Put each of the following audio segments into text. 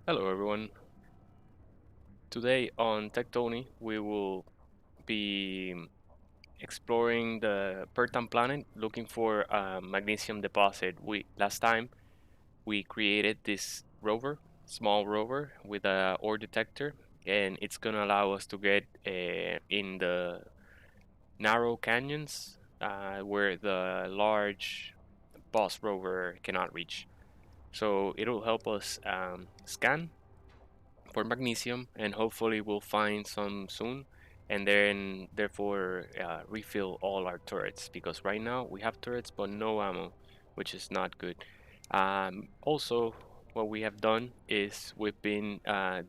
Hello everyone. Today on Tech Tony we will be exploring the Pertam planet looking for a magnesium deposit. We last time we created this rover, small rover with a ore detector, and it's gonna allow us to get in the narrow canyons where the large boss rover cannot reach. So it'll help us scan for magnesium, and hopefully we'll find some soon, and then therefore refill all our turrets, because right now we have turrets but no ammo, which is not good. Also, what we have done is we've been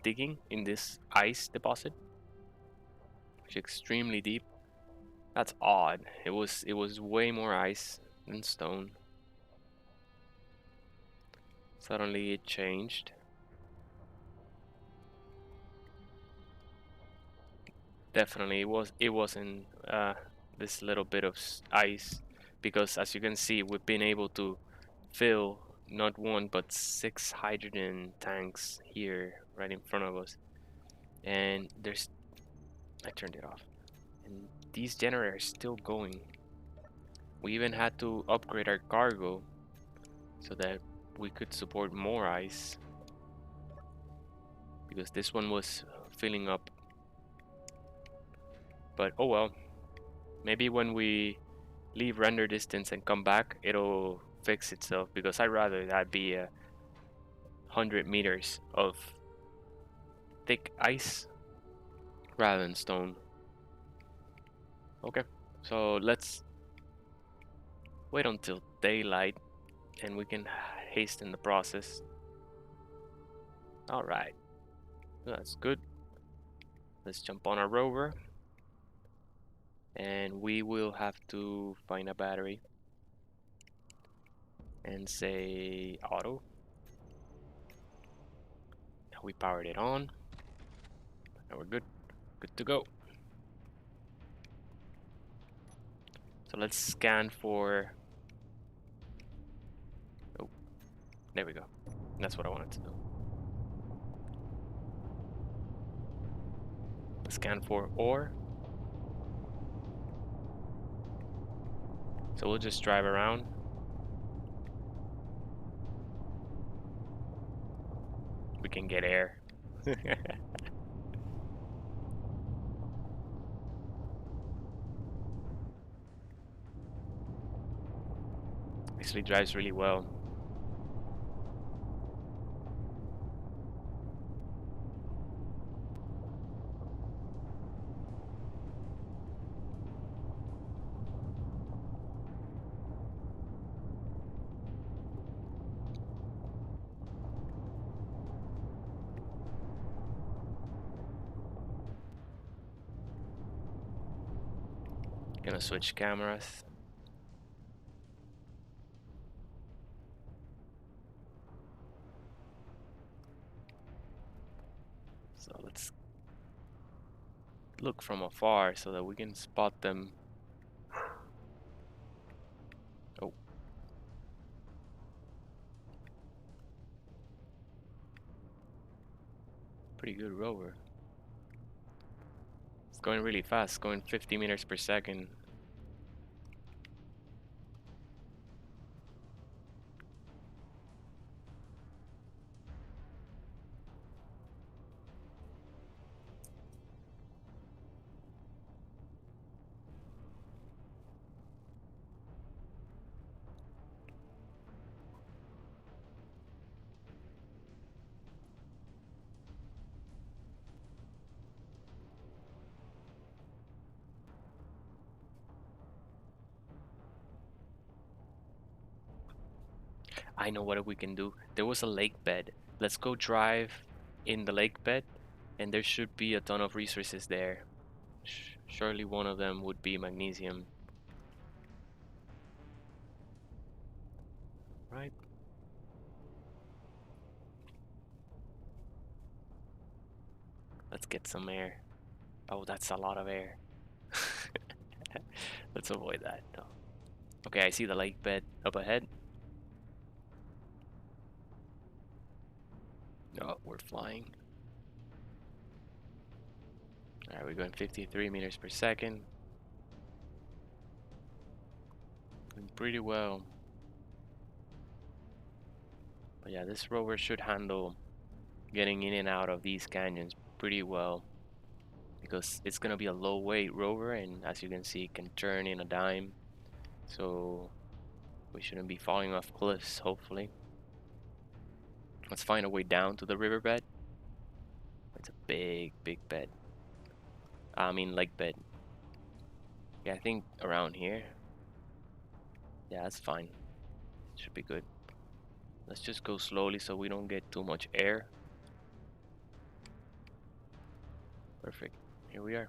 digging in this ice deposit, which is extremely deep. That's odd. It was way more ice than stone. Suddenly it changed. Definitely, it wasn't this little bit of ice, because as you can see, we've been able to fill not one but 6 hydrogen tanks here right in front of us, and there's I turned it off, and these generators still going. We even had to upgrade our cargo so that we could support more ice, because this one was filling up. But oh well, maybe when we leave render distance and come back, it'll fix itself, because I'd rather that be 100 meters of thick ice rather than stone. Okay, so let's wait until daylight and we can hasten the process. Alright, that's good. Let's jump on our rover, and we will have to find a battery and say auto. Now we powered it on. Now we're good to go. So let's scan for, oh, there we go. That's what I wanted to do. Scan for ore. So we'll just drive around. We can get air. Actually drives really well. Gonna switch cameras. So let's look from afar so that we can spot them. Oh, pretty good rover. It's going really fast, going 50 meters per second. I know what we can do. There was a lake bed. Let's go drive in the lake bed, and there should be a ton of resources there. Surely one of them would be magnesium. Right? Let's get some air. Oh, that's a lot of air. Let's avoid that. No. Okay, I see the lake bed up ahead. Oh, we're flying. Alright, we're going 53 meters per second. Doing pretty well. But yeah, this rover should handle getting in and out of these canyons pretty well, because it's gonna be a low weight rover, and as you can see, it can turn in a dime. So we shouldn't be falling off cliffs, hopefully. Let's find a way down to the riverbed. It's a big bed. I mean lake bed. Yeah, I think around here. Yeah, that's fine. Should be good. Let's just go slowly so we don't get too much air. Perfect. Here we are.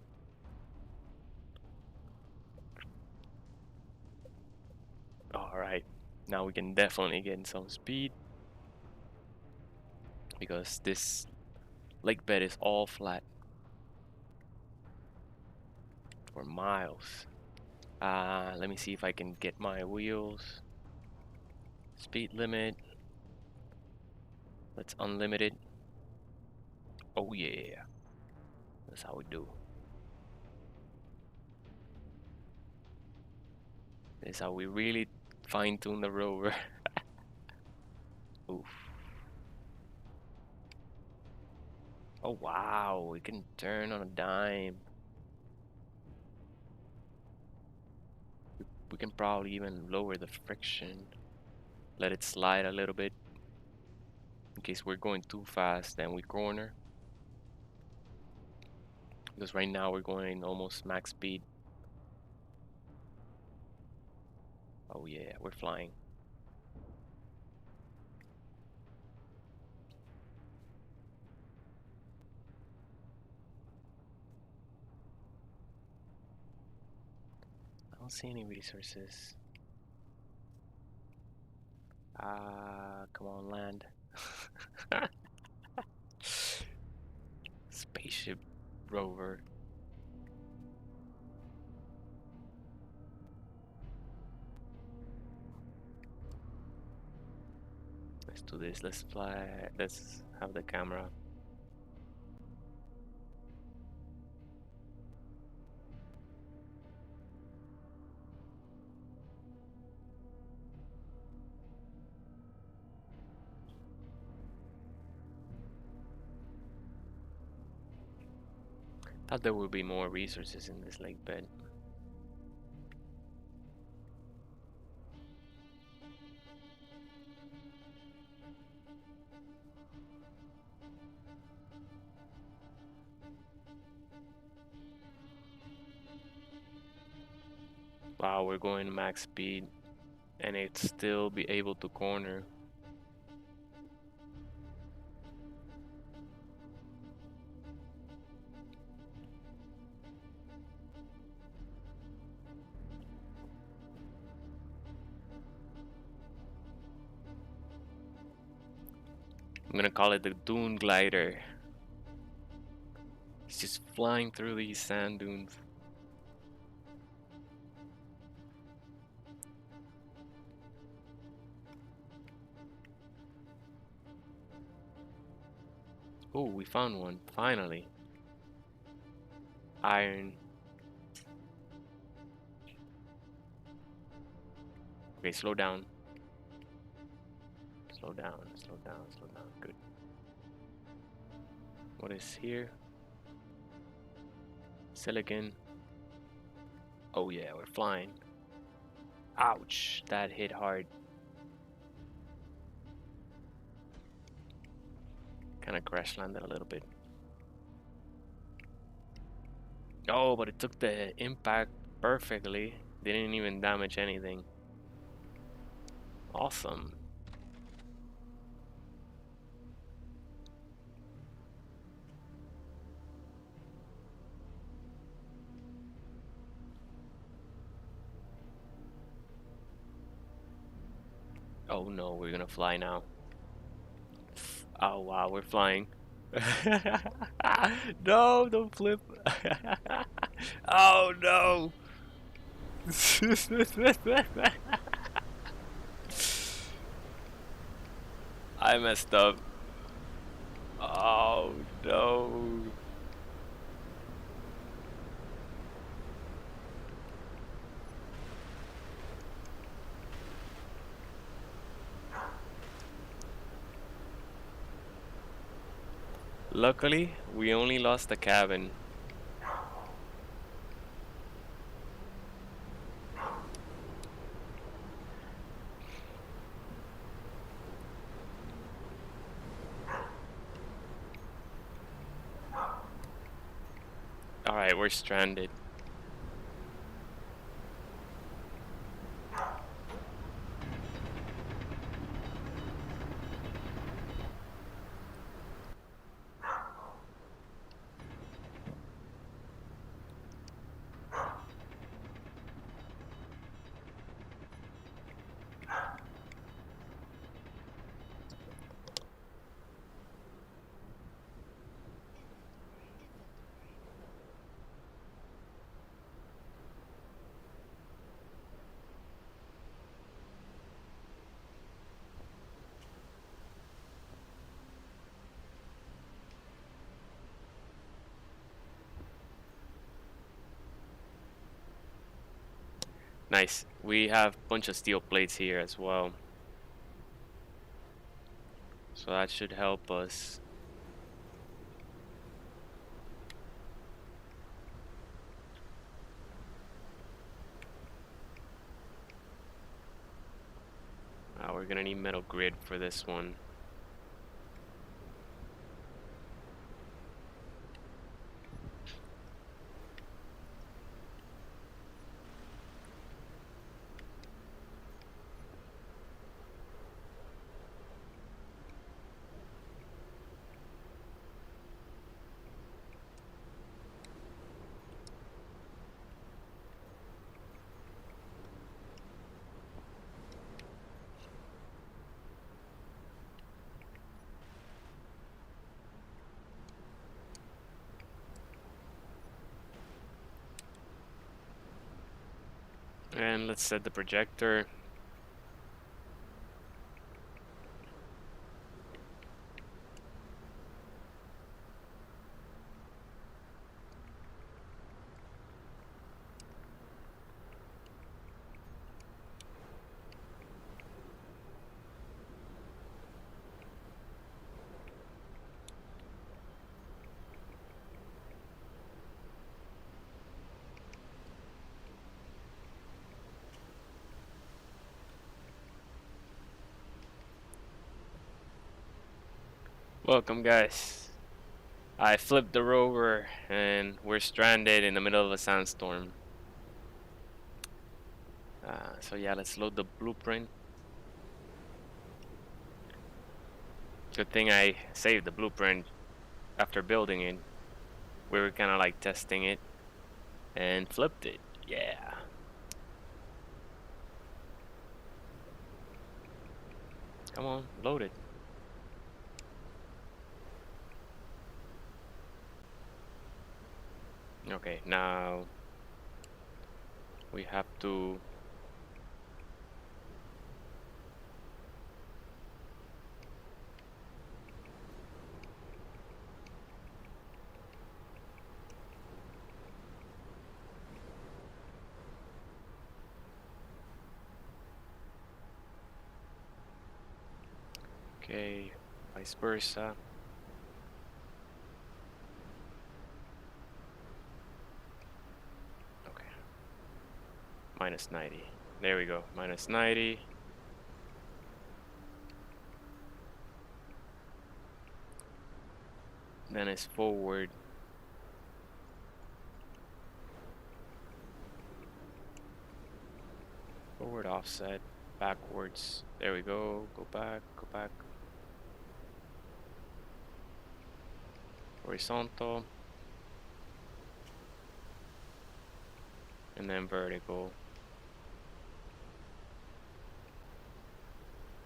Alright. Now we can definitely get some speed, because this lake bed is all flat for miles. Let me see if I can get my wheels. Speed limit. Let's unlimited. Oh yeah. That's how we do. This is how we really fine-tune the rover. Oof. Oh wow, we can turn on a dime. We can probably even lower the friction. Let it slide a little bit. In case we're going too fast, then we corner. Because right now we're going almost max speed. Oh yeah, we're flying. I don't see any resources. Come on, land. Spaceship rover. Let's do this. Let's fly. Let's have the camera. Thought there would be more resources in this lake bed. Wow, we're going max speed and it still be able to corner. I'm gonna call it the dune glider. It's just flying through these sand dunes. Oh, we found one, finally. Iron. Okay, slow down. Slow down, slow down, slow down. Good. What is here? Silicon. Oh yeah, we're flying. Ouch, that hit hard. Kind of crash landed a little bit. Oh, but it took the impact perfectly. Didn't even damage anything. Awesome. Oh no, we're gonna fly now. Oh wow, we're flying. No, don't flip. Oh no. I messed up. Oh no. Luckily, we only lost the cabin. Alright, we're stranded. Nice. We have a bunch of steel plates here as well. So that should help us. We're gonna need metal grid for this one. And let's set the projector. Welcome, guys. I flipped the rover and we're stranded in the middle of a sandstorm. So yeah, let's load the blueprint. Good thing I saved the blueprint after building it. We were kind of like testing it and flipped it. Yeah. Come on, load it. Okay, now we have to okay, vice versa. Okay. Minus 90. There we go. Minus 90. Then it's forward. Forward offset. Backwards. There we go. Go back. Go back. Horizontal. And then vertical.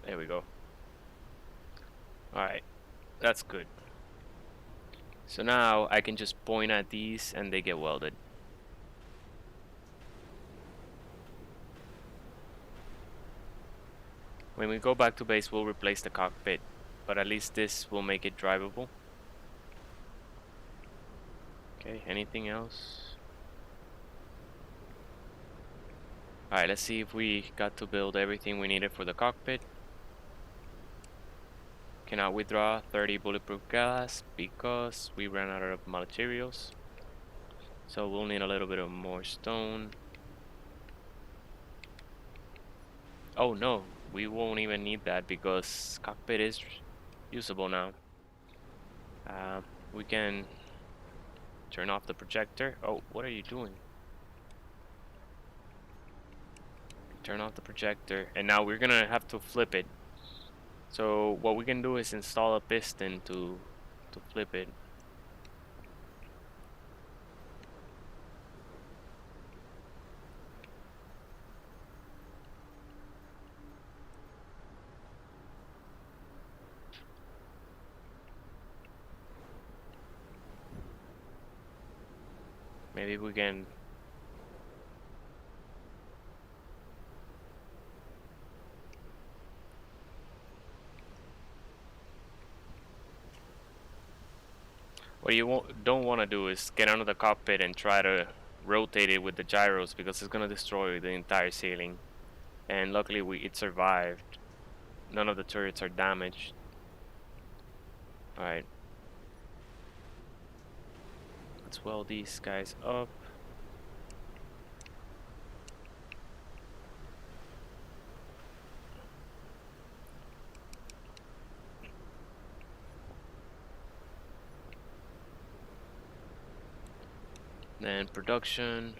There we go. Alright. That's good. So now I can just point at these and they get welded. When we go back to base, we'll replace the cockpit, but at least this will make it drivable. Okay, anything else? Alright, let's see if we got to build everything we needed for the cockpit. Cannot withdraw 30 bulletproof glass because we ran out of materials. So we'll need a little bit of more stone. Oh no, we won't even need that because cockpit is usable now. We can turn off the projector. Oh, what are you doing? Turn off the projector, and now we're gonna have to flip it. So what we can do is install a piston to flip it. Maybe we can. What you don't want to do is get under the cockpit and try to rotate it with the gyros because it's gonna destroy the entire ceiling. And luckily it survived. None of the turrets are damaged. Alright. Let's weld these guys up. Then production.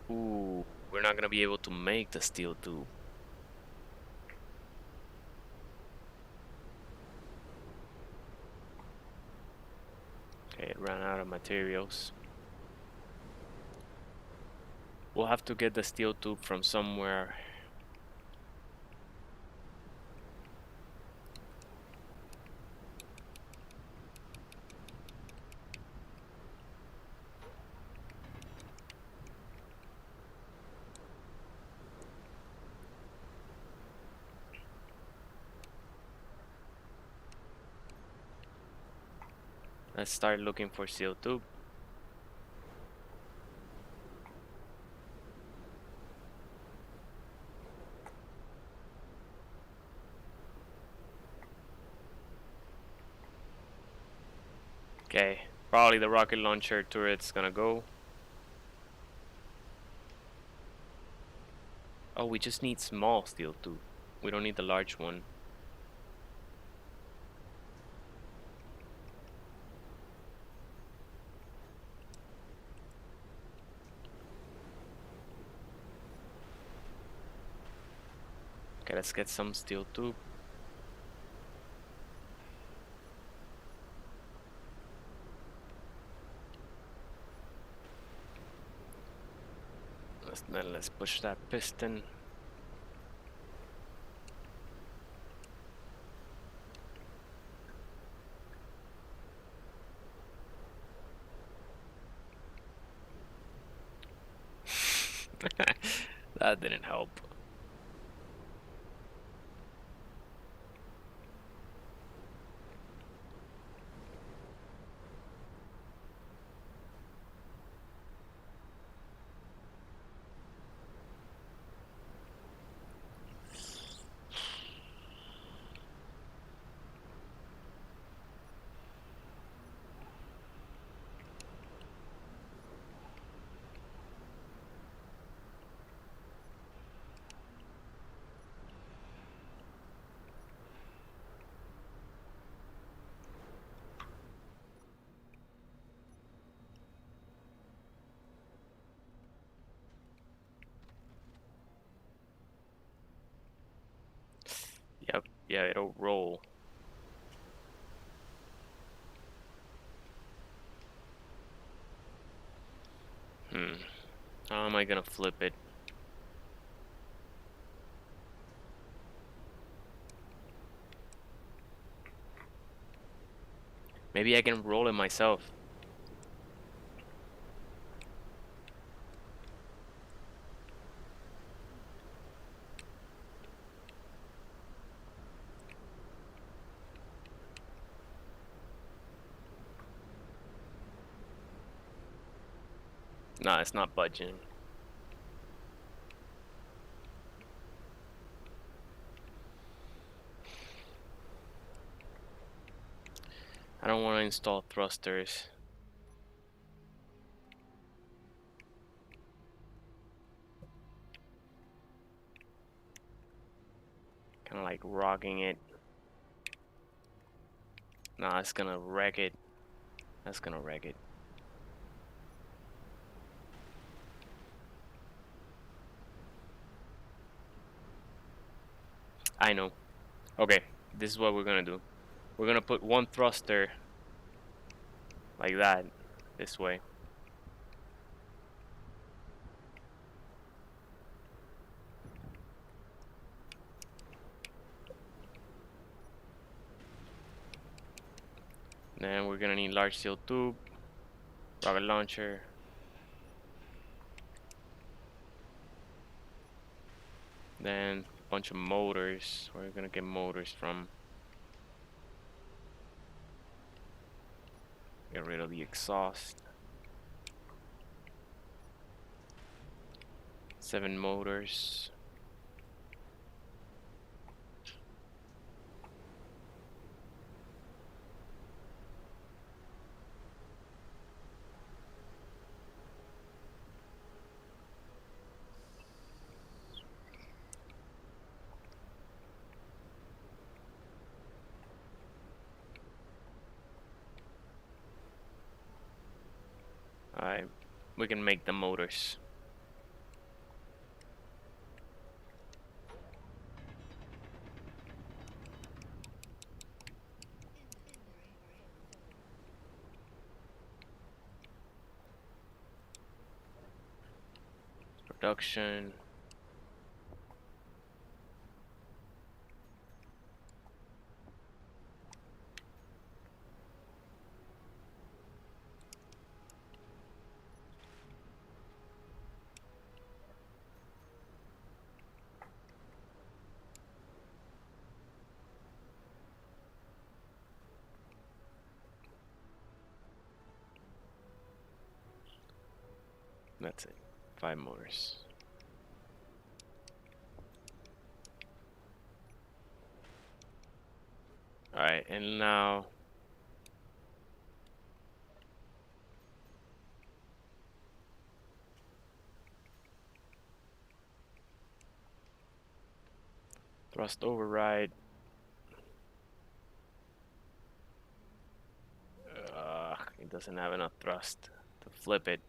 Ooh, we're not gonna be able to make the steel tube. Okay, it ran out of materials. We'll have to get the steel tube from somewhere. Let's start looking for steel tube. Okay, probably the rocket launcher turret's gonna go. Oh, we just need small steel tube. We don't need the large one. Okay, let's get some steel tube. Let's push that piston. That didn't help. Yep, yeah, it'll roll. How am I gonna flip it? Maybe I can roll it myself. No, it's not budging. I don't want to install thrusters. Kind of like rocking it. Nah, it's gonna wreck it. That's gonna wreck it. I know. Okay, this is what we're gonna do. We're gonna put one thruster like that, this way. Then we're gonna need large steel tube, rocket launcher. Then a bunch of motors. Where are we gonna get motors from? Get rid of the exhaust. 7 motors. Alright, we can make the motors. Production. That's it. 5 motors. Alright, and now thrust override. It doesn't have enough thrust to flip it.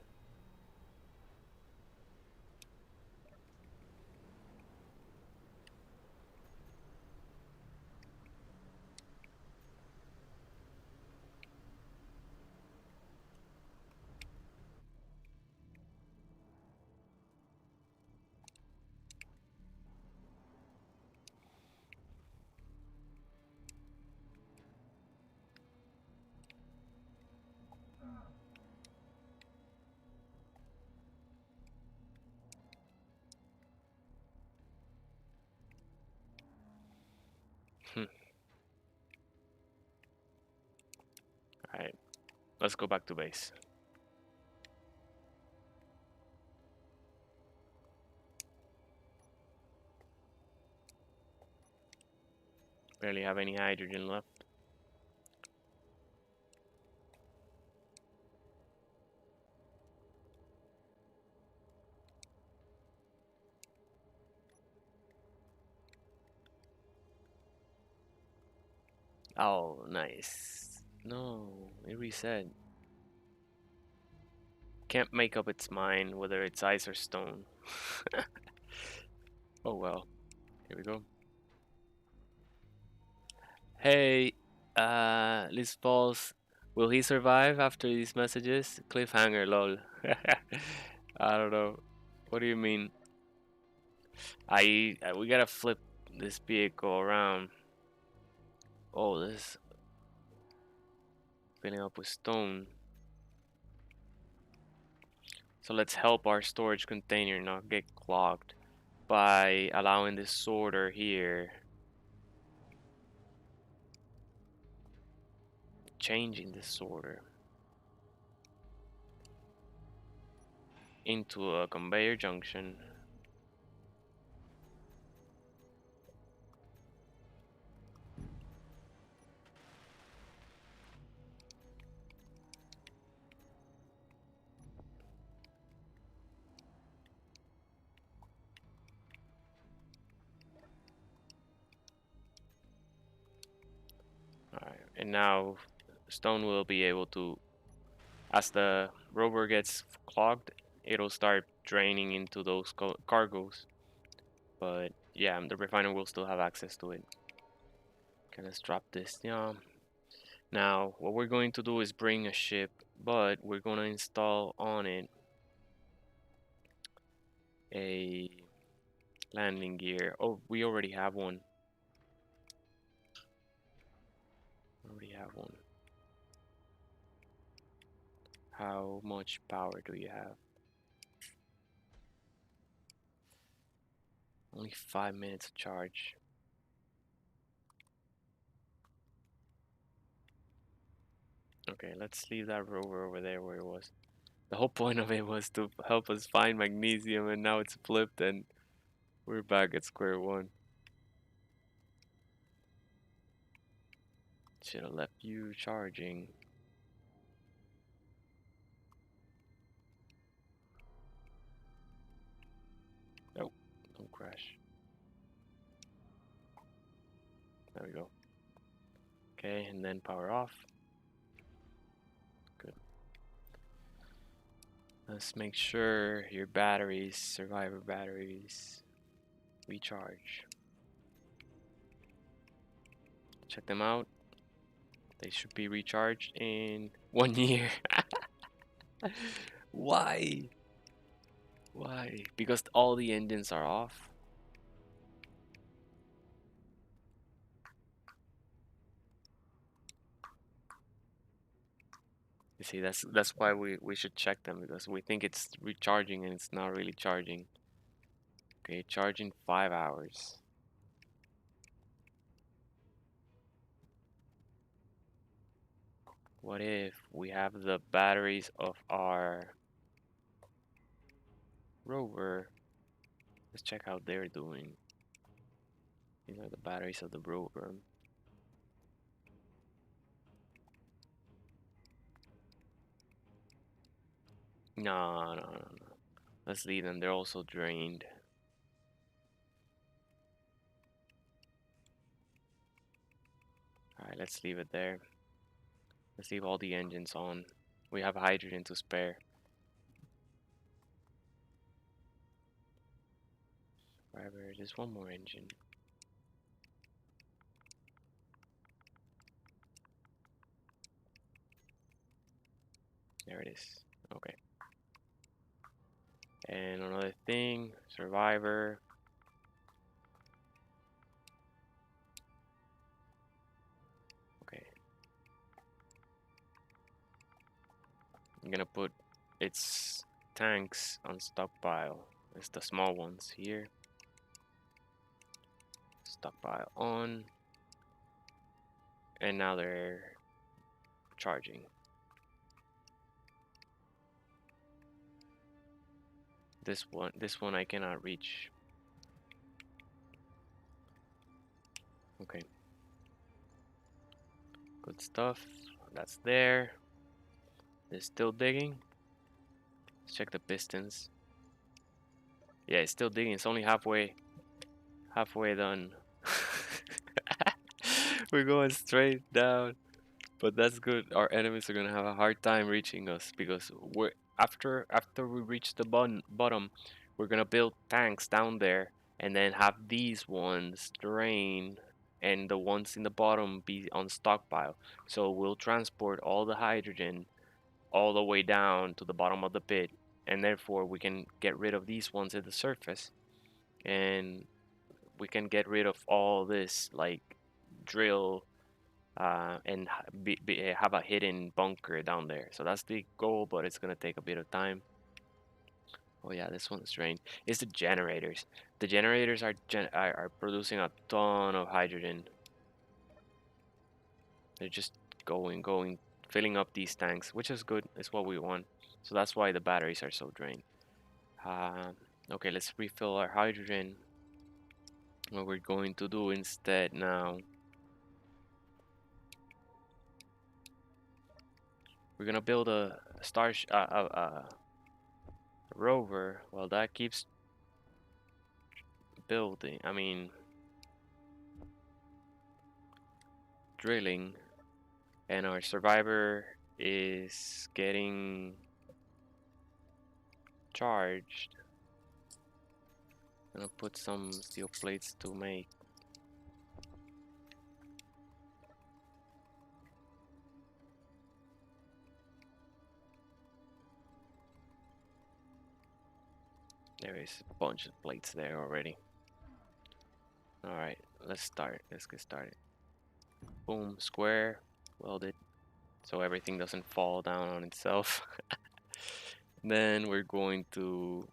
Alright, let's go back to base. Barely have any hydrogen left. Oh, nice. No, it reset. Can't make up its mind whether it's ice or stone. Oh well. Here we go. Hey, Liz Falls. Will he survive after these messages? Cliffhanger, lol. I don't know. What do you mean? We gotta flip this vehicle around. Oh, this is filling up with stone. So let's help our storage container not get clogged by allowing this sorter here. Changing this sorter. into a conveyor junction. Alright, and now Stone will be able to, as the rover gets clogged, it'll start draining into those cargoes. But yeah, the refiner will still have access to it. Okay, let's drop this down. Now, what we're going to do is bring a ship, but we're going to install on it a landing gear. Oh, we already have one. Already have one. How much power do you have? Only 5 minutes to charge. Okay, let's leave that rover over there where it was. The whole point of it was to help us find magnesium, and now it's flipped and we're back at square one. Should have left you charging. Nope, don't crash. There we go. Okay, and then power off. Good. Let's make sure your batteries, survivor batteries, recharge. Check them out. They should be recharged in 1 year. Why? Why? Because all the engines are off. You see, that's why we should check them, because we think it's recharging and it's not really charging. Okay, charge in 5 hours. What if we have the batteries of our rover? Let's check how they're doing. These are the batteries of the rover. No, no, no, no. Let's leave them. They're also drained. Alright, let's leave it there. Let's leave all the engines on. We have hydrogen to spare. However, there's one more engine. There it is. Okay. And another thing, survivor. Okay. I'm gonna put its tanks on stockpile. It's the small ones here. Stockpile on. And now they're charging. This one I cannot reach. Okay. Good stuff. That's there. It's still digging. Let's check the pistons. Yeah, it's still digging. It's only halfway done. We're going straight down. But that's good. Our enemies are gonna have a hard time reaching us, because we're after we reach the bottom, we're gonna build tanks down there and then have these ones drain and the ones in the bottom be on stockpile. So we'll transport all the hydrogen all the way down to the bottom of the pit, and therefore we can get rid of these ones at the surface, and we can get rid of all this like drill and have a hidden bunker down there. So that's the goal, but it's gonna take a bit of time. Oh yeah, this one's drained. It's the generators. The generators are producing a ton of hydrogen. They're just going, filling up these tanks, which is good. It's what we want. So that's why the batteries are so drained. Okay, let's refill our hydrogen. What we're going to do instead now, we're gonna build a rover. Well, that keeps building. I mean, drilling, and our survivor is getting charged. I'm gonna put some steel plates to make. There is a bunch of plates there already. Alright, let's start. Let's get started. Boom, square, welded, so everything doesn't fall down on itself. Then we're going to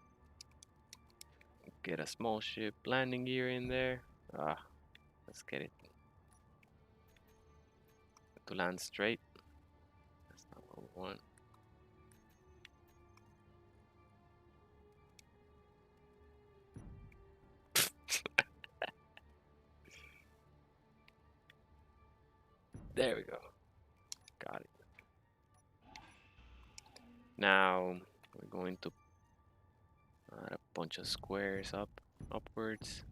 get a small ship landing gear in there. Let's get it to land straight. That's not what we want. There we go. Got it. Now we're going to add a bunch of squares upwards.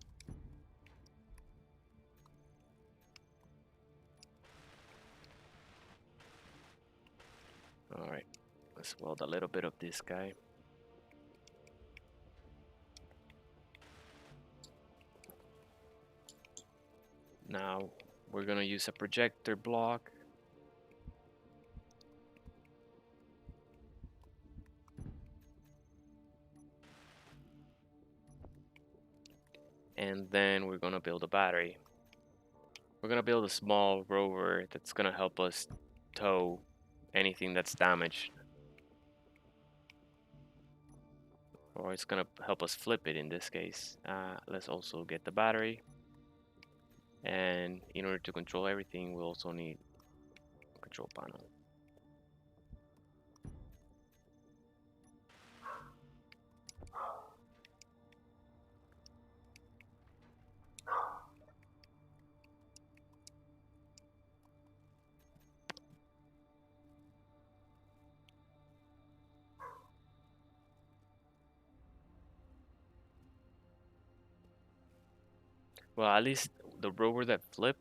Alright, let's weld a little bit of this guy. Now we're gonna use a projector block. And then we're gonna build a battery. We're gonna build a small rover that's gonna help us tow anything that's damaged. Or it's gonna help us flip it in this case. Let's also get the battery. And in order to control everything, we'll also need a control panel. Well, at least the rover that flipped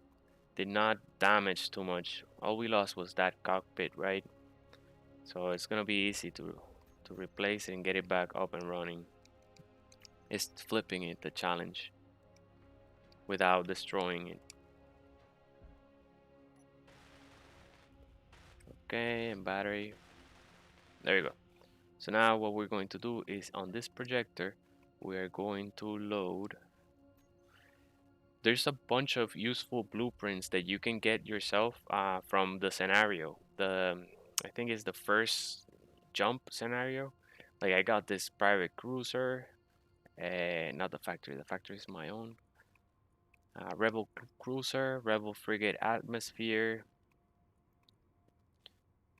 did not damage too much. All we lost was that cockpit, right? So it's gonna be easy to replace it and get it back up and running. It's flipping it, the challenge, without destroying it. Okay, and battery. There you go. So now what we're going to do is on this projector, we're going to load. There's a bunch of useful blueprints that you can get yourself from the scenario. I think it's the first jump scenario. Like I got this private cruiser, not the factory. The factory is my own. Rebel cruiser, rebel frigate atmosphere.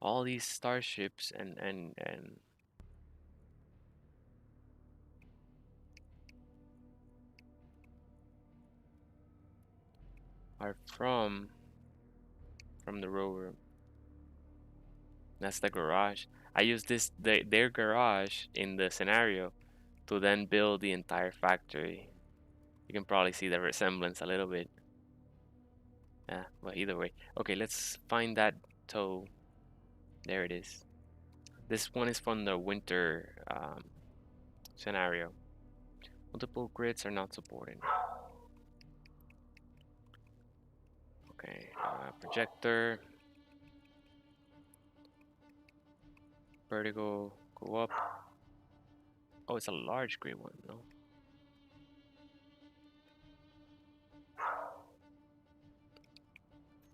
All these starships and are from the rover. That's the garage. I use their garage in the scenario to then build the entire factory. You can probably see the resemblance a little bit. Yeah, but either way. Okay, let's find that tow. There it is. This one is from the winter scenario. Multiple grids are not supported. Okay, projector. Vertical, go up. Oh, it's a large grid one, no?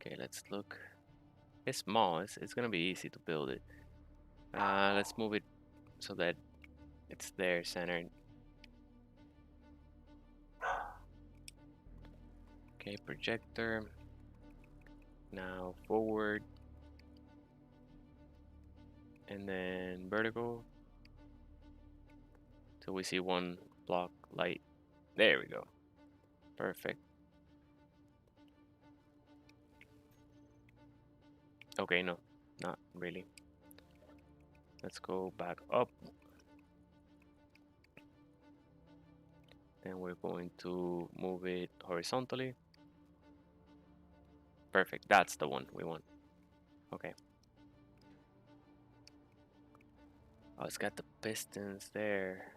Okay, let's look. It's small. It's gonna be easy to build it. Let's move it so that it's there centered. Okay, projector. Now forward. And then vertical So we see one block light. There we go. Perfect. Okay, no, not really. Let's go back up. Then we're going to move it horizontally. Perfect, that's the one we want. Okay. Oh, it's got the pistons there.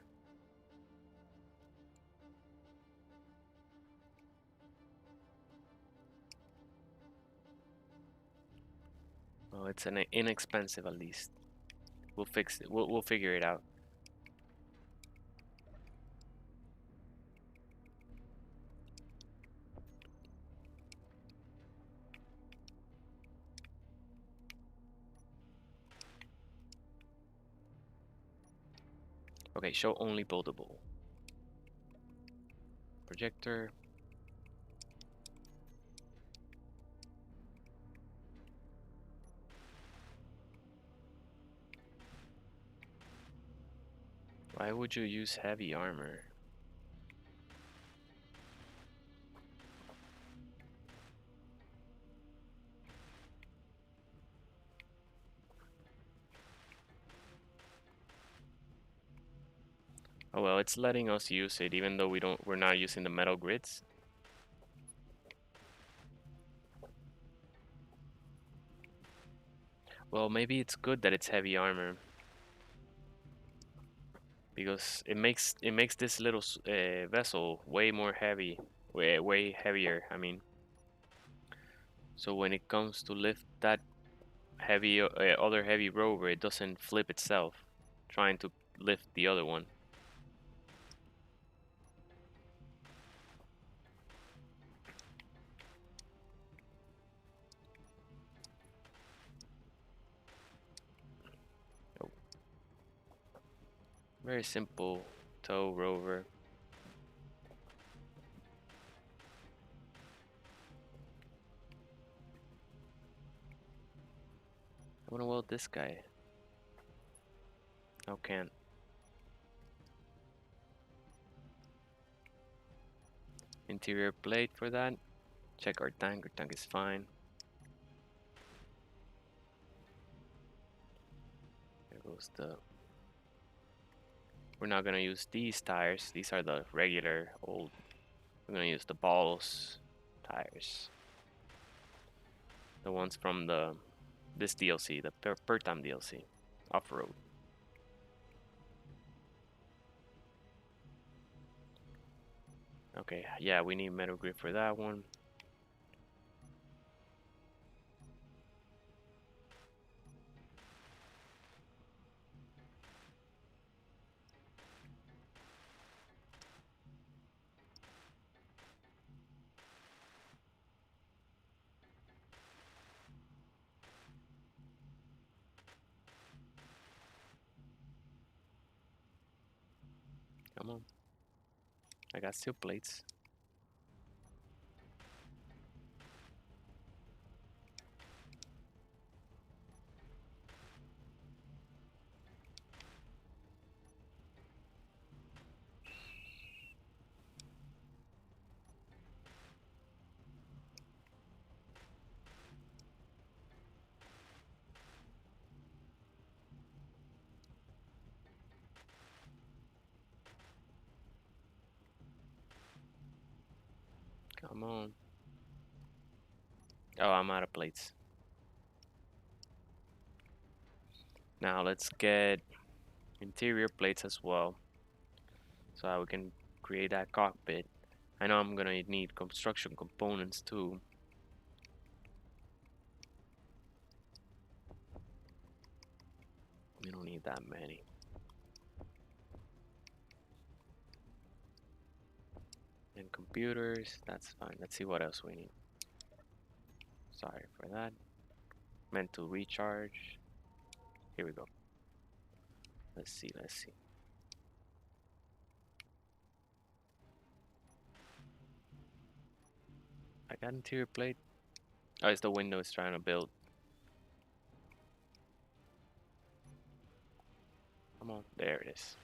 Oh, it's an inexpensive at least. We'll fix it. We'll figure it out. Okay, show only buildable. Projector. Why would you use heavy armor? Oh well, it's letting us use it even though we're not using the metal grids. Well, maybe it's good that it's heavy armor because it makes this little vessel way more heavy, way heavier. I mean, so when it comes to lift that heavy other heavy rover, it doesn't flip itself, trying to lift the other one. Oh, very simple tow rover. I wanna weld this guy. Oh, can't. Interior plate for that. Check our tank. Our tank is fine. There goes the. We're not gonna use these tires. These are the regular old. We're gonna use the balls tires. The ones from this DLC, the Pertam DLC, off-road. Okay, yeah, we need metal grip for that one. Come on. I got steel plates. Come on. Oh, I'm out of plates. Now let's get interior plates as well, so that we can create that cockpit. I know I'm gonna need construction components too. We don't need that many. And computers, that's fine. Let's see what else we need. Sorry for that. Meant to recharge. Here we go. Let's see, let's see. I got interior plate. Oh, it's the window it's trying to build. Come on, there it is.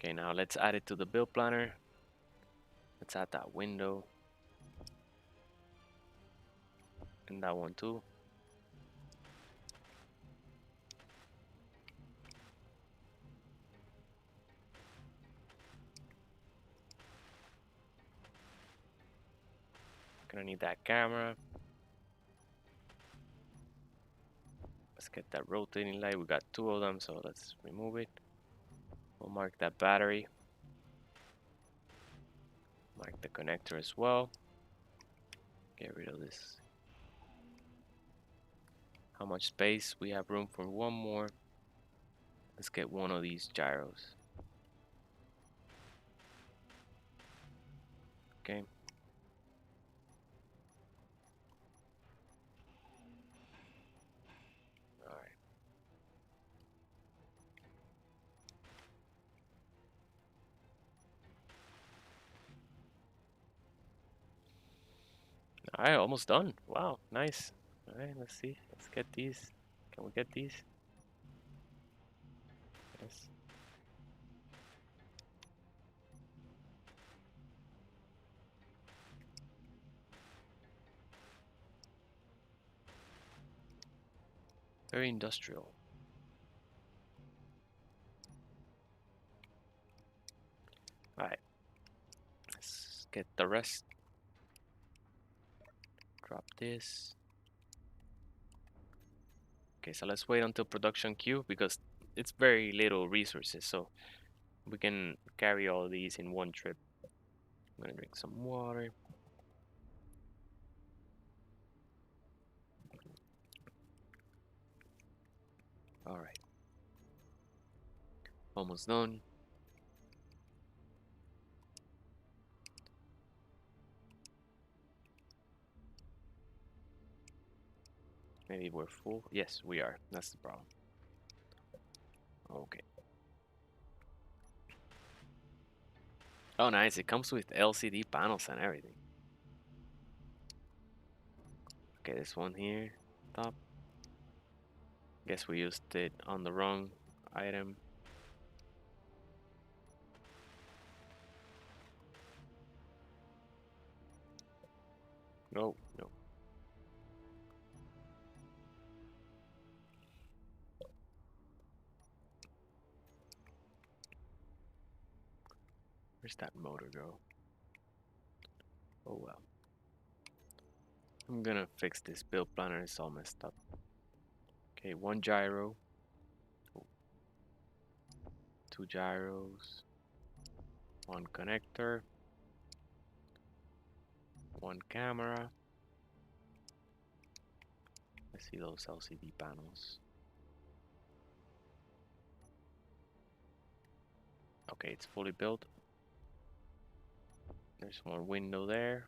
Okay, now let's add it to the build planner. Let's add that window. And that one too. Gonna need that camera. Let's get that rotating light. We got two of them, so let's remove it. We'll mark that battery. Mark the connector as well. Get rid of this. How much space? We have room for one more. Let's get one of these gyros. Okay. Alright. Alright, almost done. Wow, nice. Alright, let's see. Let's get these. Can we get these? Yes. Very industrial. Alright. Let's get the rest. Drop this. Okay, so let's wait until production queue because it's very little resources, so we can carry all these in one trip. I'm gonna drink some water. Alright. Almost done. Maybe we're full. Yes, we are. That's the problem. Okay. Oh, nice. It comes with LCD panels and everything. Okay, this one here. Top. Guess we used it on the wrong item. No, no. Where's that motor go? Oh well. I'm gonna fix this build planner. It's all messed up. Okay, one gyro. Oh, two gyros. One connector. One camera. Let's see those LCD panels. Okay, it's fully built. There's one window there.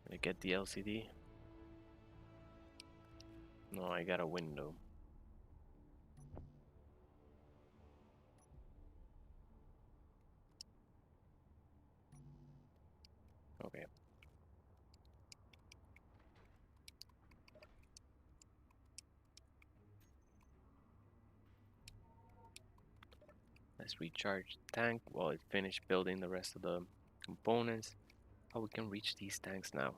Did I get the LCD? No, I got a window. Okay. Let's recharge the tank while it finished building the rest of the components. How we can reach these tanks now?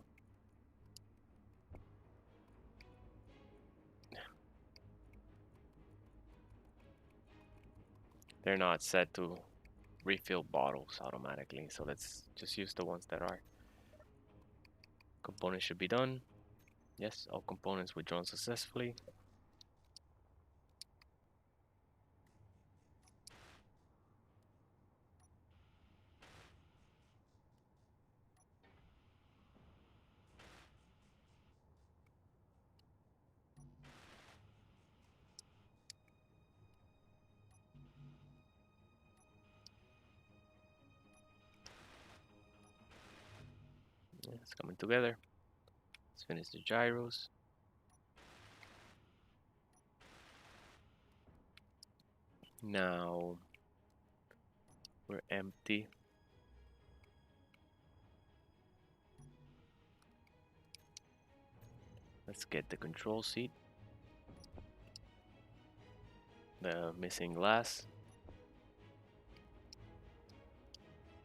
They're not set to refill bottles automatically, so let's just use the ones that are. Components should be done. Yes, all components withdrawn successfully. Yeah, it's coming together. Let's finish the gyros. Now we're empty. Let's get the control seat. The missing glass.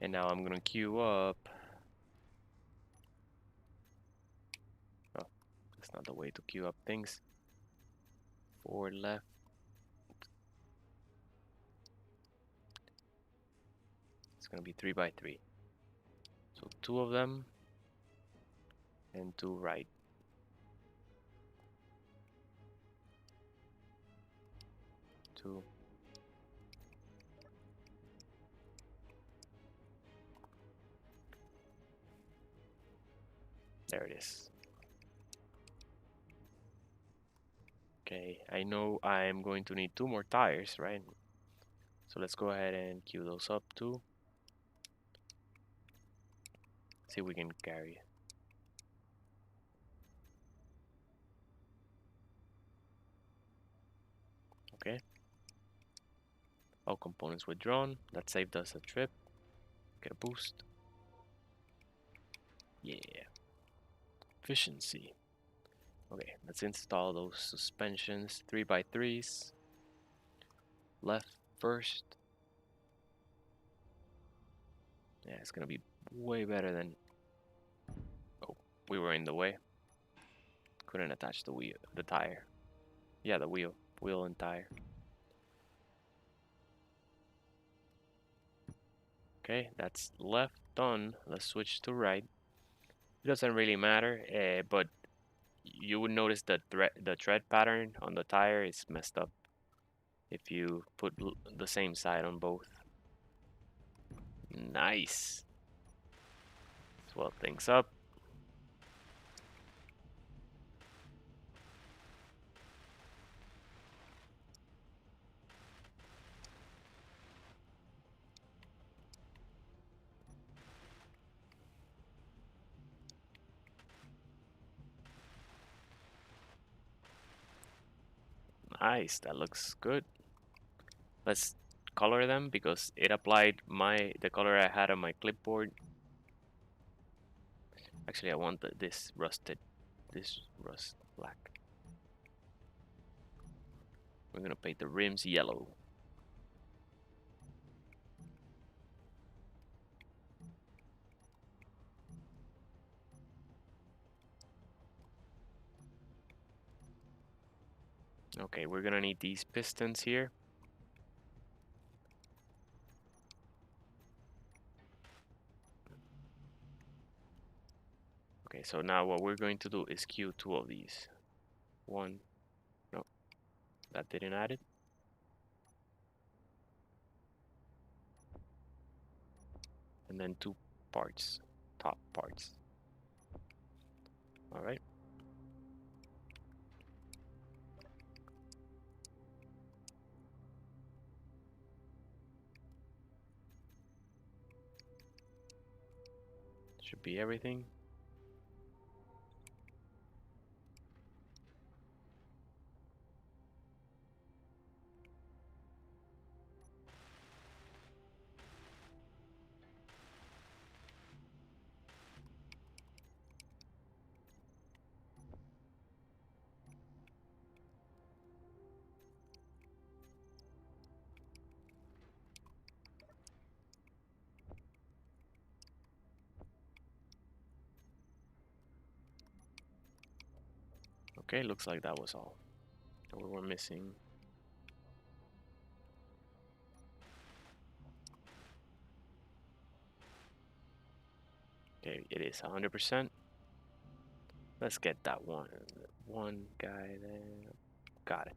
And now I'm gonna queue up. Oh, that's not the way to queue up things. Forward, left. It's gonna be 3x3. So 2 of them and 2 right. 2. There it is. Okay, I know I'm going to need 2 more tires, right? So let's go ahead and queue those up too. See if we can carry. Okay. All components withdrawn. That saved us a trip. Get a boost. Yeah. Efficiency. Okay, let's install those suspensions. 3x3s. Left first. Yeah, it's gonna be way better than... Oh, we were in the way. Couldn't attach the wheel, the tire. Yeah, the wheel and tire. Okay, that's left done. Let's switch to right. It doesn't really matter, but you would notice that the tread pattern on the tire is messed up if you put the same side on both. Nice. Swell things up. Nice, that looks good. Let's color them because it applied the color I had on my clipboard. Actually, I want this rust black. We're gonna paint the rims yellow. Okay, we're gonna need these pistons here. Okay, so now what we're going to do is queue 2 of these. 1, no, that didn't add it. And then 2 parts, top parts. All right. Should be everything. Okay, looks like that was all that we were missing. Okay, it is 100%. Let's get that one guy there. Got it.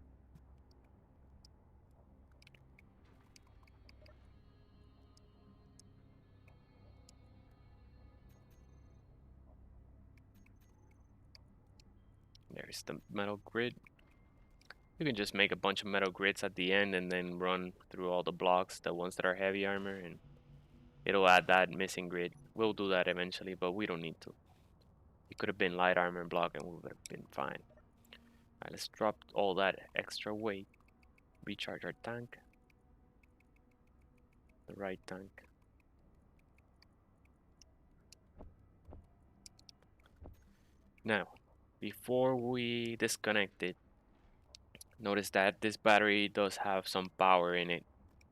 There's the metal grid. You can just make a bunch of metal grids at the end and then run through all the blocks, the ones that are heavy armor, and it'll add that missing grid. We'll do that eventually, but we don't need to. It could have been light armor block and we would have been fine. Alright, let's drop all that extra weight. Recharge our tank. the right tank. Now, before we disconnect it, notice that this battery does have some power in it.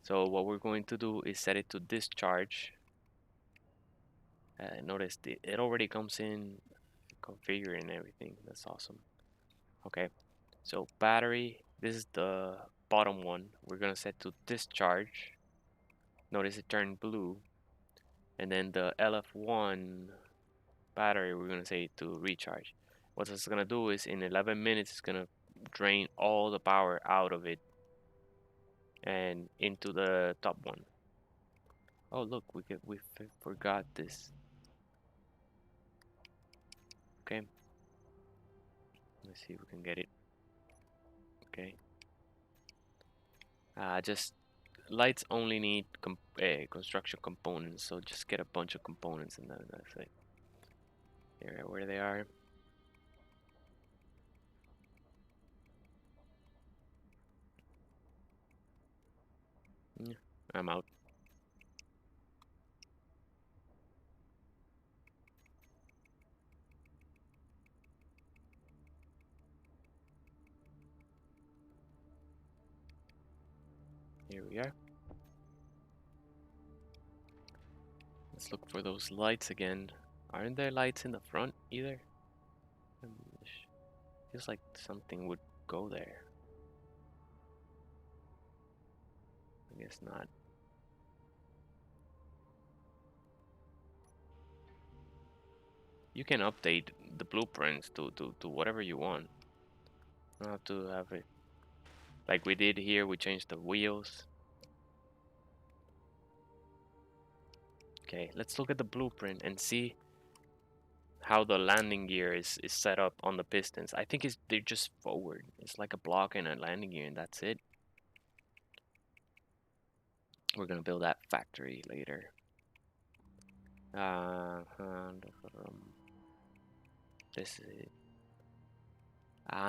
So what we're going to do is set it to discharge. Notice it already comes in configured and everything. That's awesome. Okay, so battery, this is the bottom one. We're gonna set to discharge. Notice it turned blue. And then the LF1 battery, we're gonna say to recharge. What it's gonna do is in 11 minutes, it's gonna drain all the power out of it and into the top one. Oh look, we forgot this. Okay, let's see if we can get it. Okay, just lights only need construction components, so just get a bunch of components and then that's it. Here, where they are. Yeah, I'm out. Here we are. Let's look for those lights again. Aren't there lights in the front either? Feels like something would go there. I guess not. You can update the blueprints to whatever you want. You don't have to have it like we did here. We changed the wheels. Okay, let's look at the blueprint and see how the landing gear is set up on the pistons. I think they're just forward. It's like a block and a landing gear, and that's it. We're gonna build that factory later. This is it.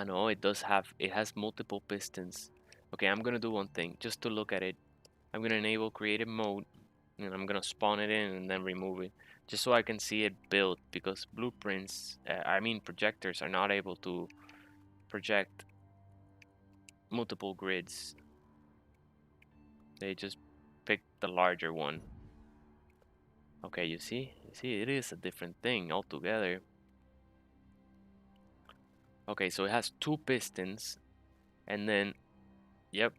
No, it has multiple pistons. Okay, I'm gonna do one thing just to look at it. I'm gonna enable creative mode and I'm gonna spawn it in and then remove it just so I can see it built, because blueprints, I mean projectors, are not able to project multiple grids. They just pick the larger one. Okay, you see it is a different thing altogether. Okay, so it has two pistons and then, yep.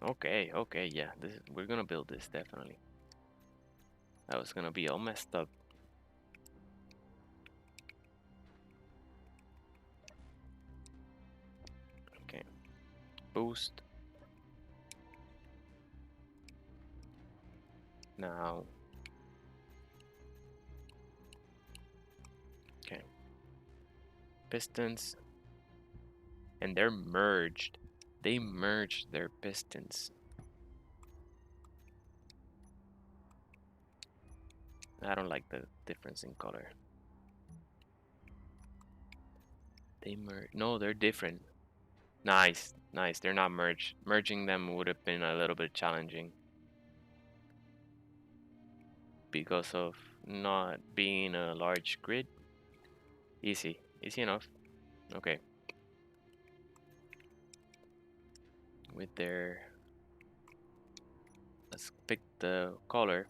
Okay, yeah, we're gonna build this definitely. That was gonna be all messed up. Okay, boost. Now, okay, pistons, and they're merged. They merged their pistons. I don't like the difference in color. They merge. No, they're different. Nice, nice. They're not merged. Merging them would have been a little bit challenging because of not being a large grid. Easy, easy enough. Okay. With their, let's pick the color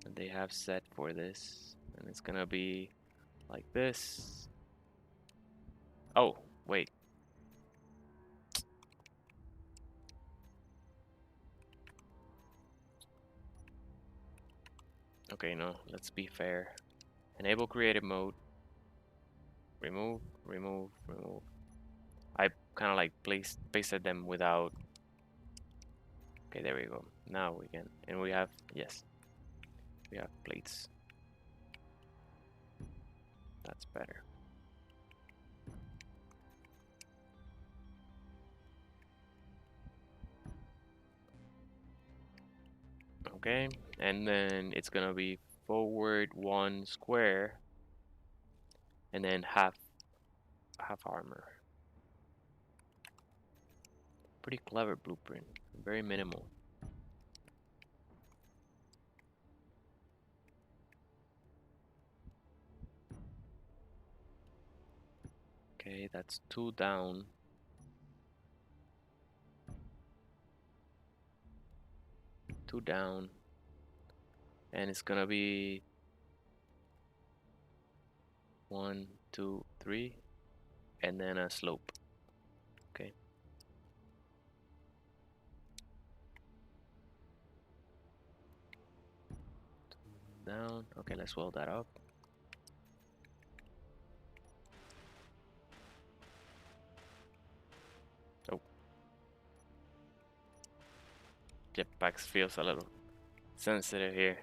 that they have set for this, and it's gonna be like this. Oh, wait. Okay, no, let's be fair. Enable creative mode. Remove, remove, remove. I kind of like pasted them without. Okay, there we go. Now we can, and we have, yes, we have plates. That's better. Okay, and then it's gonna be forward one square, and then half armor. Pretty clever blueprint. very minimal. Okay, that's 2 down. Two down. And it's gonna be 1, 2, 3, and then a slope. Okay. Down. Okay, let's weld that up. Oh, jetpacks feels a little sensitive here.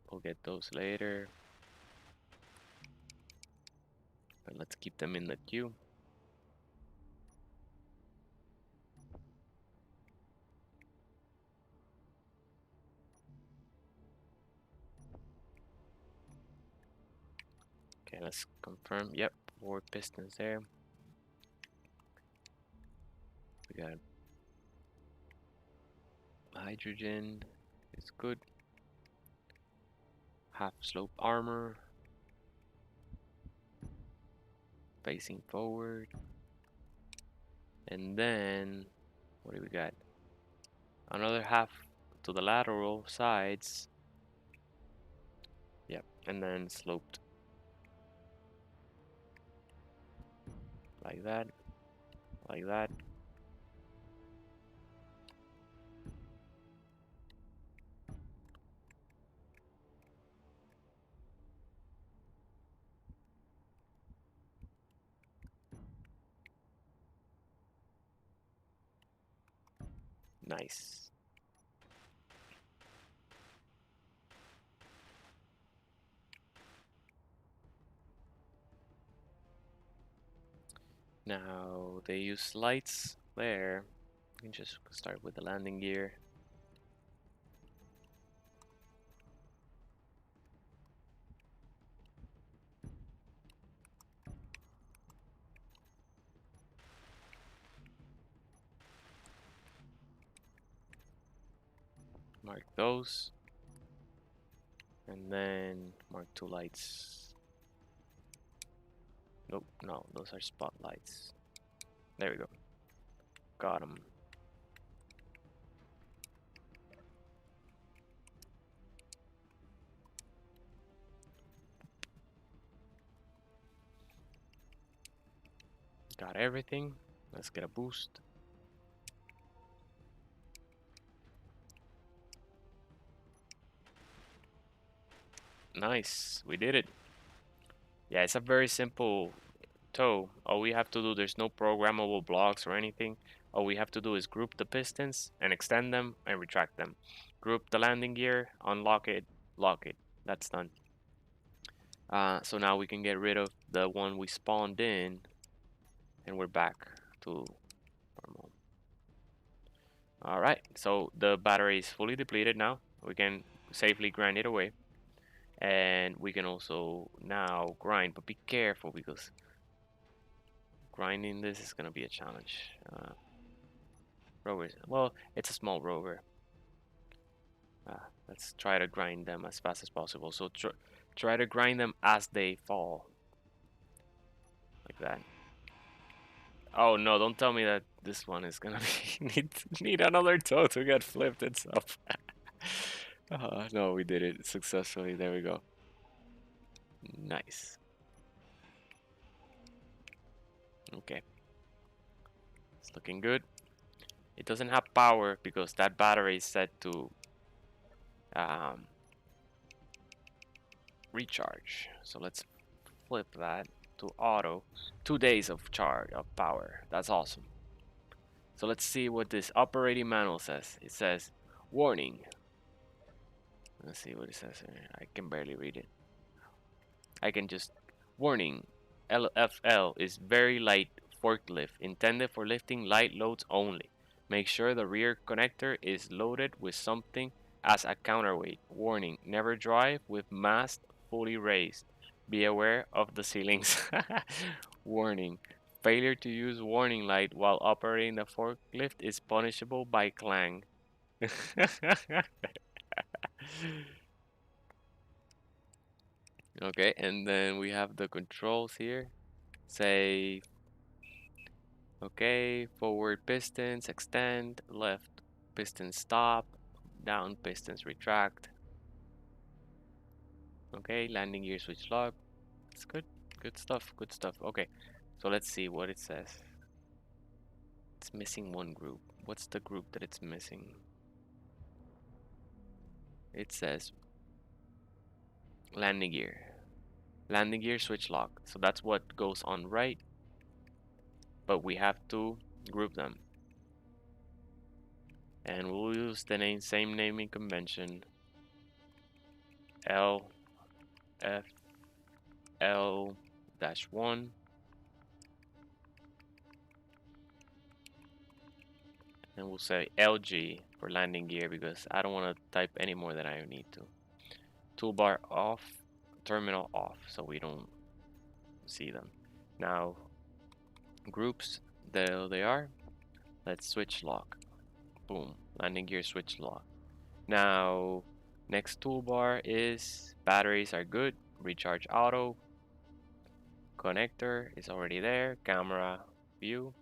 We'll get those later. But let's keep them in the queue. Okay, let's confirm. Yep, 4 pistons there. We got hydrogen. It's good. Half slope armor. Facing forward. And then, what do we got? Another half to the lateral sides. Yep, and then sloped. Like that. Like that. Nice. Now they use lights there. You can just start with the landing gear. Mark those. And then mark 2 lights. Nope, no, those are spotlights. There we go. Got them. Got everything. Let's get a boost. Nice, we did it. Yeah, it's a very simple tow. All we have to do, there's no programmable blocks or anything. All we have to do is group the pistons and extend them and retract them. Group the landing gear, unlock it, lock it. That's done. So now we can get rid of the one we spawned in, and we're back to normal. All right, so the battery is fully depleted now. We can safely grind it away. And we can also now grind, but be careful because grinding this is gonna be a challenge. Rovers, well, it's a small rover. Let's try to grind them as fast as possible. So try to grind them as they fall, like that. Oh no! Don't tell me that this one is gonna be need another toe to get flipped itself. No, we did it successfully. There we go. Nice. Okay, it's looking good. It doesn't have power because that battery is set to recharge. So let's flip that to auto. 2 days of charge of power. That's awesome. So let's see what this operating manual says. It says, warning. Let's see what it says here. I can barely read it. I can just, warning. LFL is very light forklift intended for lifting light loads only. Make sure the rear connector is loaded with something as a counterweight. Warning, never drive with mast fully raised. Be aware of the ceilings. Warning. Failure to use warning light while operating the forklift is punishable by clang. Okay, and then we have the controls here. Say, okay, forward pistons extend, left pistons stop, down pistons retract. Okay, landing gear switch lock. It's good. Good stuff. Good stuff. Okay, so let's see what it says. It's missing one group. What's the group that it's missing? It says landing gear. Landing gear switch lock. So that's what goes on right, but we have to group them. And we'll use the same naming convention. L F L dash 1. And we'll say LG for landing gear because I don't want to type any more than I need to. Toolbar off, terminal off, so we don't see them. Now, groups, there they are. Let's switch lock. Boom, landing gear switch lock. Now, next toolbar is batteries are good, recharge auto, connector is already there, camera view,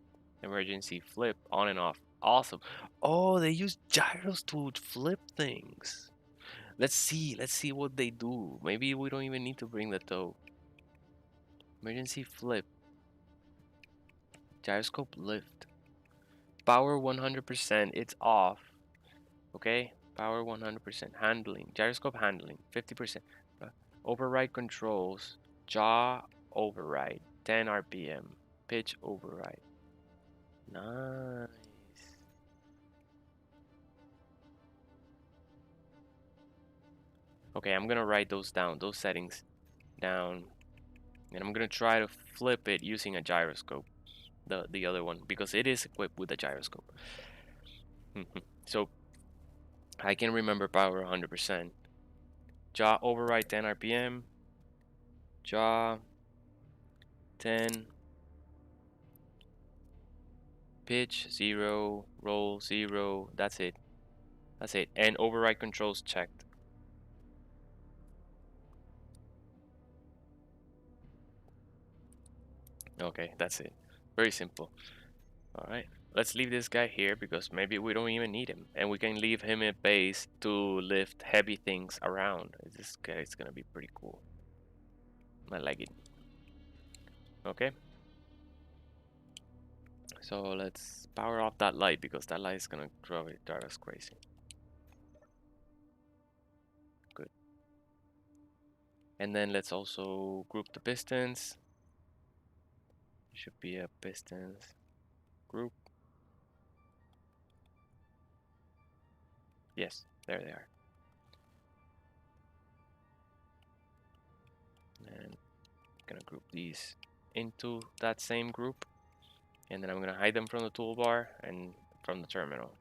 emergency flip on and off. Awesome. Oh, they use gyros to flip things. Let's see what they do. Maybe we don't even need to bring the tow. Emergency flip, gyroscope lift, power 100%, it's off. Okay, power 100%, handling, gyroscope handling 50%, override controls, jaw override 10 RPM, pitch override. Nice. Okay, I'm gonna write those down, those settings down, and I'm gonna try to flip it using a gyroscope, the other one, because it is equipped with a gyroscope. So I can remember power 100%. Jaw override 10 RPM, jaw 10, pitch 0, roll 0. That's it. That's it. And override controls checked. Okay, that's it. Very simple. All right. Let's leave this guy here because maybe we don't even need him. And we can leave him at base to lift heavy things around. This guy is gonna be pretty cool. I like it. Okay. So let's power off that light because that light is gonna drive us crazy. Good. And then let's also group the pistons. Should be a pistons group. Yes, there they are. And I'm gonna group these into that same group. And then I'm gonna hide them from the toolbar and from the terminal.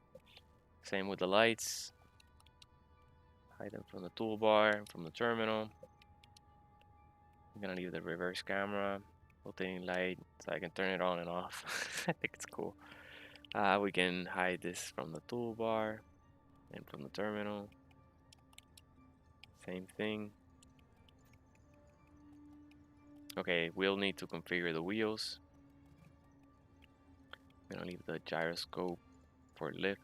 Same with the lights. Hide them from the toolbar and from the terminal. I'm gonna leave the reverse camera, rotating light, so I can turn it on and off. I think it's cool. We can hide this from the toolbar and from the terminal. Same thing. Okay, we'll need to configure the wheels. I'm gonna leave the gyroscope for lift.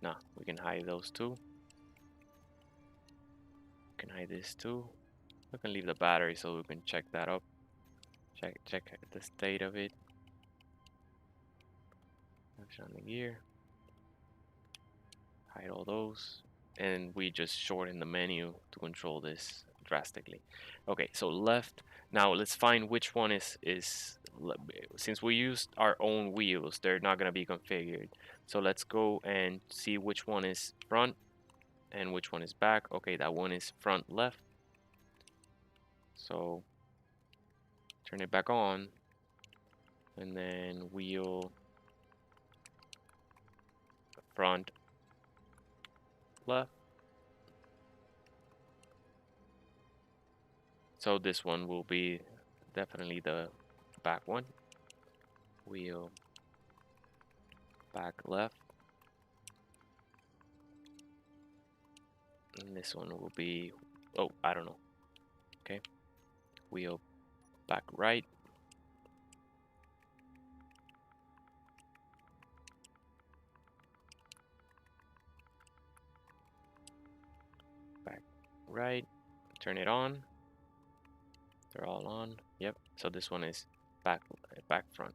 No, we can hide those too. We can hide this too. We can leave the battery so we can check that up. Check the state of it. On the gear. Hide all those. And we just shorten the menu to control this drastically. Okay, so left. Now let's find which one is since we used our own wheels, they're not gonna be configured. So let's go and see which one is front and which one is back. Okay, that one is front left. So turn it back on and then wheel front left. So this one will be definitely the back one. Wheel back left. And this one will be, oh, I don't know. Okay. Wheel back right. Back right. Turn it on. They're all on. Yep. So this one is back front.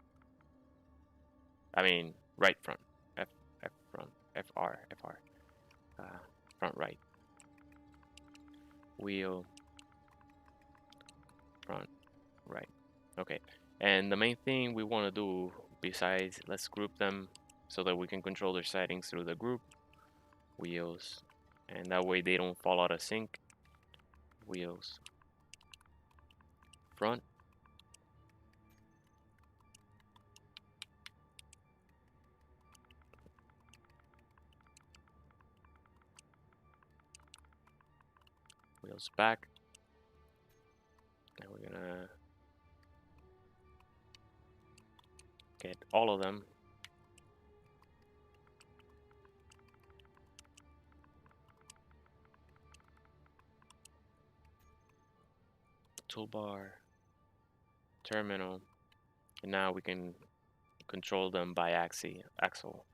I mean right front. F front. FR. Front right. Wheel front right. Okay. And the main thing we want to do, besides, let's group them so that we can control their settings through the group. Wheels. And that way they don't fall out of sync. Wheels front. Wheels back. And we're gonna get all of them. Toolbar, terminal, and now we can control them by axle.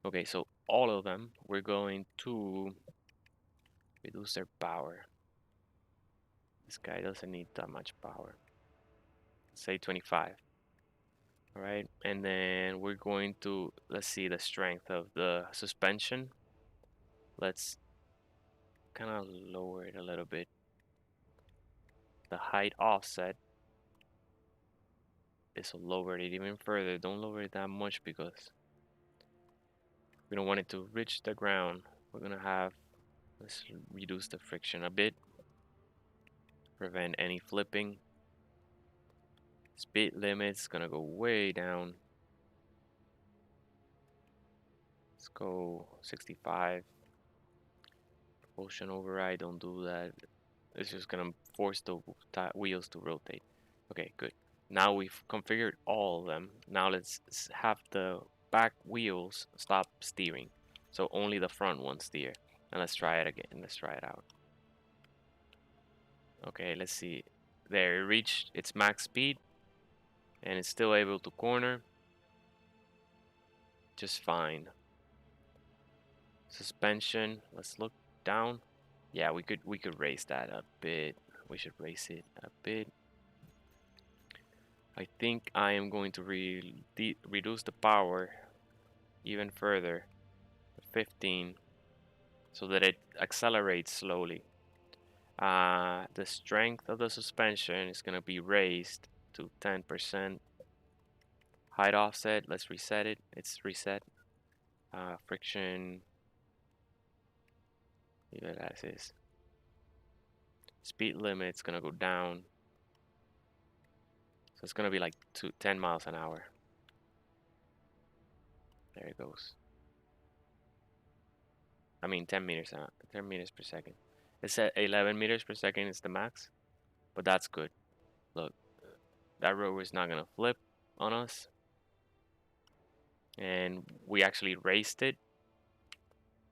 Okay, so all of them, we're going to reduce their power. This guy doesn't need that much power. Say 25. All right, and then we're going to, let's see the strength of the suspension. Let's kind of lower it a little bit. The height offset is lower it even further. Don't lower it that much because we don't want it to reach the ground. We're gonna have, let's reduce the friction a bit, prevent any flipping. Speed limit's gonna go way down. Let's go 65. Propulsion override, don't do that. It's just gonna force the wheels to rotate. Okay, good. Now we've configured all of them. Now let's have the back wheels stop steering. So only the front ones steer. And let's try it again. Let's try it out. Okay, let's see. There, it reached its max speed. And it's still able to corner just fine. Suspension, let's look down. Yeah, we could raise that a bit. We should raise it a bit. I think I am going to reduce the power even further, 15, so that it accelerates slowly. The strength of the suspension is going to be raised to 10%. Height offset, let's reset it. It's reset. Friction, leave it as is. Speed limit's going to go down. So it's going to be like 10 miles an hour. There it goes. I mean 10 meters per second. It said 11 meters per second is the max, but that's good. Look, that rover is not going to flip on us. And we actually raised it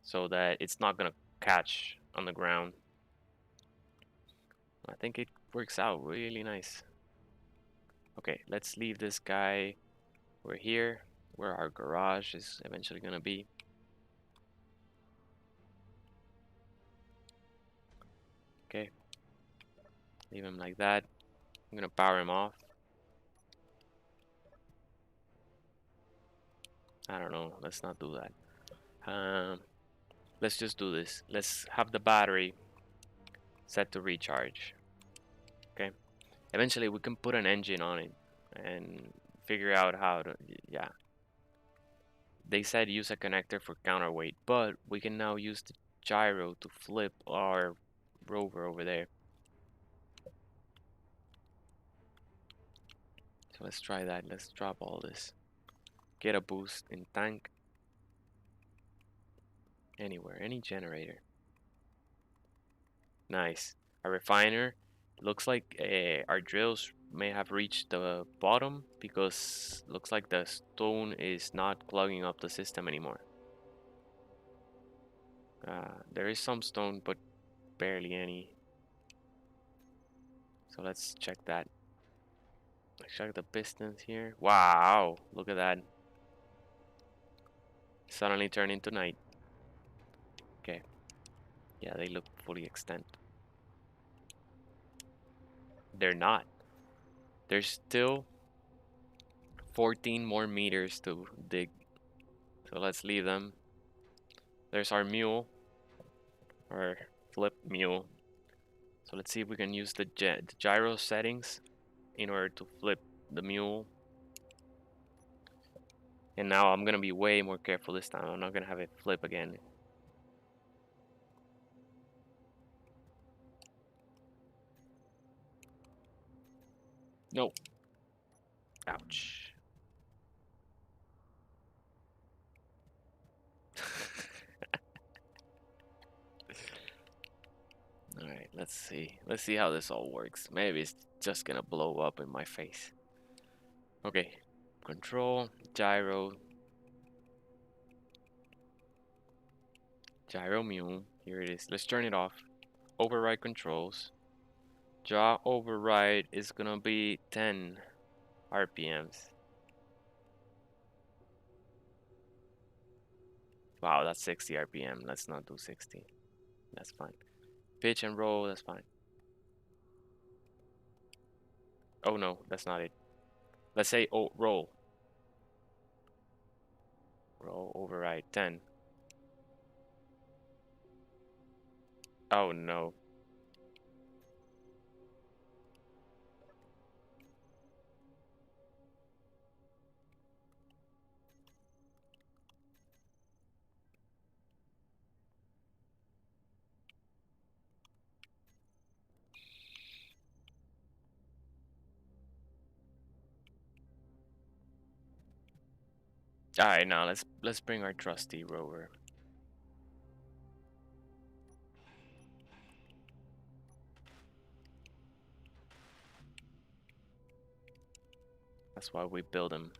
so that it's not going to catch on the ground. I think it works out really nice. Okay, let's leave this guy. We're here, where our garage is eventually going to be. Okay, leave him like that. I'm going to power him off. I don't know, let's not do that. Let's just do this. Let's have the battery set to recharge. Okay. Eventually we can put an engine on it and figure out how to, yeah. They said use a connector for counterweight, but we can now use the gyro to flip our rover over there. So let's try that. Let's drop all this. Get a boost in tank. Anywhere, any generator. Nice. A refiner Looks like our drills may have reached the bottom because looks like the stone is not clogging up the system anymore. There is some stone, but barely any. So let's check that. Let's check the pistons here. Wow, look at that. Suddenly turned into night. Okay, yeah, they look fully extant. They're not. There's still 14 more meters to dig. So let's leave them. There's our mule, or flip mule. So let's see if we can use the gyro settings in order to flip the mule. And now I'm gonna be way more careful this time. I'm not gonna have it flip again. Nope. Ouch. Alright, let's see. Let's see how this all works. Maybe it's just gonna blow up in my face. Okay. Control, gyro. Gyro mule. Here it is. Let's turn it off. Override controls. Jaw override is gonna be 10 RPMs. Wow, that's 60 RPM. Let's not do 60. That's fine. Pitch and roll, that's fine. Oh no, that's not it. Let's say oh roll. Roll override 10. Oh no. Alright, now let's bring our trusty rover. That's why we build him.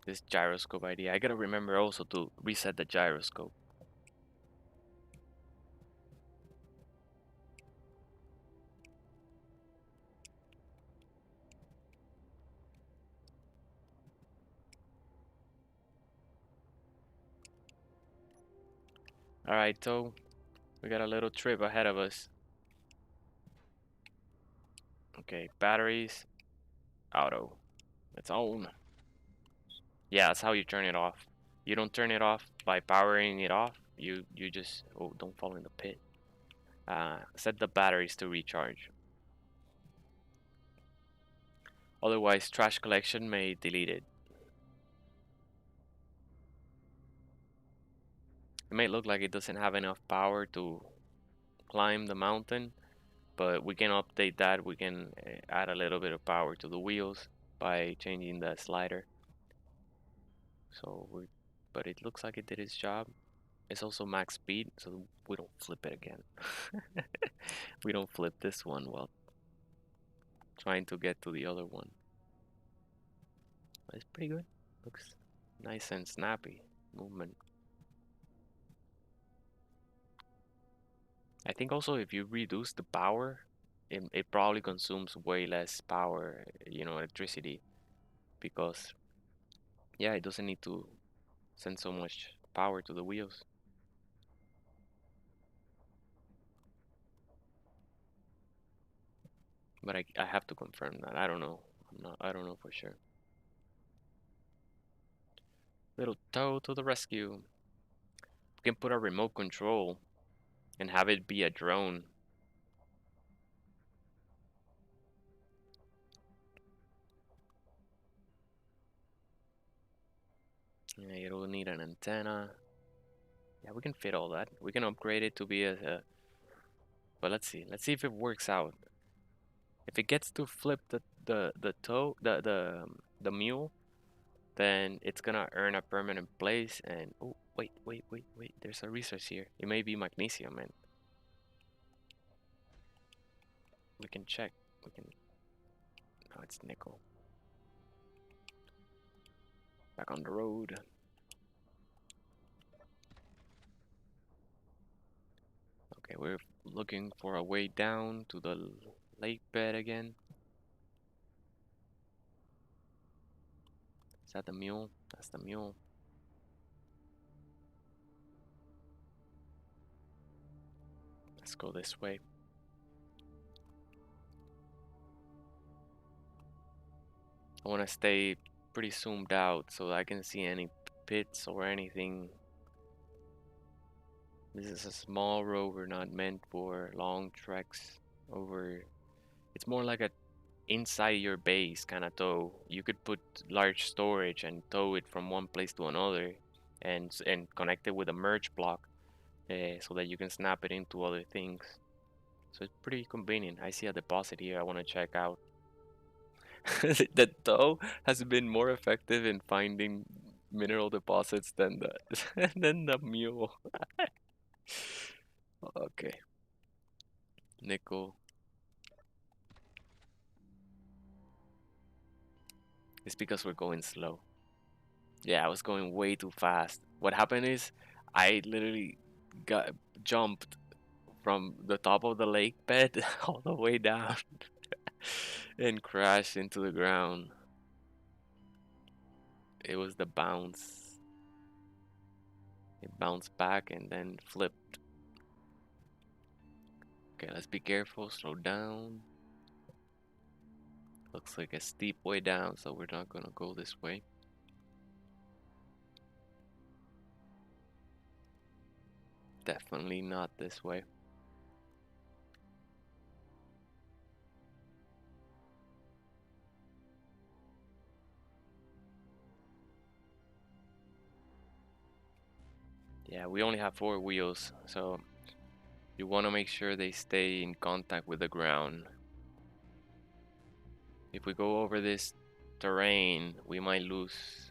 This gyroscope idea. I gotta remember also to reset the gyroscope. Alright, so we got a little trip ahead of us. Okay, batteries, auto. It's on. Yeah, that's how you turn it off. You don't turn it off by powering it off. You just don't fall in the pit. Set the batteries to recharge. Otherwise, trash collection may delete it. It may look like it doesn't have enough power to climb the mountain, but we can update that. We can add a little bit of power to the wheels by changing the slider. So but it looks like it did its job. It's also max speed, so we don't flip it again. We don't flip this one while trying to get to the other one. But it's pretty good. Looks nice and snappy movement. I think also if you reduce the power, it probably consumes way less power, electricity, because yeah, it doesn't need to send so much power to the wheels. But I have to confirm that. I don't know. I don't know for sure. Little tow to the rescue. We can put a remote control and have it be a drone. Yeah, it'll need an antenna. Yeah, we can fit all that. We can upgrade it to be but let's see. Let's see if it works out. If it gets to flip the toe the mule, then it's gonna earn a permanent place. And oh wait, there's a resource here. It may be magnesium, man. We can check. We can. No, it's nickel. Back on the road. Okay, we're looking for a way down to the lake bed again. Is that the mule? That's the mule. Let's go this way. I want to stay pretty zoomed out so I can see any pits or anything. This is a small rover, not meant for long treks over. It's more like a inside your base kind of tow. You could put large storage and tow it from one place to another, and connect it with a merge block, so that you can snap it into other things. So it's pretty convenient. I see a deposit here I want to check out. The tow has been more effective in finding mineral deposits than the than the mule. Okay, nickel. It's because we're going slow. Yeah, I was going way too fast. What happened is I literally got jumped from the top of the lake bed all the way down and crashed into the ground. It was the bounce. It bounced back and then flipped. Okay, let's be careful. Slow down. Looks like a steep way down, so we're not gonna go this way. Definitely not this way. Yeah, we only have 4 wheels, so you want to make sure they stay in contact with the ground. If we go over this terrain, we might lose.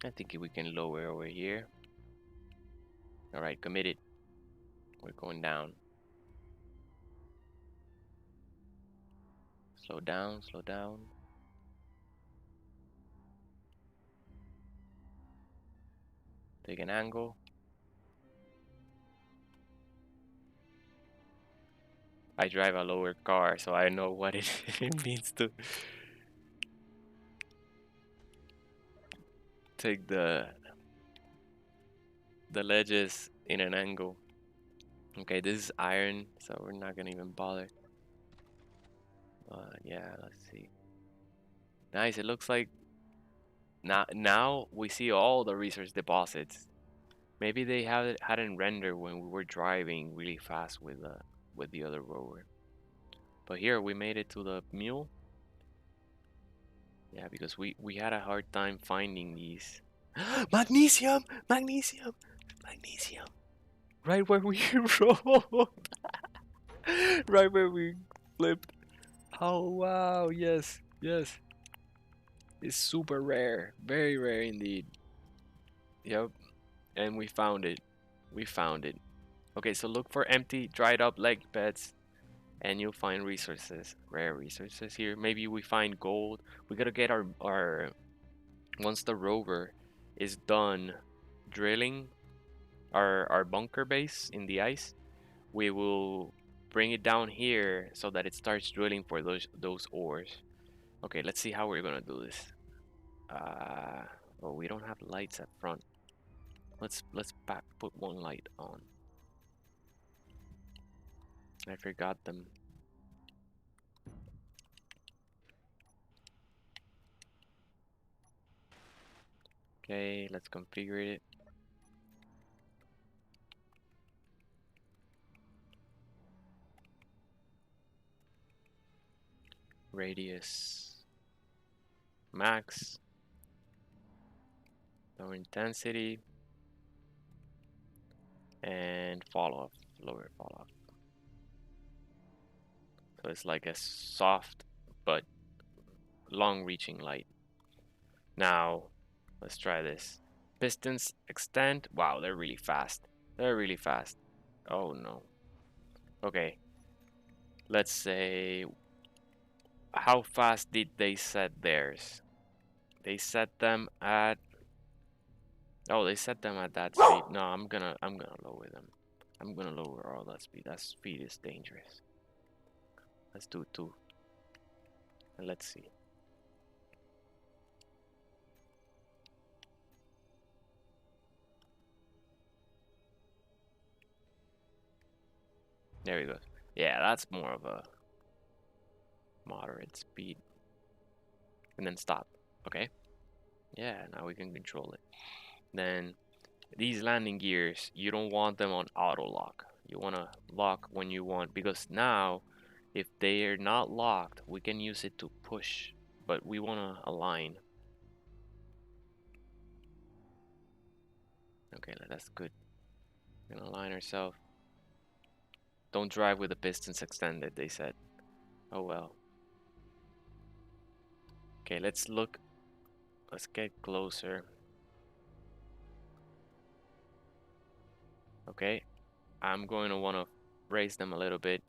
I think we can lower over here. Alright, committed. We're going down. Slow down, slow down. Take an angle. I drive a lower car, so I know what it, it means to take the ledges in an angle. Okay, this is iron, so we're not gonna even bother. Yeah, let's see. Nice, it looks like now we see all the resource deposits. Maybe they hadn't rendered when we were driving really fast with the other rover. But here we made it to the mule. Yeah, because we had a hard time finding these. Magnesium! Magnesium! Magnesium! Right where we rolled! Right where we flipped. Oh wow, yes, yes. It's super rare. Very rare indeed. Yep. And we found it. We found it. Okay, so look for empty, dried up leg beds and you'll find resources. Rare resources here. Maybe we find gold. We gotta get our once the rover is done drilling our bunker base in the ice, we will bring it down here so that it starts drilling for those ores. Okay, let's see how we're gonna do this. Oh, we don't have lights up front. Let's put one light on. I forgot them. Okay, let's configure it. Radius max. Lower intensity. And fall off. Lower fall off. So it's like a soft but long reaching light. Now, let's try this. Pistons extend. Wow, they're really fast. They're really fast. Oh no. Okay. let's say, how fast did they set theirs? They set them at, oh, they set them at that speed. No, I'm gonna lower them. I'm gonna lower all that speed. That speed is dangerous. Let's do 2. And let's see. There we go. Yeah, that's more of a moderate speed. And then stop. Okay. Yeah, now we can control it. Then these landing gears, you don't want them on auto lock. You want to lock when you want, because now if they are not locked, we can use it to push, but we want to align. Okay, that's good. We're gonna align ourselves. Don't drive with the pistons extended, they said. Oh well. Okay, let's look. Let's get closer. Okay, I'm going to want to raise them a little bit.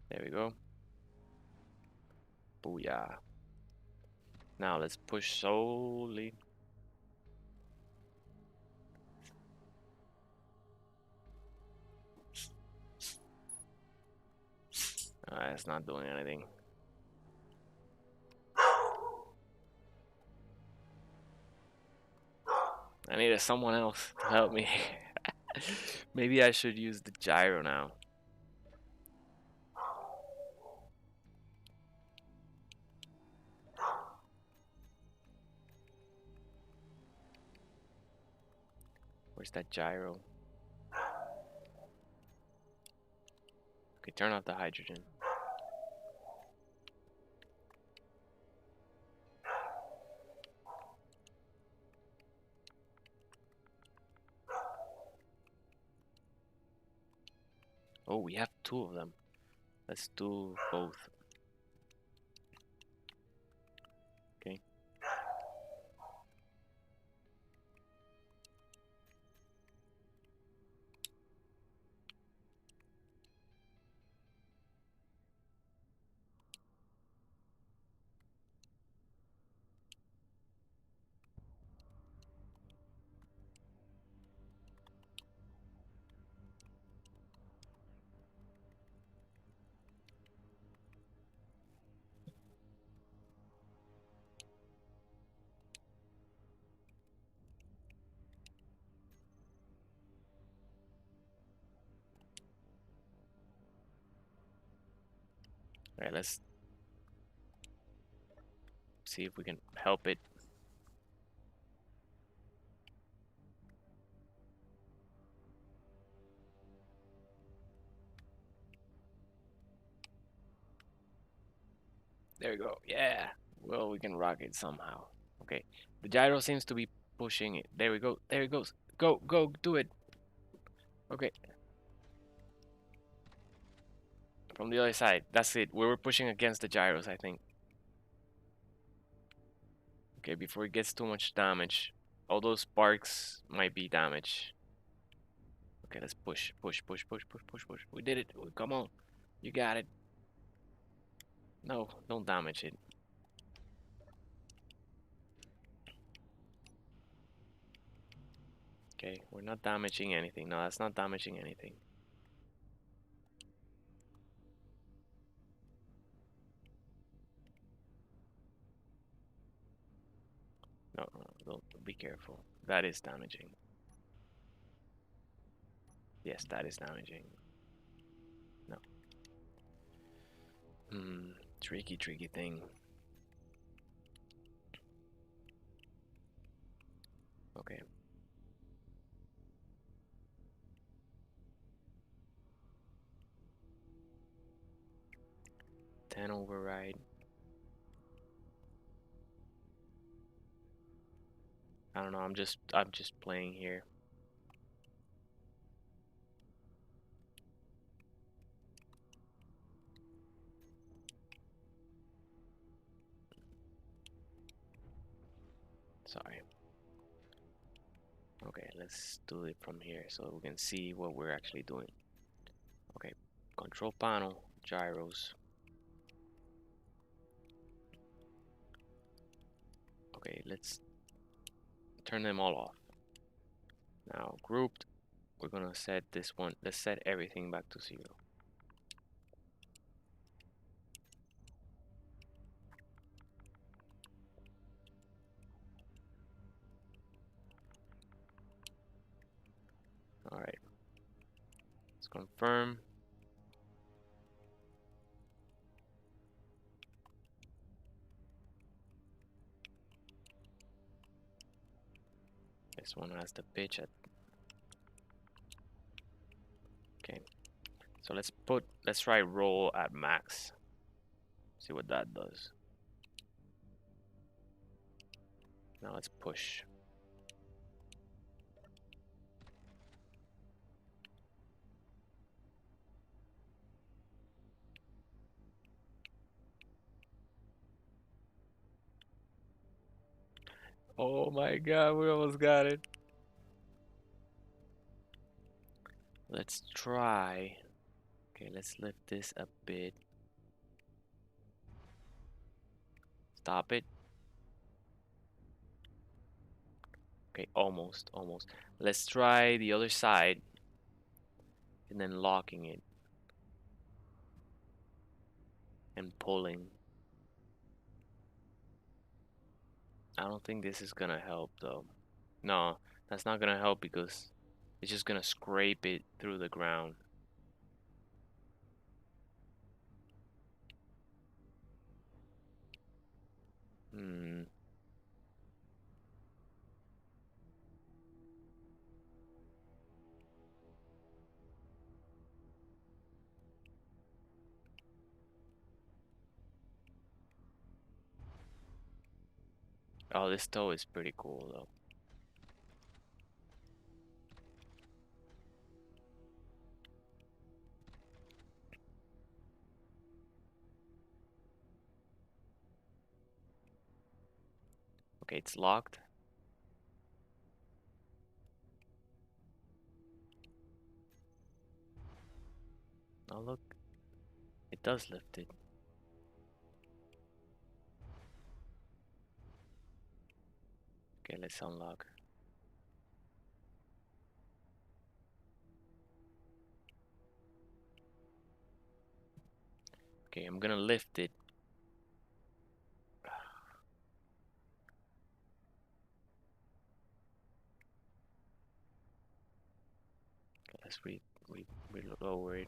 There we go. Booyah. Now let's push slowly. It's not doing anything. I needed someone else to help me. Maybe I should use the gyro now. Where's that gyro? Okay, turn off the hydrogen. Oh, we have 2 of them. Let's do both. Okay. Alright, let's see if we can help it. There we go. Yeah. Well, we can rock it somehow. Okay. The gyro seems to be pushing it. There we go. There it goes. Go, go, do it. Okay. From the other side. That's it. We were pushing against the gyros, I think. Okay, before it gets too much damage. All those sparks might be damage. Okay, let's push, push, push, push, push, push, push. We did it. Come on. You got it. No, don't damage it. Okay, we're not damaging anything. No, that's not damaging anything. No, no, don't be careful. That is damaging. Yes, that is damaging. No. Tricky, tricky thing. Okay. Ten override. I don't know. I'm just playing here. Sorry. Okay, let's do it from here so we can see what we're actually doing. Okay, control panel, gyros. Okay, let's turn them all off. Now grouped, we're gonna set this one. Let's set everything back to 0. All right, let's confirm. This one has the pitch at. Okay, so let's try roll at max. See what that does. Now let's push. Oh my god, we almost got it. Let's try. Okay, let's lift this a bit. Stop it. Okay, almost, almost. Let's try the other side and then locking it and pulling. I don't think this is gonna help though. No, that's not gonna help because it's just gonna scrape it through the ground. Hmm. Oh, this toe is pretty cool though. Okay, it's locked. Oh look, it does lift it. Okay, let's unlock. Okay, I'm gonna lift it. Okay, let's lower it.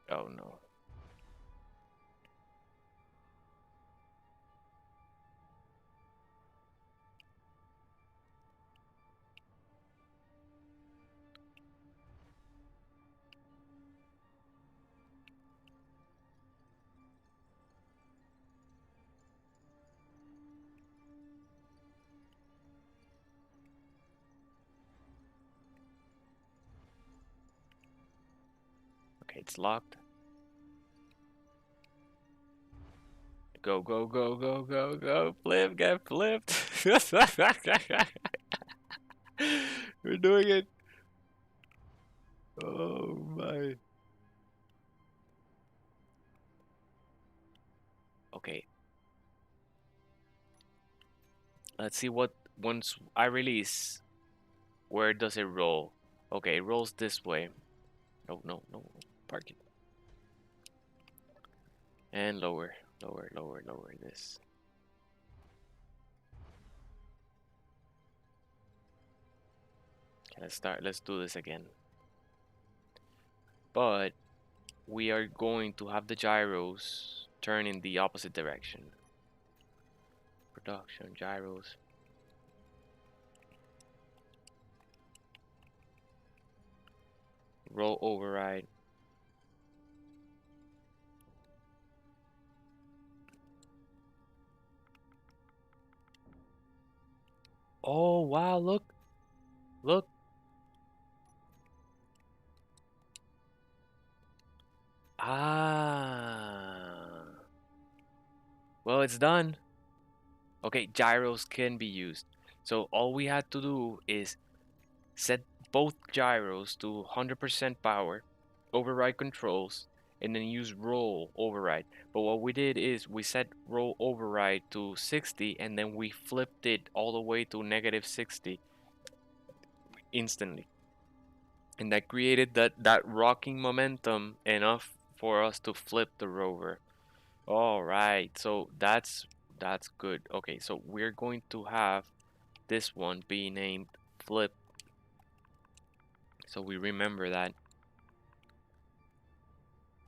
Oh no. Okay, it's locked. Go, go, go, go, go, go. Flip, get flipped. We're doing it. Oh my. Okay, let's see what once I release, where does it roll? Okay, it rolls this way. No, no, no. Park it. And lower, lower, lower, lower this. Okay, let's do this again. But we are going to have the gyros turn in the opposite direction. Production, gyros. Roll override. Oh wow, look, look. Ah. Well, it's done. Okay, gyros can be used. So all we had to do is set both gyros to 100% power, override controls, and then use roll override. But what we did is we set roll override to 60 and then we flipped it all the way to -60 instantly. And that created that rocking momentum enough for us to flip the rover. All right, so that's good. Okay, so we're going to have this one be named flip, so we remember that.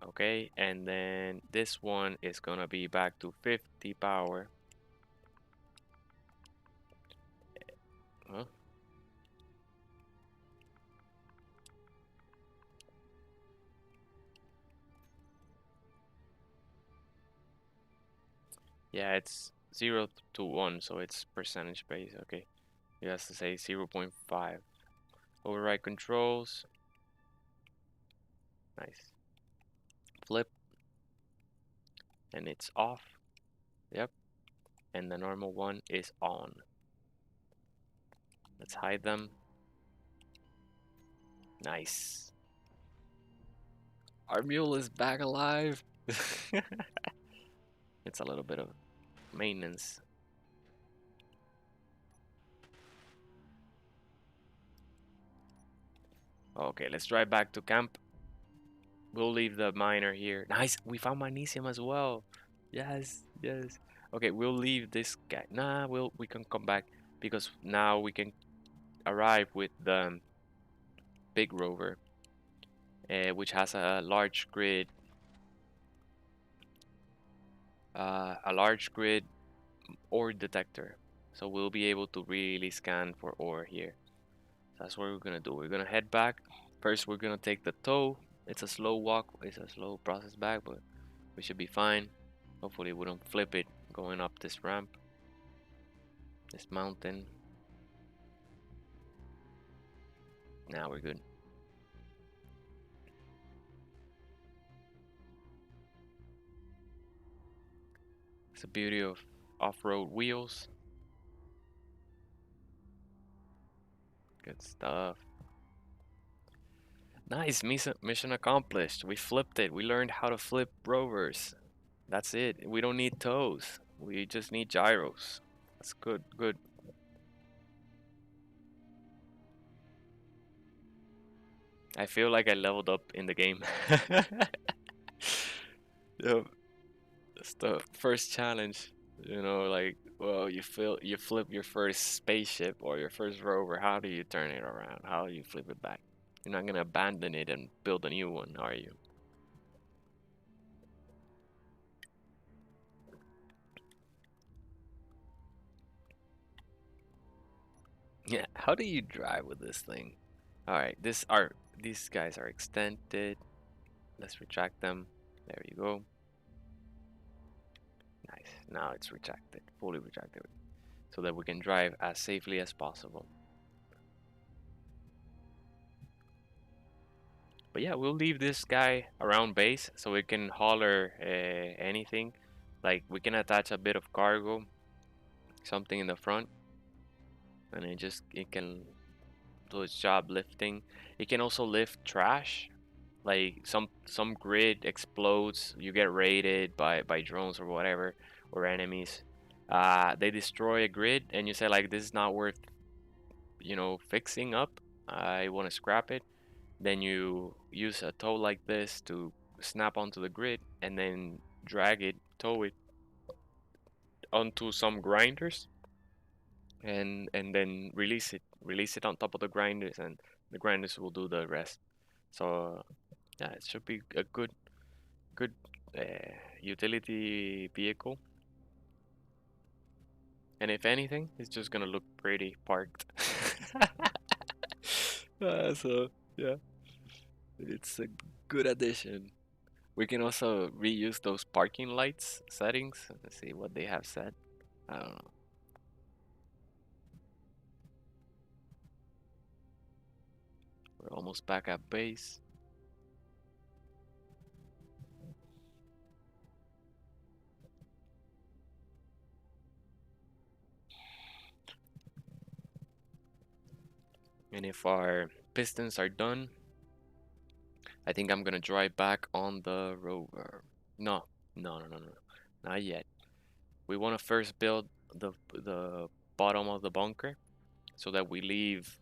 Okay, and then this one is gonna be back to 50 power. Huh? Yeah, it's 0 to 1, so it's percentage base. Okay, it has to say 0.5. Override controls. Nice. Flip, and it's off. Yep, and the normal one is on. Let's hide them. Nice. Our mule is back alive. It's a little bit of maintenance. Okay, let's drive back to camp. We'll leave the miner here. Nice, we found magnesium as well. Yes, yes. Okay, we'll leave this guy. Nah, we can come back because now we can arrive with the big rover, which has a large grid ore detector. So we'll be able to really scan for ore here. That's what we're gonna do. We're gonna head back. First, we're gonna take the tow. It's a slow walk. It's a slow process back, but we should be fine. Hopefully, we don't flip it going up this ramp, this mountain. Now we're good. It's the beauty of off-road wheels. Good stuff. Nice, mission accomplished. We flipped it. We learned how to flip rovers. That's it. We don't need toes. We just need gyros. That's good, good. I feel like I leveled up in the game. Yep, that's the first challenge. Like, well, you flip your first spaceship or your first rover. How do you turn it around? How do you flip it back? You're not gonna abandon it and build a new one, are you? Yeah, how do you drive with this thing? All right, these guys are extended. Let's retract them. There you go. Nice. Now it's retracted, fully retracted, so that we can drive as safely as possible. But yeah, we'll leave this guy around base so we can hauler anything. Like we can attach a bit of cargo, something in the front, and it can do its job lifting. It can also lift trash. Like some grid explodes, you get raided by drones or whatever, or enemies. They destroy a grid, and you say like this is not worth fixing up. I want to scrap it. Then you use a tow like this to snap onto the grid and then drag it, tow it onto some grinders and then release it on top of the grinders, and the grinders will do the rest. So yeah, it should be a good utility vehicle. And if anything, it's just gonna look pretty parked. So yeah, it's a good addition. We can also reuse those parking lights settings. Let's see what they have set. I don't know. Almost back at base. And if our pistons are done, I think I'm gonna drive back on the rover. No, no. Not yet. We want to first build the bottom of the bunker so that we leave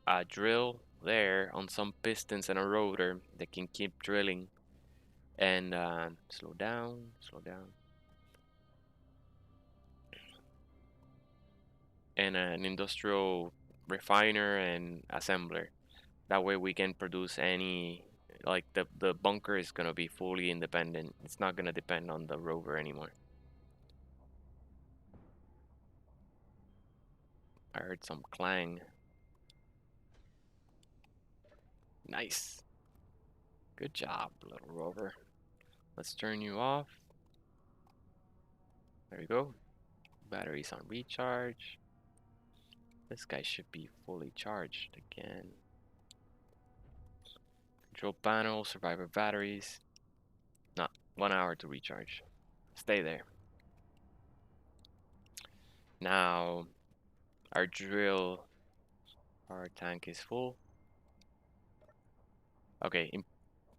a drill there on some pistons and a rotor that can keep drilling. And slow down, slow down. And an industrial refiner and assembler. That way we can produce any, like the bunker is gonna be fully independent. It's not gonna depend on the rover anymore. I heard some clang. Nice. Good job, little rover. Let's turn you off. There we go. Batteries on recharge. This guy should be fully charged again. Control panel, survivor batteries. Not 1 hour to recharge. Stay there. Now our drill, our tank is full. Okay, in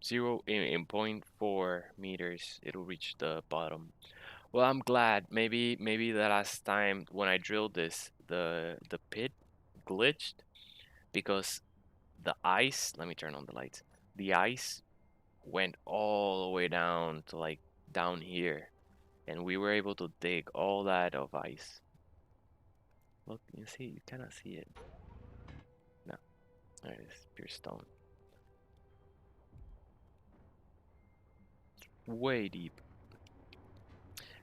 0.4 meters, it'll reach the bottom. Well, I'm glad. Maybe the last time when I drilled this, the pit glitched because the ice. Let me turn on the lights. The ice went all the way down to like down here, and we were able to dig all that of ice. Look, you see, you cannot see it. No, there it is, pure stone. Way deep.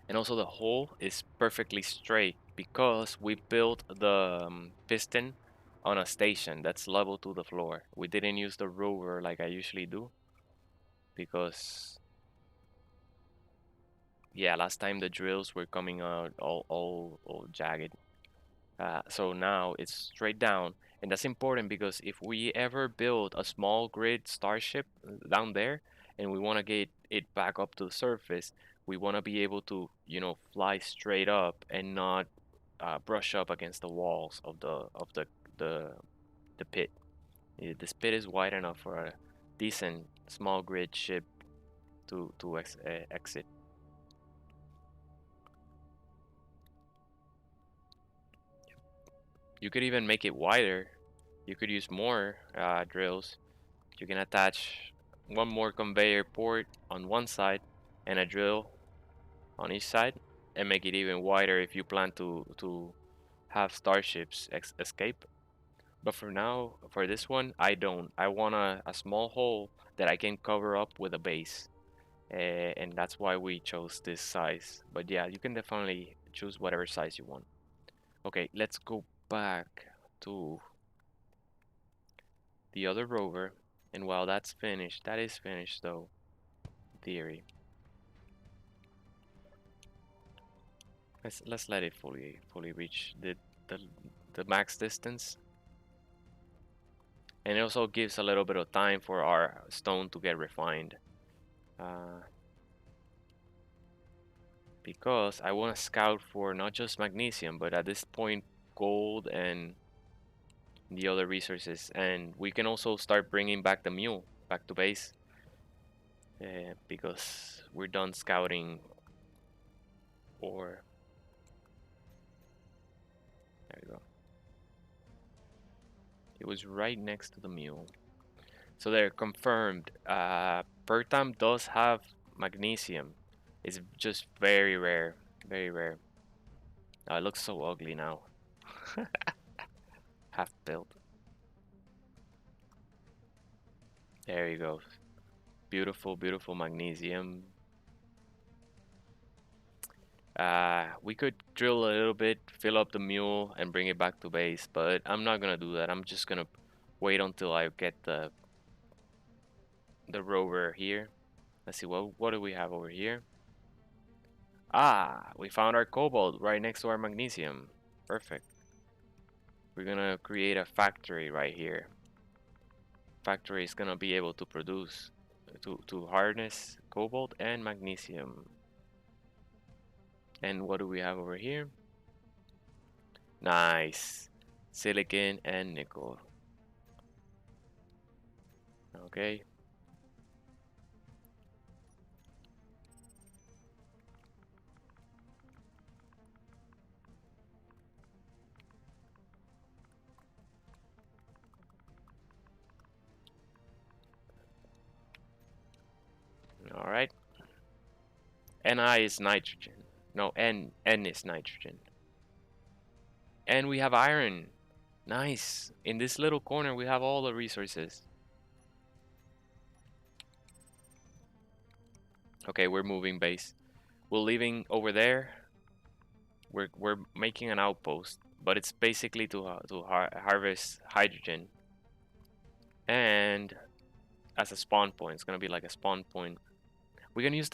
And also the hole is perfectly straight because we built the piston on a station that's level to the floor. We didn't use the rover like I usually do because yeah, last time the drills were coming out all jagged. So now it's straight down, and that's important because if we ever build a small grid starship down there and we want to get it back up to the surface, we want to be able to, fly straight up and not brush up against the walls of the the pit. This pit is wide enough for a decent small grid ship to exit. You could even make it wider. You could use more drills. You can attach one more conveyor port on one side and a drill on each side and make it even wider if you plan to have starships escape. But for now, for this one, I don't. I want a small hole that I can cover up with a base. And that's why we chose this size. But yeah, you can definitely choose whatever size you want. Okay, let's go back to the other rover. And while that's finished, that is finished though, in theory. Let's let it fully reach the the max distance. And it also gives a little bit of time for our stone to get refined. Because I want to scout for not just magnesium, but at this point, gold and the other resources. And we can also start bringing back the mule back to base. Because we're done scouting. Or there we go. It was right next to the mule. So they're confirmed. Pertam does have magnesium. It's just very rare. Very rare. Oh, it looks so ugly now. Half built. There you go. Beautiful, beautiful magnesium. We could drill a little bit, fill up the mule, and bring it back to base, but I'm not gonna do that. I'm just gonna wait until I get the rover here. Let's see, what do we have over here? Ah, we found our cobalt right next to our magnesium. Perfect. We're gonna create a factory right here. factory is gonna be able to produce to harness cobalt and magnesium. And what do we have over here? Nice. Silicon and nickel. Okay. All right. Ni is nitrogen. No, N is nitrogen. And we have iron. Nice. In this little corner, we have all the resources. Okay, we're moving base. We're leaving over there. We're making an outpost, but it's basically to harvest hydrogen and as a spawn point. It's gonna be like a spawn point. We can use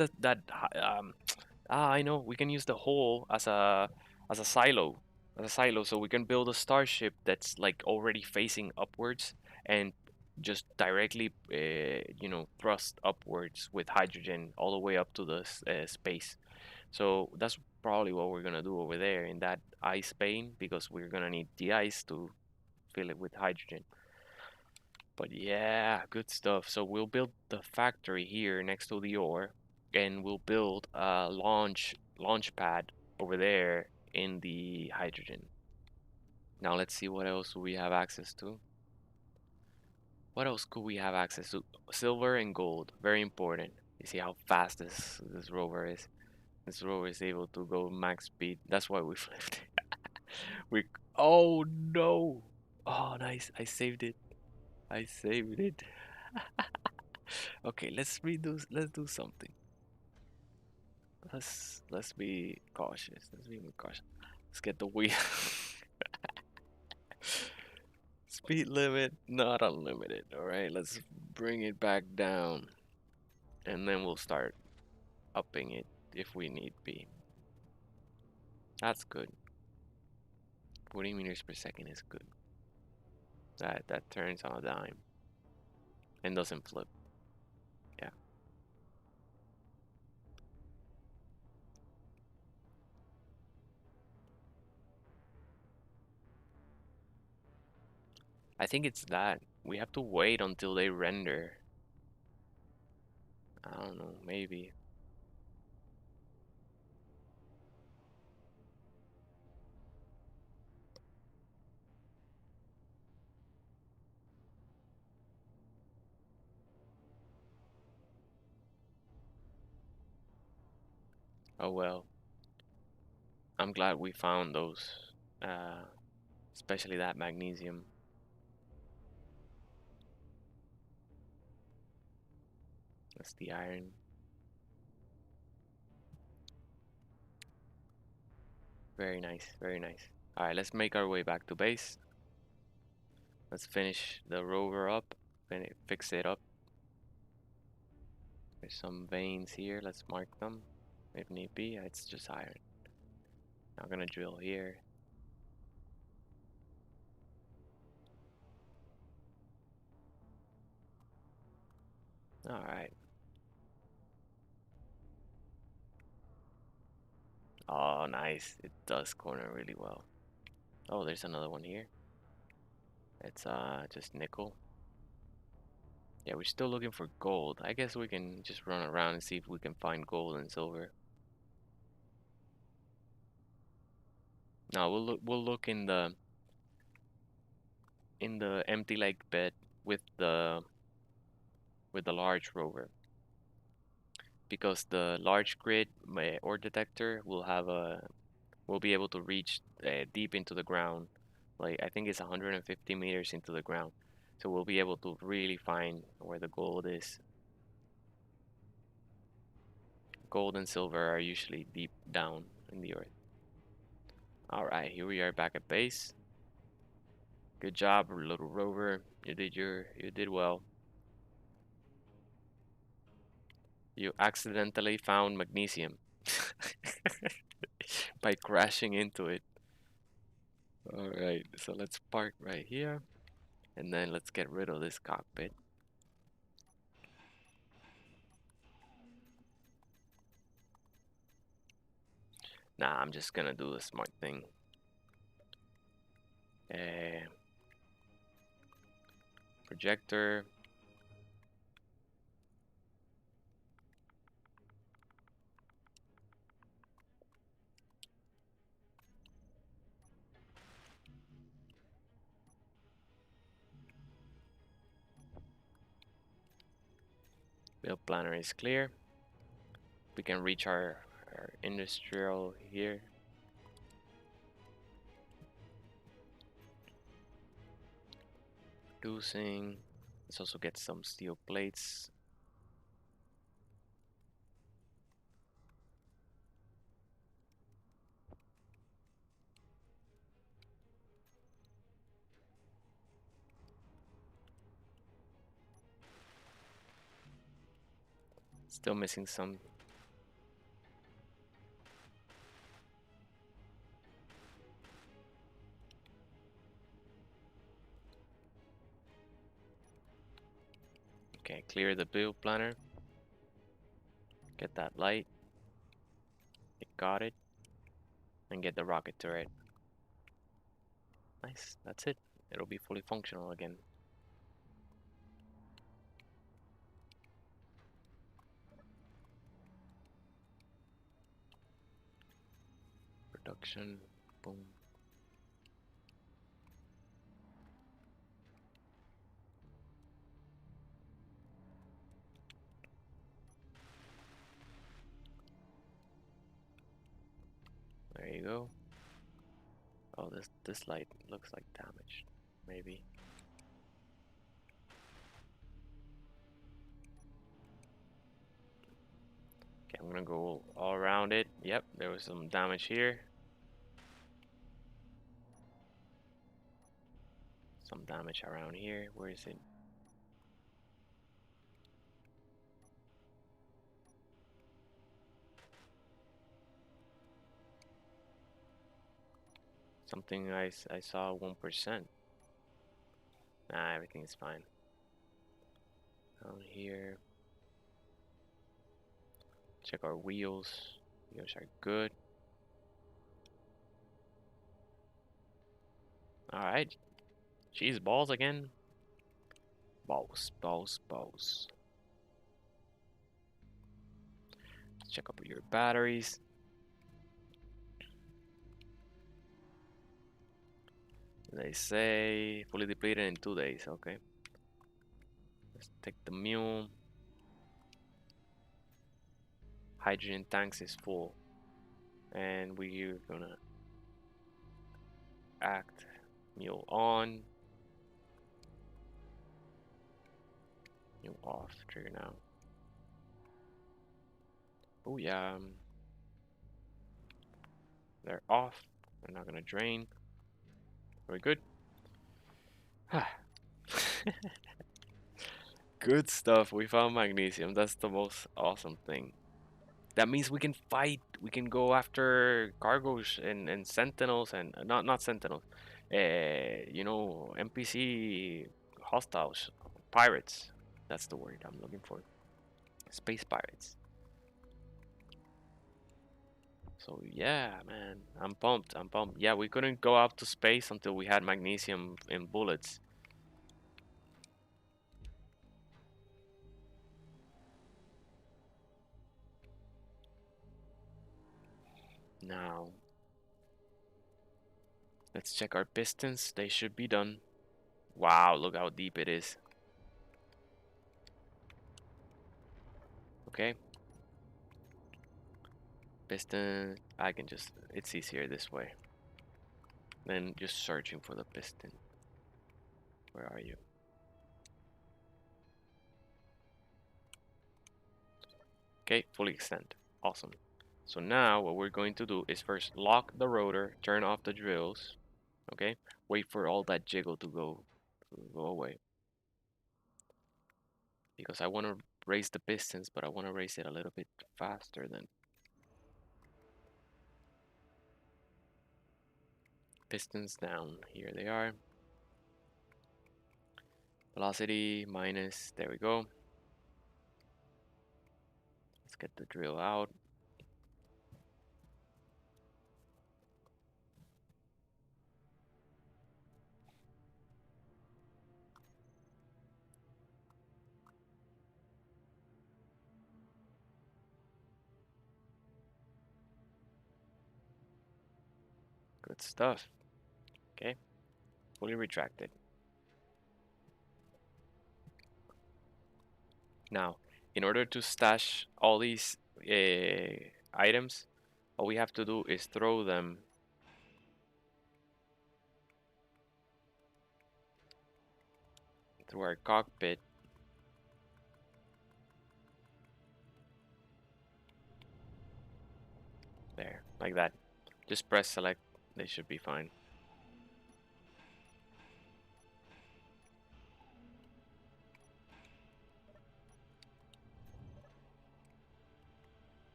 I know we can use the hole as a silo, so we can build a starship that's like already facing upwards and just directly thrust upwards with hydrogen all the way up to the space. So that's probably what we're gonna do over there in that ice pane, because we're gonna need the ice to fill it with hydrogen. But yeah, good stuff. So we'll build the factory here next to the ore, and we'll build a launch pad over there in the hydrogen. Now let's see what else we have access to. What else could we have access to? Silver and gold, very important. You see how fast this rover is. This rover is able to go max speed. That's why we flipped it. We Oh no. Oh nice. I saved it. I saved it. Okay, let's do something. Let's be cautious. Let's be more cautious. Let's get the wheel. Speed limit not unlimited. All right, let's bring it back down, and then we'll start upping it if we need be. That's good. 40 meters per second is good. That turns on a dime and doesn't flip. Yeah. I think it's that. We have to wait until they render. I don't know, maybe. Oh well. I'm glad we found those. Uh, Especially that magnesium. That's the iron. Very nice, very nice. Alright, let's make our way back to base. Let's finish the rover up, fix it up. There's some veins here, let's mark them if need be. It's just iron. I'm gonna drill here. Alright. Oh, nice. It does corner really well. Oh, there's another one here. It's just nickel. Yeah, we're still looking for gold. I guess we can just run around and see if we can find gold and silver. No, we'll look in the empty lake bed with the large rover, because the large grid ore detector will be able to reach deep into the ground. Like I think it's 150 meters into the ground, so we'll be able to really find where the gold is. Gold and silver are usually deep down in the earth. All right, here we are back at base. Good job, little rover. You did well. You accidentally found magnesium by crashing into it. All right, so let's park right here, and then let's get rid of this cockpit. Nah, I'm just gonna do the smart thing. Projector. Build planner is clear. We can reach our industrial here. Producing. Let's also get some steel plates. Still missing some. Okay, clear the build planner. Get that light. It got it. And get the rocket turret. Nice, that's it. It'll be fully functional again. Production, boom. There you go. Oh, this light looks like damaged. Maybe. Okay, I'm gonna go all around it. Yep, there was some damage here. Some damage around here. Where is it? Something I saw 1%. Nah, everything is fine. Down here. Check our wheels. Wheels are good. Alright. Cheese balls again. Balls, balls, balls. Let's check up your batteries. They say fully depleted in 2 days. Okay. Let's take the mule. Hydrogen tanks is full. And we're gonna act mule on. Mule off. Trigger now. Oh yeah. They're off. They're not gonna drain. Very good. Good stuff. We found magnesium. That's the most awesome thing. That means we can fight. We can go after cargos and sentinels and not sentinels. You know, NPC hostiles, pirates. That's the word I'm looking for. Space pirates. So yeah, man, I'm pumped. I'm pumped. Yeah, we couldn't go out to space until we had magnesium in bullets. Now, let's check our pistons. They should be done. Wow, look how deep it is. Okay. Piston, I can just, it's easier this way than just searching for the piston. Where are you? Okay, fully extend. Awesome. So now what we're going to do is first lock the rotor, turn off the drills. Okay, wait for all that jiggle to go away. Because I want to raise the pistons, but I want to raise it a little bit faster than pistons down. Here they are. Velocity minus, there we go. Let's get the drill out. Good stuff. Okay, fully retracted. Now, in order to stash all these items, all we have to do is throw them through our cockpit. There, like that. Just press select, they should be fine.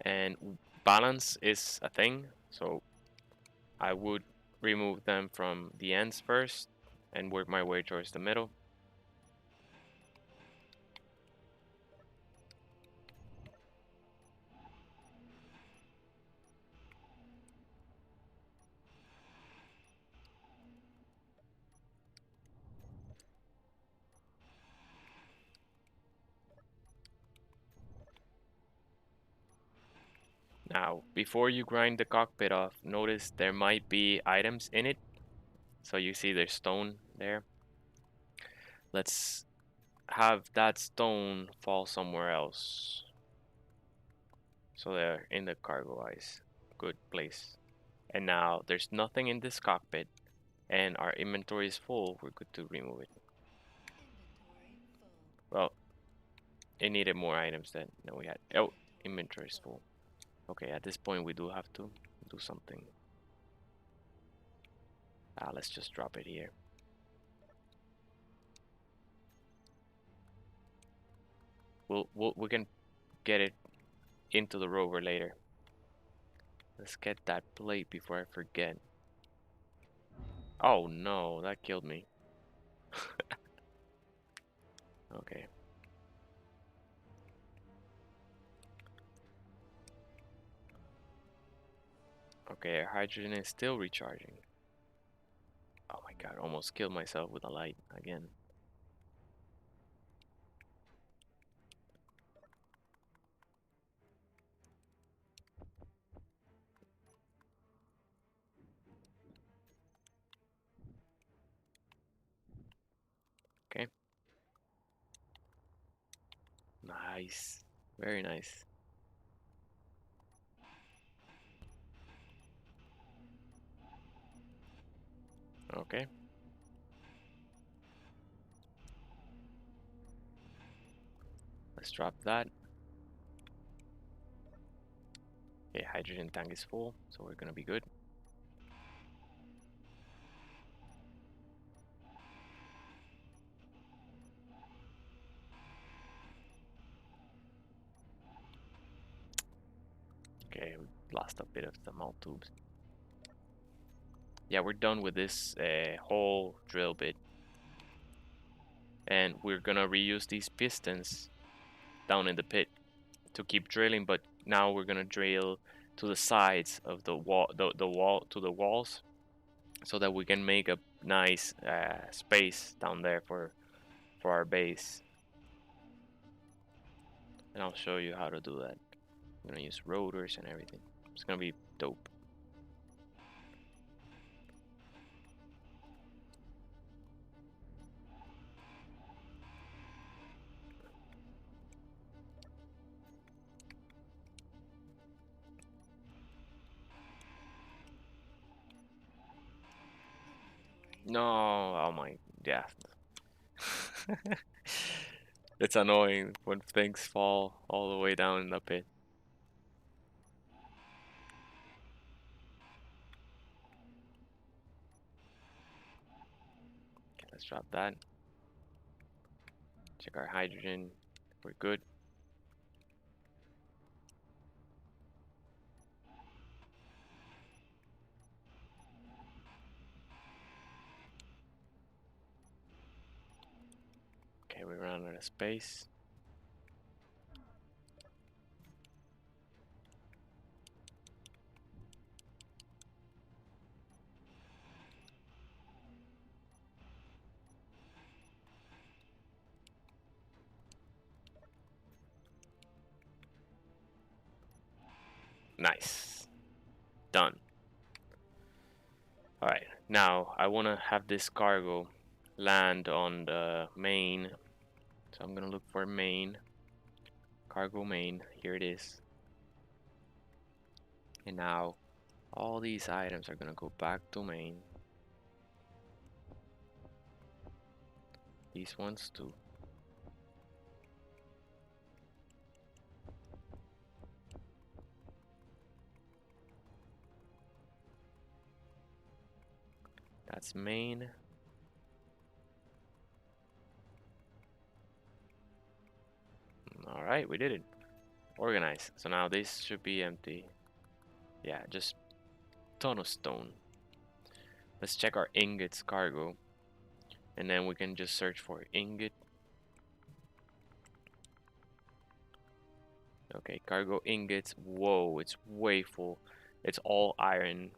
And balance is a thing, so I would remove them from the ends first and work my way towards the middle. Now, before you grind the cockpit off, notice there might be items in it. So you see there's stone there. Let's have that stone fall somewhere else. So they're in the cargo ice. Good place. And now there's nothing in this cockpit and our inventory is full. We're good to remove it. Well, it needed more items than we had. Oh, inventory is full. Okay, at this point we do have to do something. Let's just drop it here. We can get it into the rover later. Let's get that plate before I forget. Oh no, that killed me. Okay. Okay, our hydrogen is still recharging. Oh my god, almost killed myself with a light again. Okay. Nice. Very nice. Okay. Let's drop that. Okay, hydrogen tank is full, so we're gonna be good. Okay, we lost a bit of the malt tubes. Yeah, we're done with this whole drill bit. And we're gonna reuse these pistons down in the pit to keep drilling, but now we're gonna drill to the sides of the wall, the wall to the walls, so that we can make a nice space down there for our base. And I'll show you how to do that. I'm gonna use rotors and everything. It's gonna be dope. No, oh my, yeah. It's annoying when things fall all the way down in the pit. Okay, let's drop that. Check our hydrogen. We're good. Okay, we ran out of space. Nice. Done. Alright, now I want to have this cargo land on the main. So I'm gonna look for main, cargo main. Here it is. And now all these items are gonna go back to main. These ones too. That's main. Alright, we did it. Organize. So now this should be empty. Yeah, just ton of stone. Let's check our ingots cargo. And then we can just search for ingot. Okay, cargo ingots. Whoa, it's way full. It's all iron.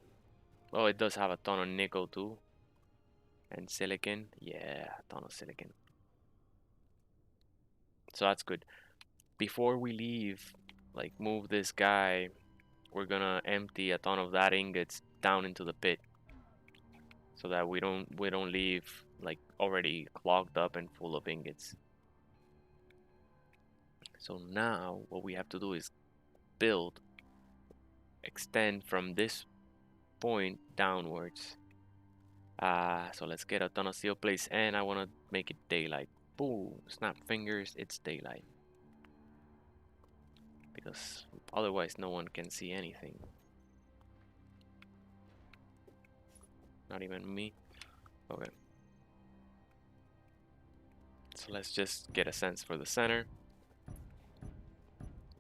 Oh, it does have a ton of nickel too. And silicon. Yeah, a ton of silicon. So that's good. Before we leave, like move this guy, we're gonna empty a ton of that ingots down into the pit. So that we don't leave like already clogged up and full of ingots. So now what we have to do is build, extend from this point downwards. So let's get a ton of steel plates, and I want to make it daylight. Boom, snap fingers, it's daylight. Because otherwise no one can see anything. Not even me. Okay. So let's just get a sense for the center.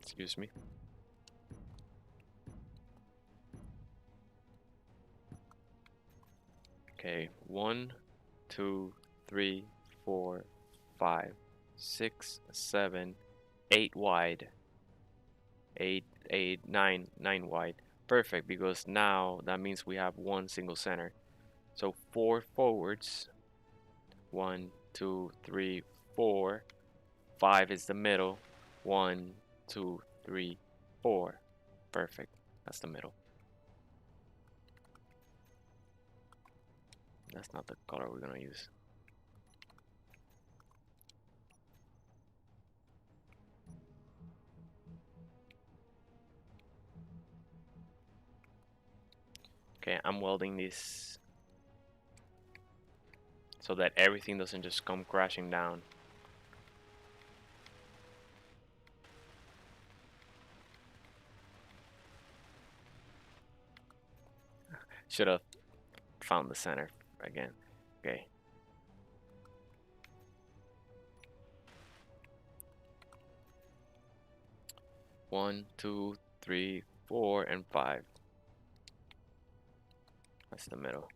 Excuse me. Okay, 1, 2, 3, 4, 5, 6, 7, 8 wide. 9 wide. Perfect, because now that means we have one single center. So 4 forwards. 1, 2, 3, 4. 5 is the middle. 1, 2, 3, 4. Perfect. That's the middle. That's not the color we're gonna use. Okay, I'm welding this so that everything doesn't just come crashing down. Should have found the center again. Okay. One, two, three, 4, and 5. That's the middle.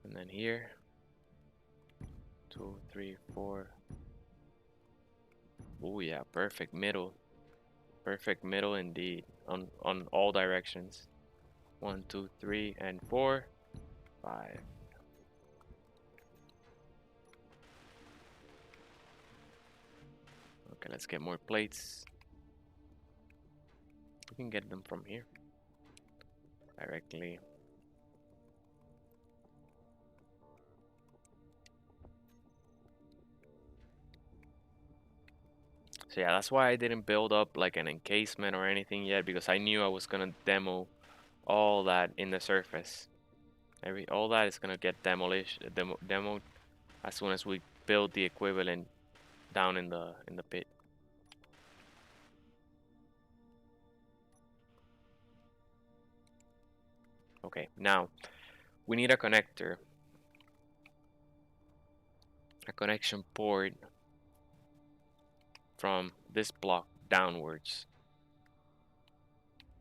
And then here, 2, 3, 4. Oh yeah, perfect middle. Perfect middle indeed. On all directions. 1, 2, 3, and 4, 5. Okay, let's get more plates. We can get them from here directly. So yeah, that's why I didn't build up like an encasement or anything yet, because I knew I was gonna demo all that in the surface. All that is gonna get demoed as soon as we build the equivalent down in the pit. Okay, now we need a connector, a connection port from this block downwards.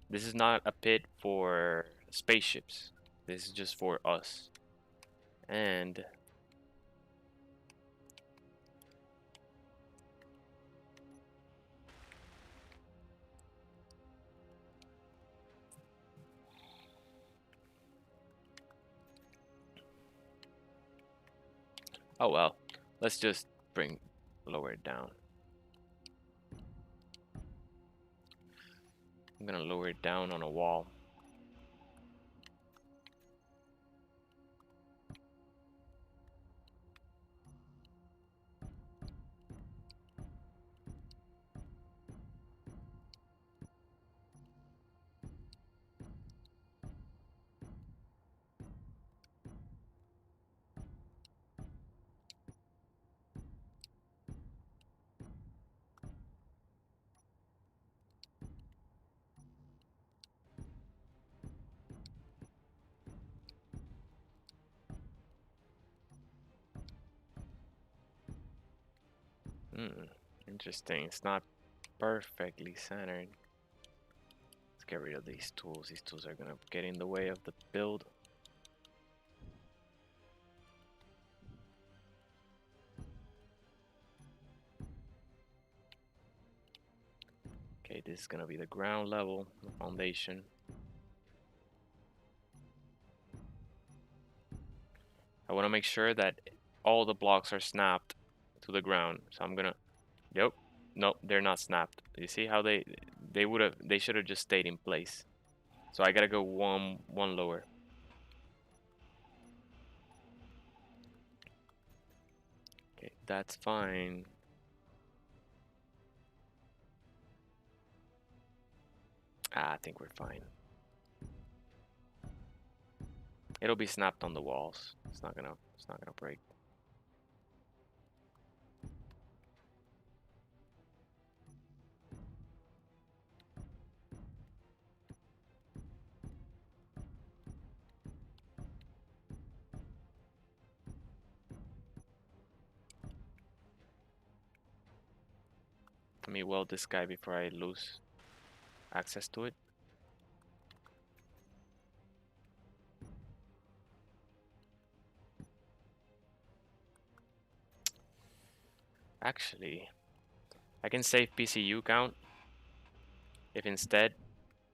This is not a pit for spaceships. This is just for us. And oh well, let's just bring lower it down. I'm gonna lower it down on a wall. Interesting. It's not perfectly centered. Let's get rid of these tools. These tools are gonna get in the way of the build. Okay, this is gonna be the ground level, the foundation. I want to make sure that all the blocks are snapped to the ground. So I'm gonna, yep, nope, they're not snapped. You see how they should have just stayed in place. So I gotta go one lower. Okay, that's fine. I think we're fine. It'll be snapped on the walls. It's not gonna break. Let me weld this guy before I lose access to it. Actually, I can save PCU count if instead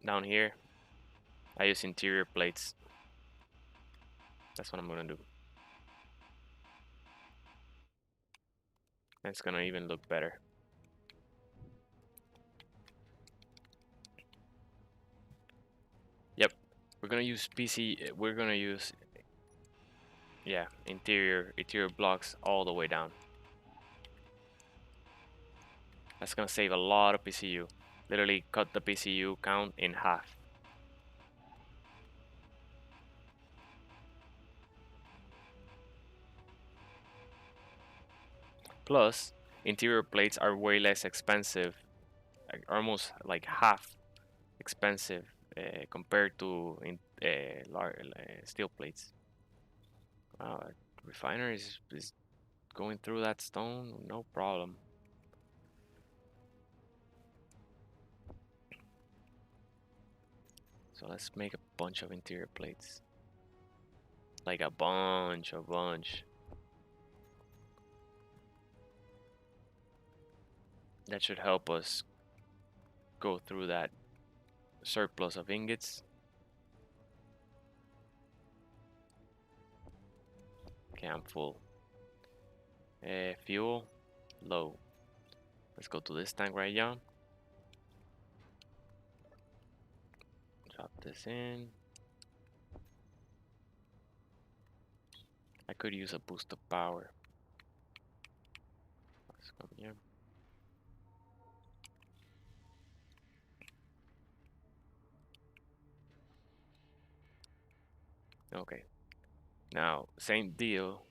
down here I use interior plates. That's what I'm gonna do. It's gonna even look better. Yep, we're gonna use yeah, interior blocks all the way down. That's gonna save a lot of PCU. Literally cut the PCU count in half. Plus, interior plates are way less expensive, like almost like half expensive compared to steel plates. Wow, refiner is going through that stone, no problem. So let's make a bunch of interior plates. Like a bunch. That should help us go through that surplus of ingots. Okay, I'm full. Fuel, low. Let's go to this tank right now. Drop this in. I could use a boost of power. Let's come here. Okay. Now, same deal,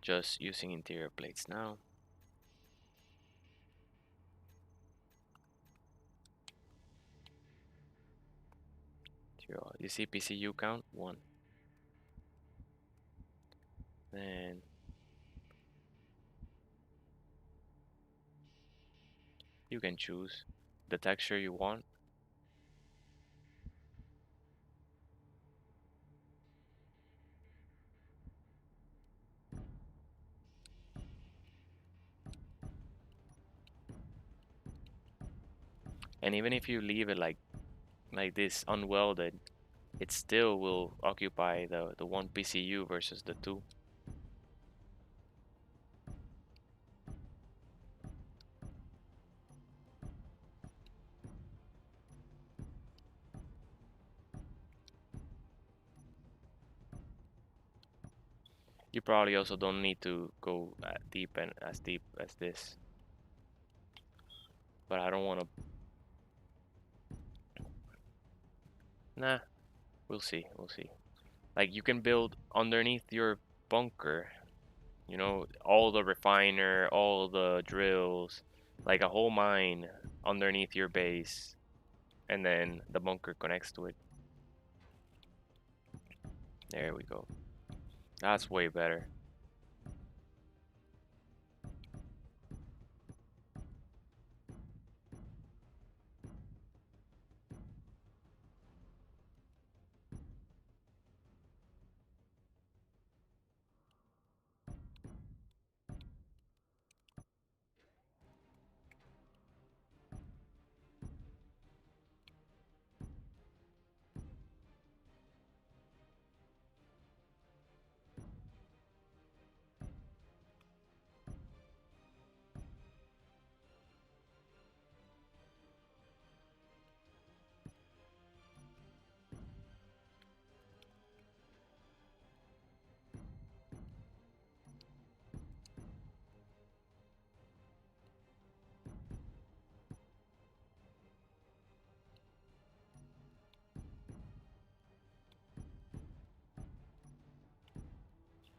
just using interior plates now. You see PCU count? 1. Then you can choose the texture you want. And even if you leave it like this unwelded, it still will occupy the 1 PCU versus the 2. You probably also don't need to go deep and as deep as this, but I don't want to. Nah, we'll see. We'll see. Like you can build underneath your bunker, you know, all the refiner, all the drills, like a whole mine underneath your base, and then the bunker connects to it. There we go. That's way better.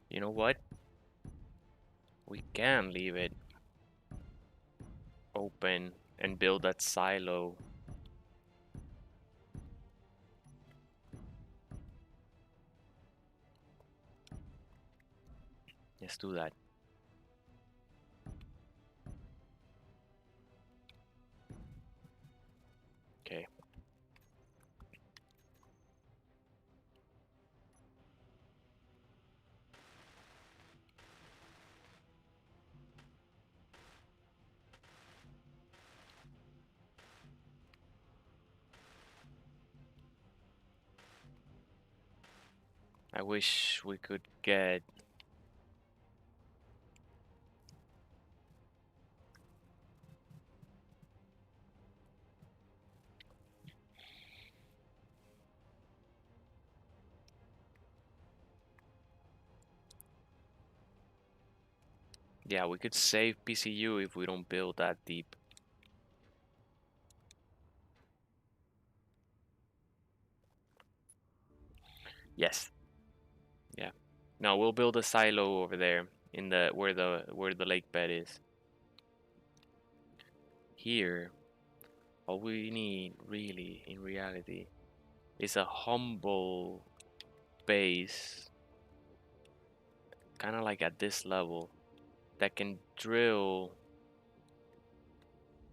You know what? We can leave it open and build that silo. Let's do that. Okay. I wish we could get. Yeah, we could save PCU if we don't build that deep. Yes. Yeah. No, we'll build a silo over there in the where the lake bed is. Here, all we need really in reality is a humble base, kind of like at this level, that can drill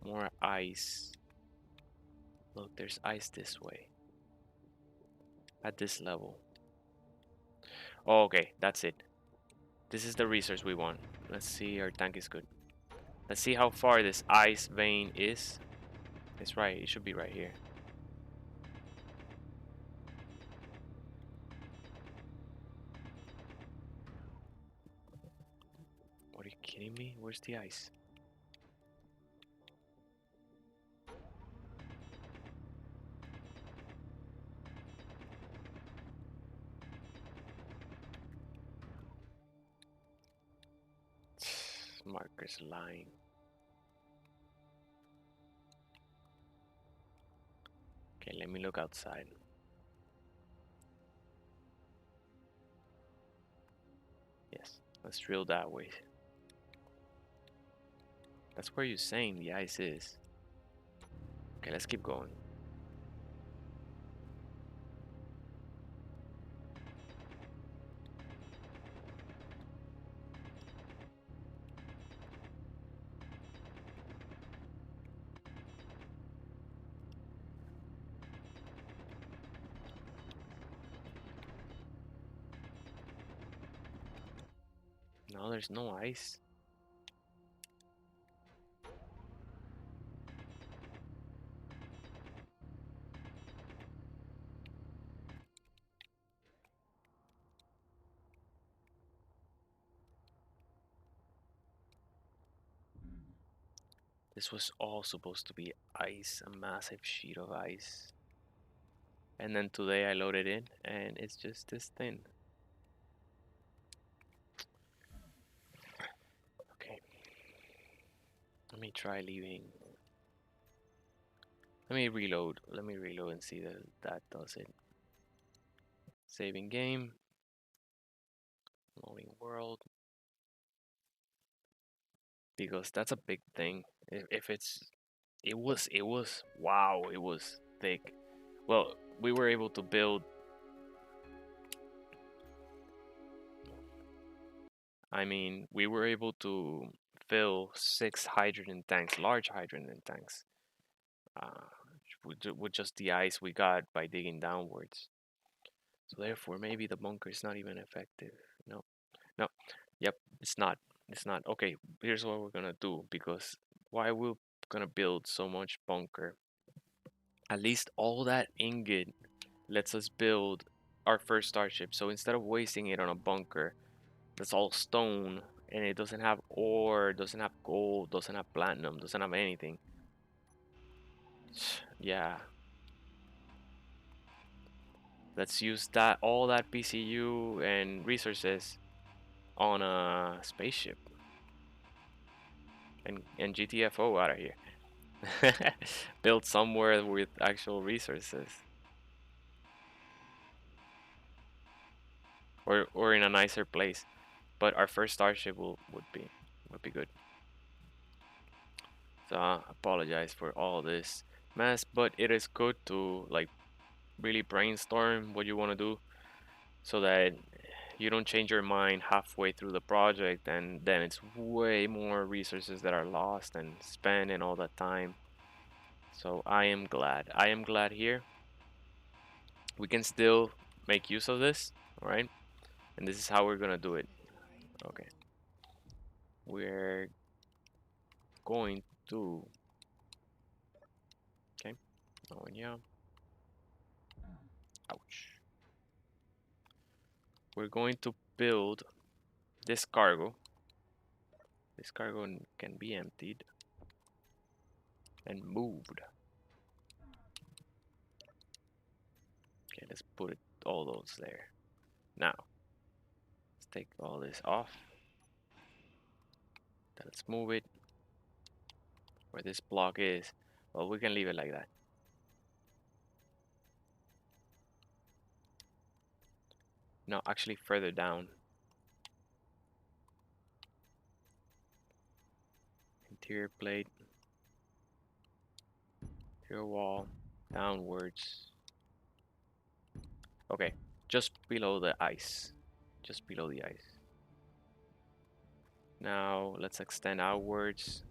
more ice. Look, there's ice this way. At this level. Oh, okay, that's it. This is the resource we want. Let's see, our tank is good. Let's see how far this ice vein is. It's right, it should be right here. What, are you kidding me? Where's the ice? Marker's lying. Okay, let me look outside. Yes, let's drill that way. That's where you're saying the ice is. Okay, let's keep going. No, there's no ice. This was all supposed to be ice, a massive sheet of ice. And then today I loaded in and it's just this thin. Let me try leaving. Let me reload. Let me reload and see that that does it. Saving game. Loading world. Because that's a big thing. If it's, wow, it was thick. Well, we were able to build, I mean, we were able to fill 6 hydrogen tanks, large hydrogen tanks, uh, with just the ice we got by digging downwards. So therefore, maybe the bunker is not even effective. No, no, yep, it's not. It's not. Okay, here's what we're gonna do, because why we're gonna build so much bunker? At least all that ingot lets us build our first starship. So instead of wasting it on a bunker that's all stone and it doesn't have ore, doesn't have gold, doesn't have platinum, doesn't have anything. Yeah, let's use that, all that PCU and resources on a spaceship and GTFO out of here. Build somewhere with actual resources, or in a nicer place. But our first starship would be good. So I apologize for all this mess, but it is good to like really brainstorm what you want to do so that you don't change your mind halfway through the project and then it's way more resources that are lost and spent and all that time. So I am glad. I am glad here. We can still make use of this, all right? And this is how we're gonna do it. Okay. We're going to, okay. Oh, yeah. Ouch. We're going to build this cargo. This cargo can be emptied and moved. Okay, let's put it, all those there. Now, let's take all this off. Then let's move it where this block is. Well, we can leave it like that. No, actually further down. Interior plate. Interior wall. Downwards. Okay, just below the ice. Just below the ice. Now, let's extend outwards.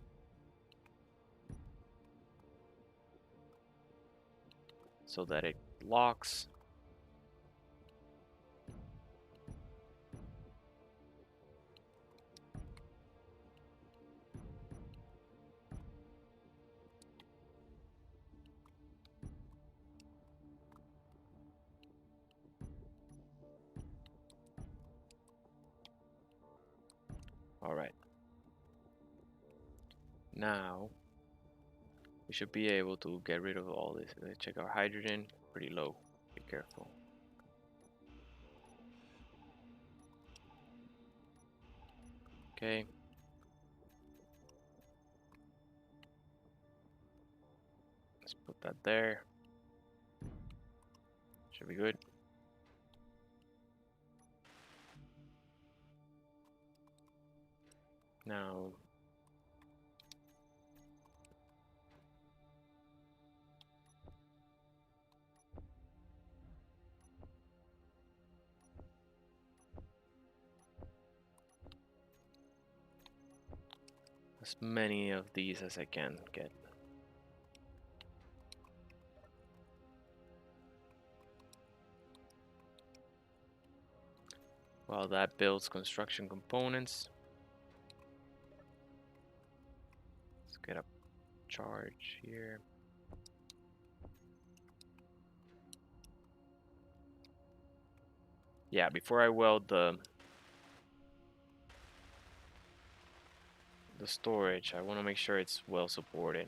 So that it locks. All right. Now, we should be able to get rid of all this. Let's check our hydrogen. Pretty low. Be careful. Okay. Let's put that there. Should be good. Now, as many of these as I can get. While that builds construction components, let's get a charge here. Yeah, before I weld the storage, I want to make sure it's well supported.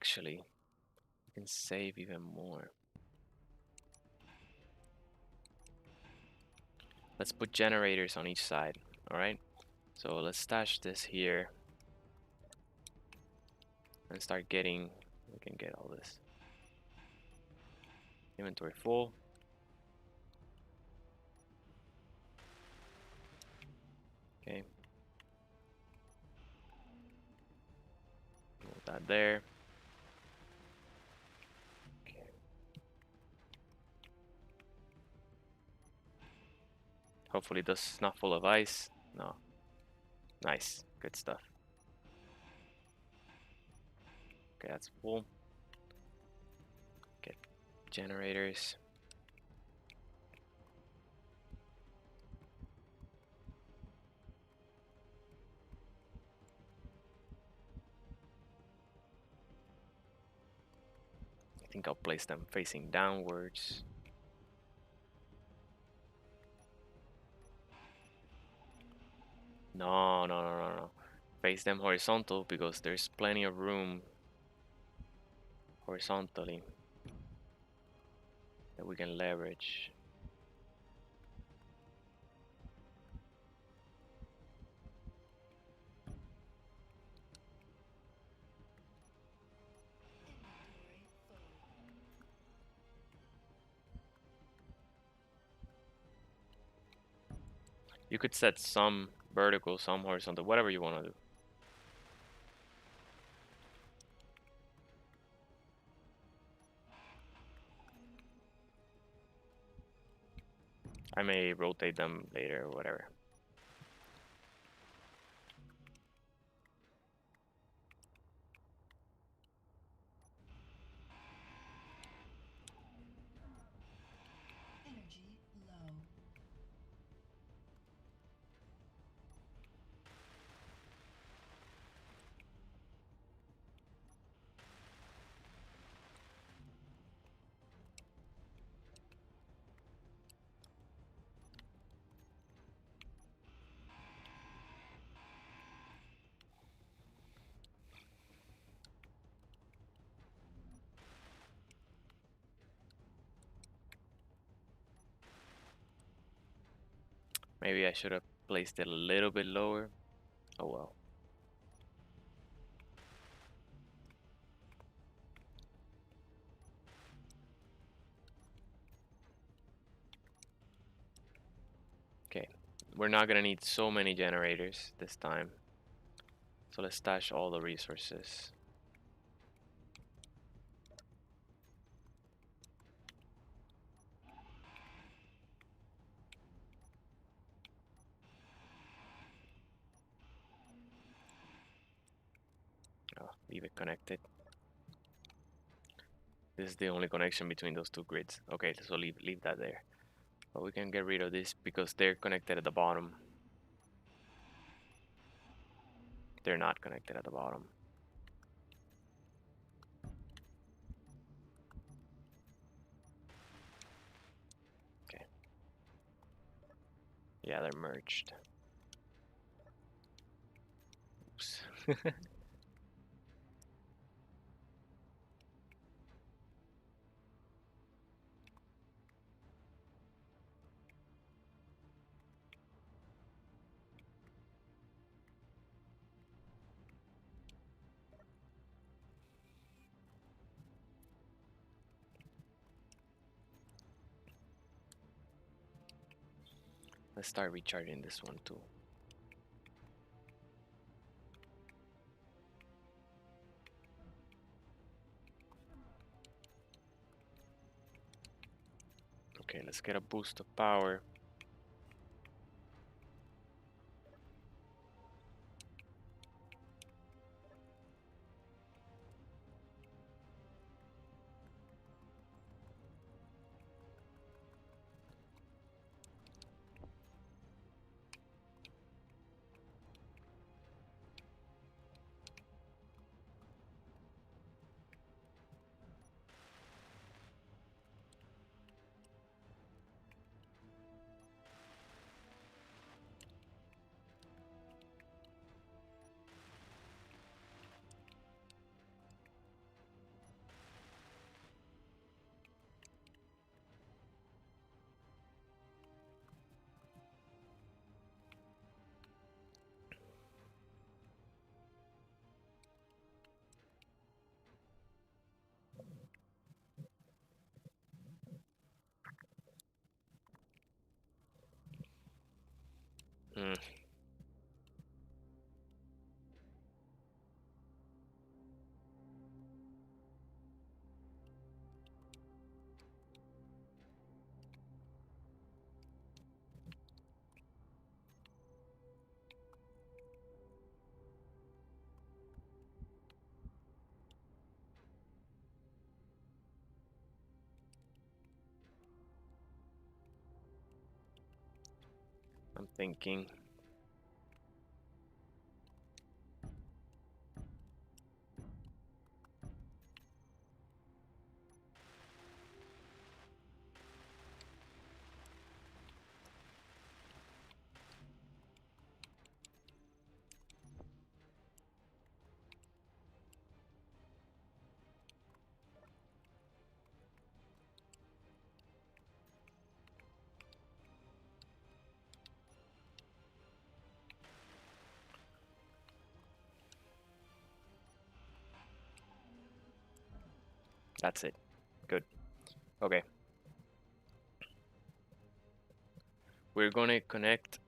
Actually, we can save even more. Let's put generators on each side, alright? So let's stash this here and start getting, we can get all this. Inventory full. Okay. Move that there. Okay. Hopefully this is not full of ice. No. Nice. Good stuff. Okay, that's full. Get generators. I think I'll place them facing downwards. No. Face them horizontal because there's plenty of room horizontally that we can leverage. You could set some vertical, some horizontal, whatever you want to do. I may rotate them later or whatever. Energy low. Maybe I should have placed it a little bit lower. Oh well. Okay, we're not gonna need so many generators this time. So let's stash all the resources. Oh, leave it connected. This is the only connection between those two grids. Okay, so leave that there. But we can get rid of this because they're connected at the bottom. They're not connected at the bottom. Okay. Yeah, they're merged. Oops. Let's start recharging this one too. Okay, let's get a boost of power. thinking. That's it. Good. Okay. We're gonna connect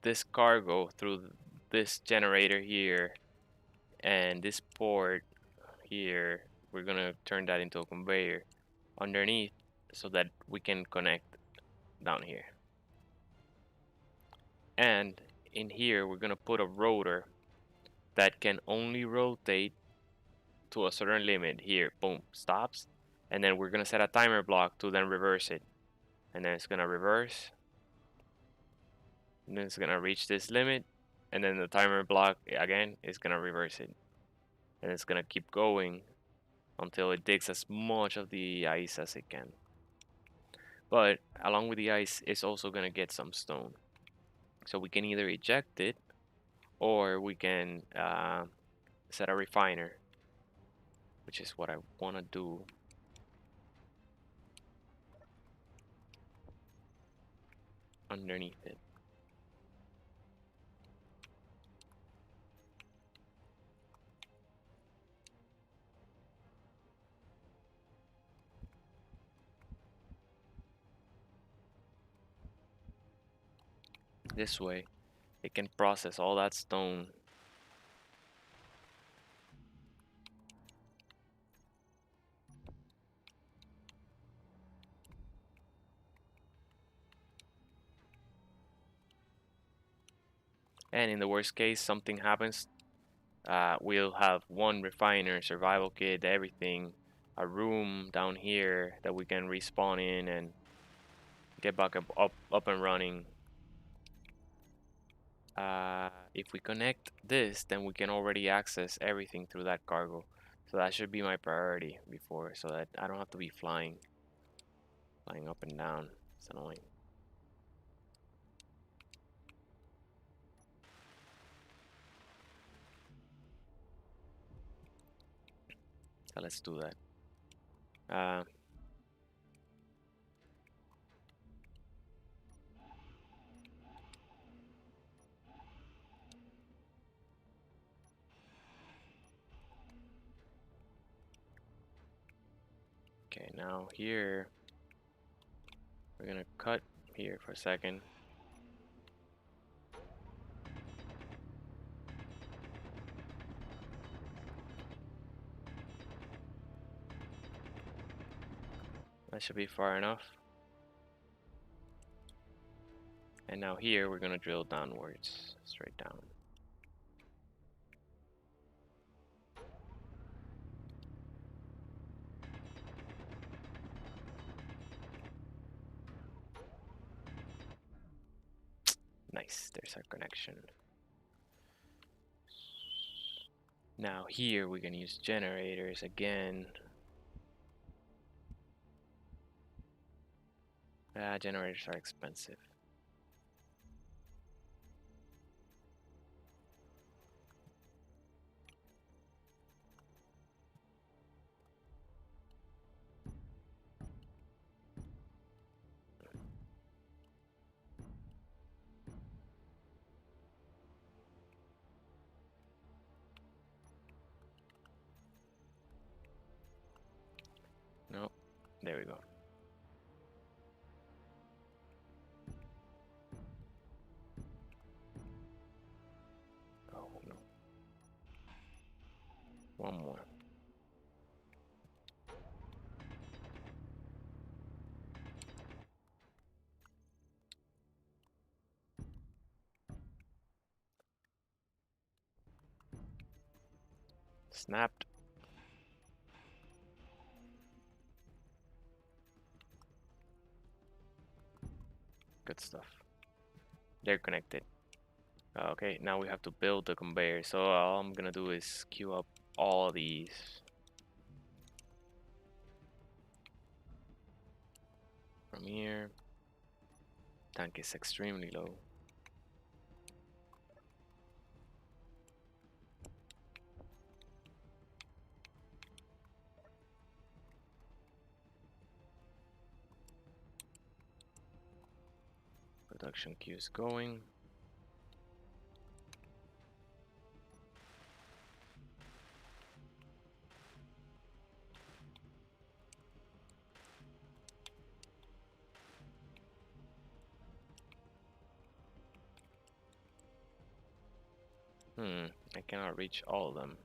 this cargo through this generator here and this port here. We're gonna turn that into a conveyor underneath so that we can connect down here. And in here, we're gonna put a rotor that can only rotate to a certain limit. Here, boom, stops. And then we're gonna set a timer block to then reverse it. And then it's gonna reverse. And then it's gonna reach this limit. And then the timer block again is gonna reverse it. And it's gonna keep going until it digs as much of the ice as it can. But along with the ice, it's also gonna get some stone. So we can either eject it or we can set a refiner, which is what I want to do. Underneath it. This way, it can process all that stone. And in the worst case, something happens, we'll have one refiner, survival kit, everything, a room down here that we can respawn in and get back up and running. If we connect this, then we can already access everything through that cargo. So that should be my priority before, so that I don't have to be flying up and down. It's annoying. So let's do that. Okay, now here we're gonna cut here for a second. That should be far enough. And now here we're gonna drill downwards, straight down. Nice, there's our connection. Now here we can use generators again. Generators are expensive. Nope, there we go. Oh no. One more. Snapped. Good stuff. They're connected. Okay, now we have to build the conveyor. So all I'm gonna do is queue up all these. From here. Tank is extremely low. Production queue is going. I cannot reach all of them.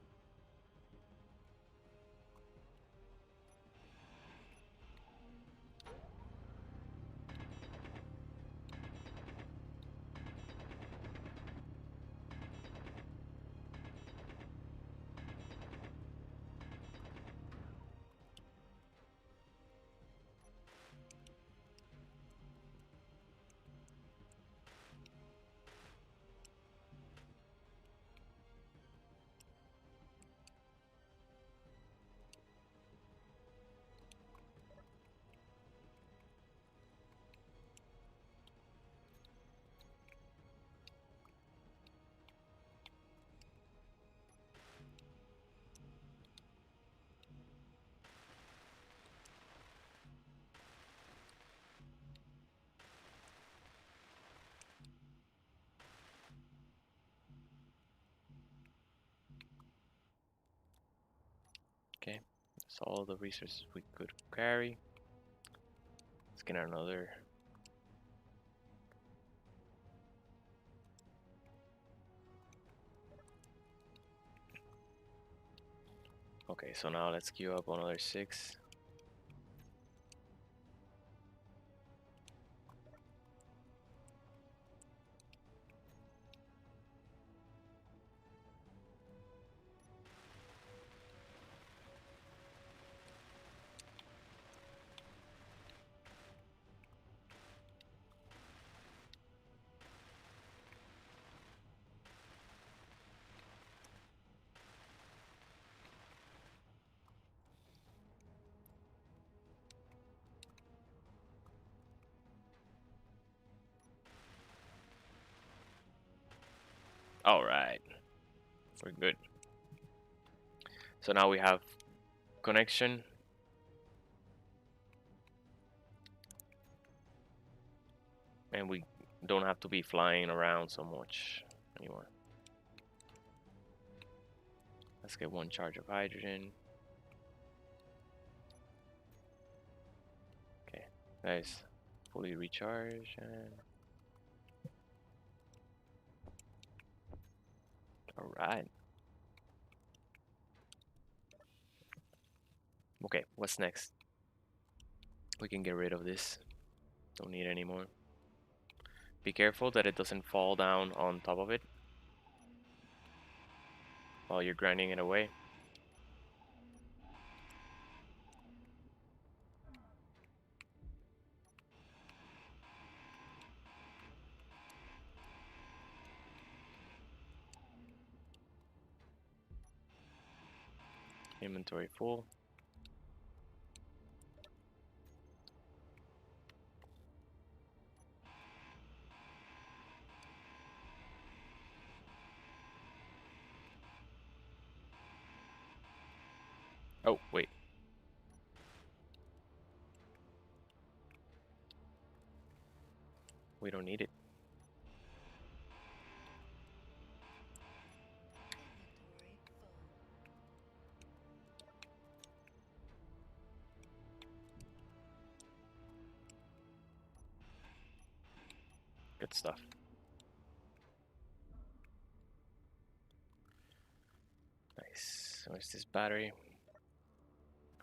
Okay, that's all the resources we could carry. Let's get another. Okay, so now let's queue up another 6. All right, we're good. So now we have connection. And we don't have to be flying around so much anymore. Let's get 1 charge of hydrogen. Okay, nice. Fully recharged and all right. Okay, what's next? We can get rid of this. Don't need any more. Be careful that it doesn't fall down on top of it while you're grinding it away. Inventory full. Oh, wait. We don't need it. Good stuff. Nice. Where's this battery?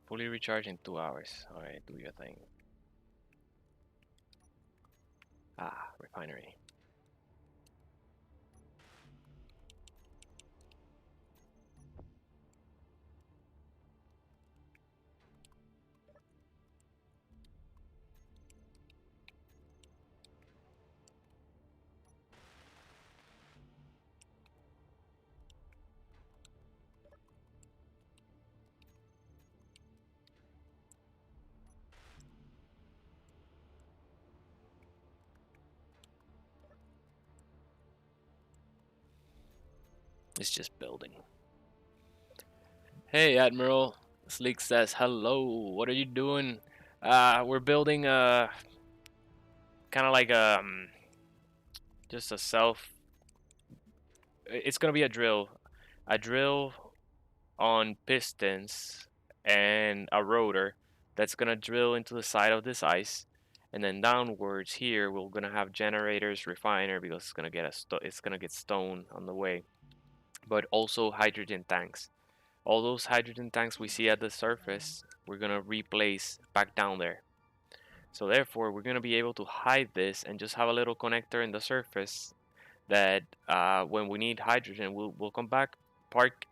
Fully recharged in 2 hours. Alright, do your thing. Ah, refinery. It's just building. Hey, Admiral. Sleek says, hello. What are you doing? We're building a kind of like just a self. It's gonna be a drill on pistons and a rotor that's gonna drill into the side of this ice, and then downwards here we're gonna have generators, refiner because it's gonna get stone on the way, but also hydrogen tanks. All those hydrogen tanks we see at the surface, we're gonna replace back down there. So therefore, we're gonna be able to hide this and just have a little connector in the surface that when we need hydrogen, we'll come back, park,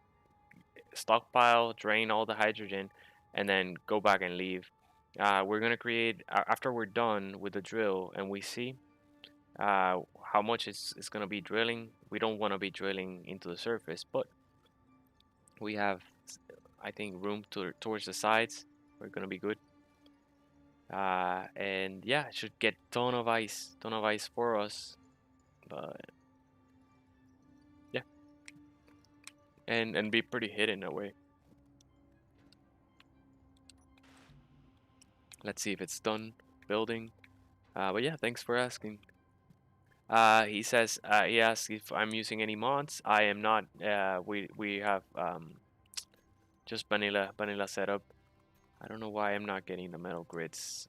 stockpile, drain all the hydrogen, and then go back and leave. We're gonna create after we're done with the drill and we see how much it's gonna be drilling. We don't want to be drilling into the surface, but we have, I think, room towards the sides. We're gonna be good. And yeah, it should get ton of ice for us. But yeah, and be pretty hidden away. Let's see if it's done building. But yeah, thanks for asking. He says he asks if I'm using any mods. I am not. We have just vanilla setup. I don't know why I'm not getting the metal grids.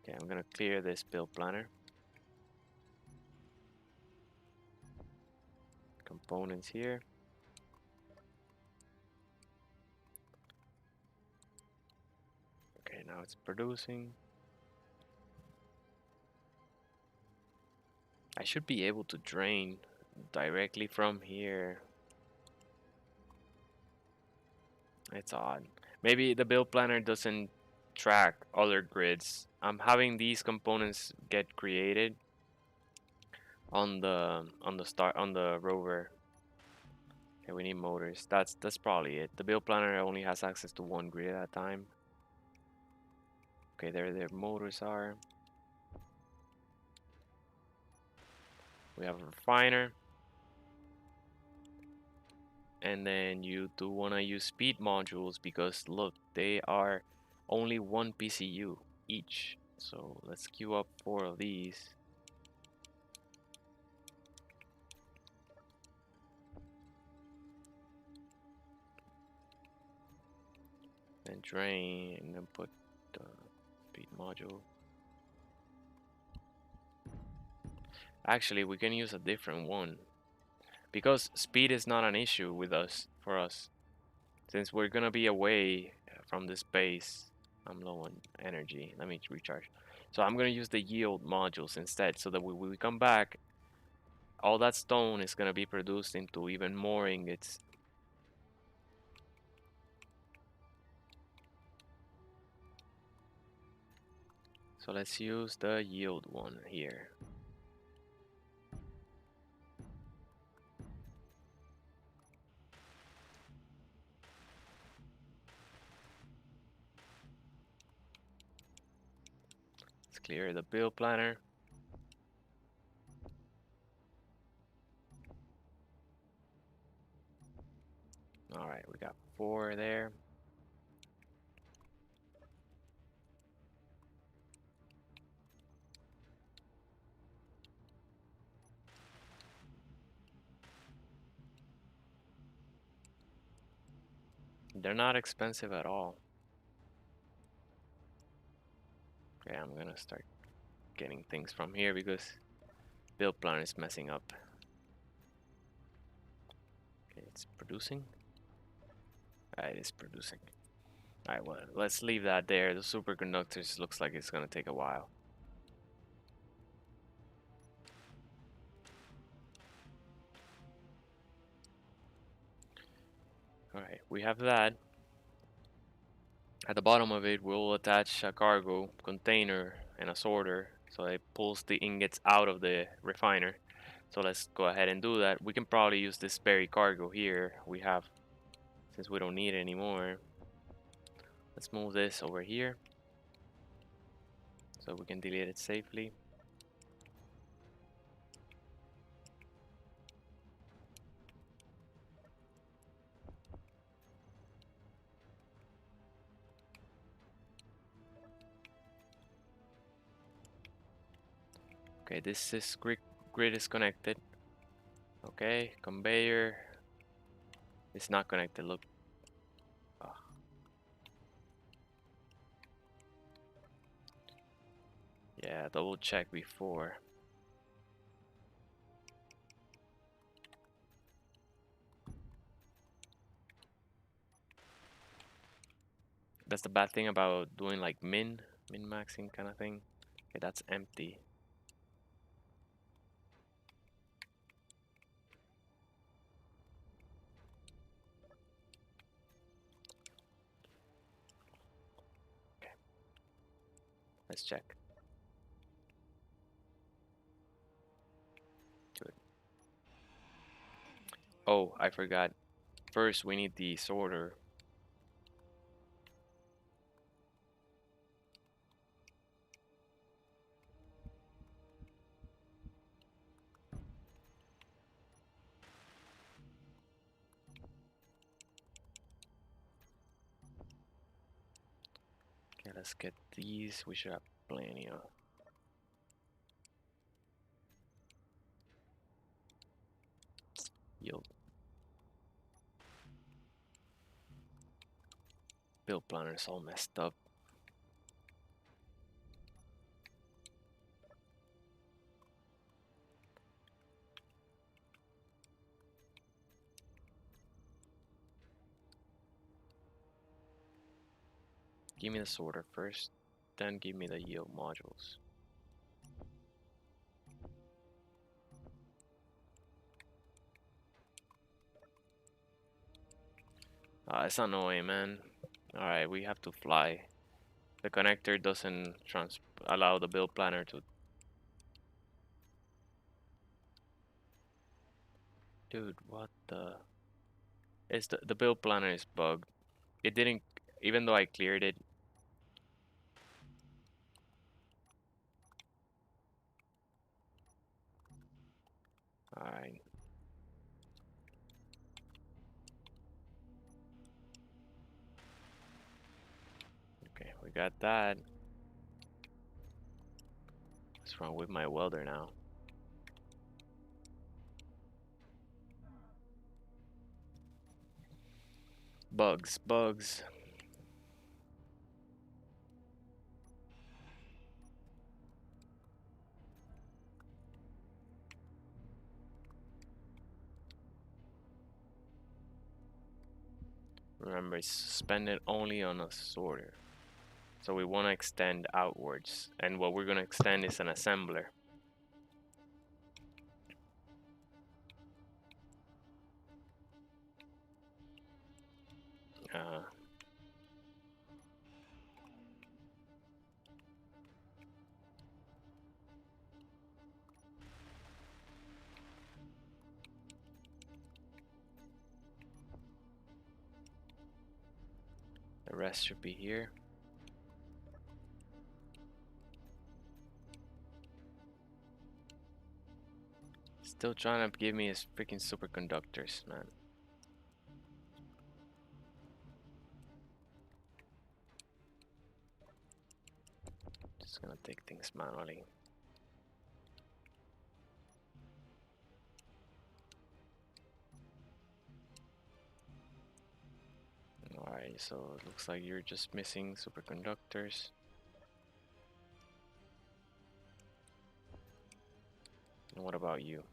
Okay, I'm gonna clear this build planner. Components here. Okay, now it's producing. I should be able to drain directly from here. It's odd. Maybe the build planner doesn't track other grids. I'm having these components get created on the rover. Okay, we need motors. That's probably it. The build planner only has access to one grid at a time. Okay, there their motors are. We have a refiner. And then you do want to use speed modules because look, they are only one PCU each. So let's queue up 4 of these. And drain, and then put the speed module. Actually, we can use a different one because speed is not an issue with us for us since we're gonna be away from this base. I'm low on energy. Let me recharge. So I'm gonna use the yield modules instead, so that when we come back, all that stone is gonna be produced into even more ingots. So let's use the yield one here. Let's clear the build planner. Alright, we got 4 there. They're not expensive at all. Okay, I'm gonna start getting things from here because build planner is messing up. Okay, it's producing. It is producing. Alright, well, let's leave that there. The superconductors looks like it's gonna take a while. Alright, we have that. At the bottom of it, we'll attach a cargo container and a sorter so it pulls the ingots out of the refiner. So let's go ahead and do that. We can probably use this spare cargo here we have, since we don't need it anymore. Let's move this over here so we can delete it safely. Okay, this is grid is connected. Okay, conveyor is not connected. Look. Ah, yeah, double check before. That's the bad thing about doing like min-maxing kind of thing. Okay, that's empty. Okay, let's check. Good. Oh, I forgot. First, we need the sorter. Okay, let's get these. We should have plenty of. Yield. Build planner's all messed up. Give me the sorter first, then give me the yield modules. It's annoying, man. Alright, we have to fly. The connector doesn't allow the build planner to. Dude, what the? It's the build planner is bugged. It didn't, even though I cleared it. Alright. Okay, we got that. What's wrong with my welder now? Bugs, bugs. Remember, it's suspended only on a sorter. So we want to extend outwards. And what we're going to extend is an assembler. Uh, the rest should be here. Still trying to give me his freaking superconductors, man. Just gonna take things manually. Alright, so it looks like you're just missing superconductors. And what about you?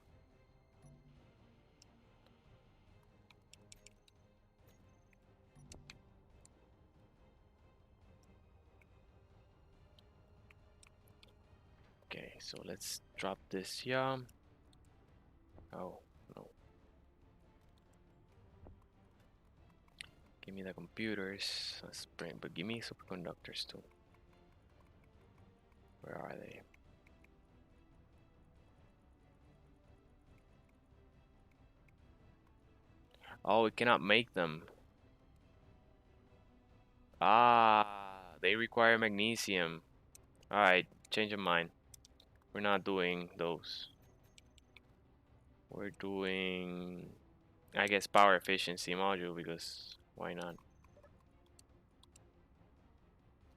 Okay, so let's drop this here. Oh, no. Give me the computers. Let's bring, but give me superconductors too. Where are they? Oh, we cannot make them. Ah, they require magnesium. Alright, change of mind. We're not doing those. We're doing, I guess, power efficiency module, because why not?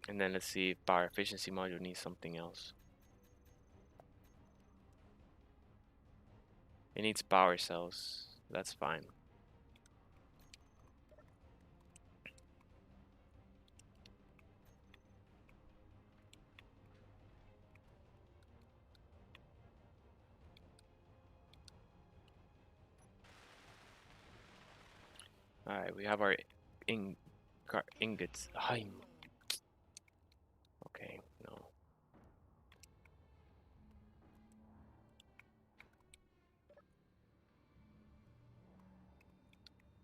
And then let's see if power efficiency module needs something else. It needs power cells. That's fine. Alright, we have our ingots. Okay, no.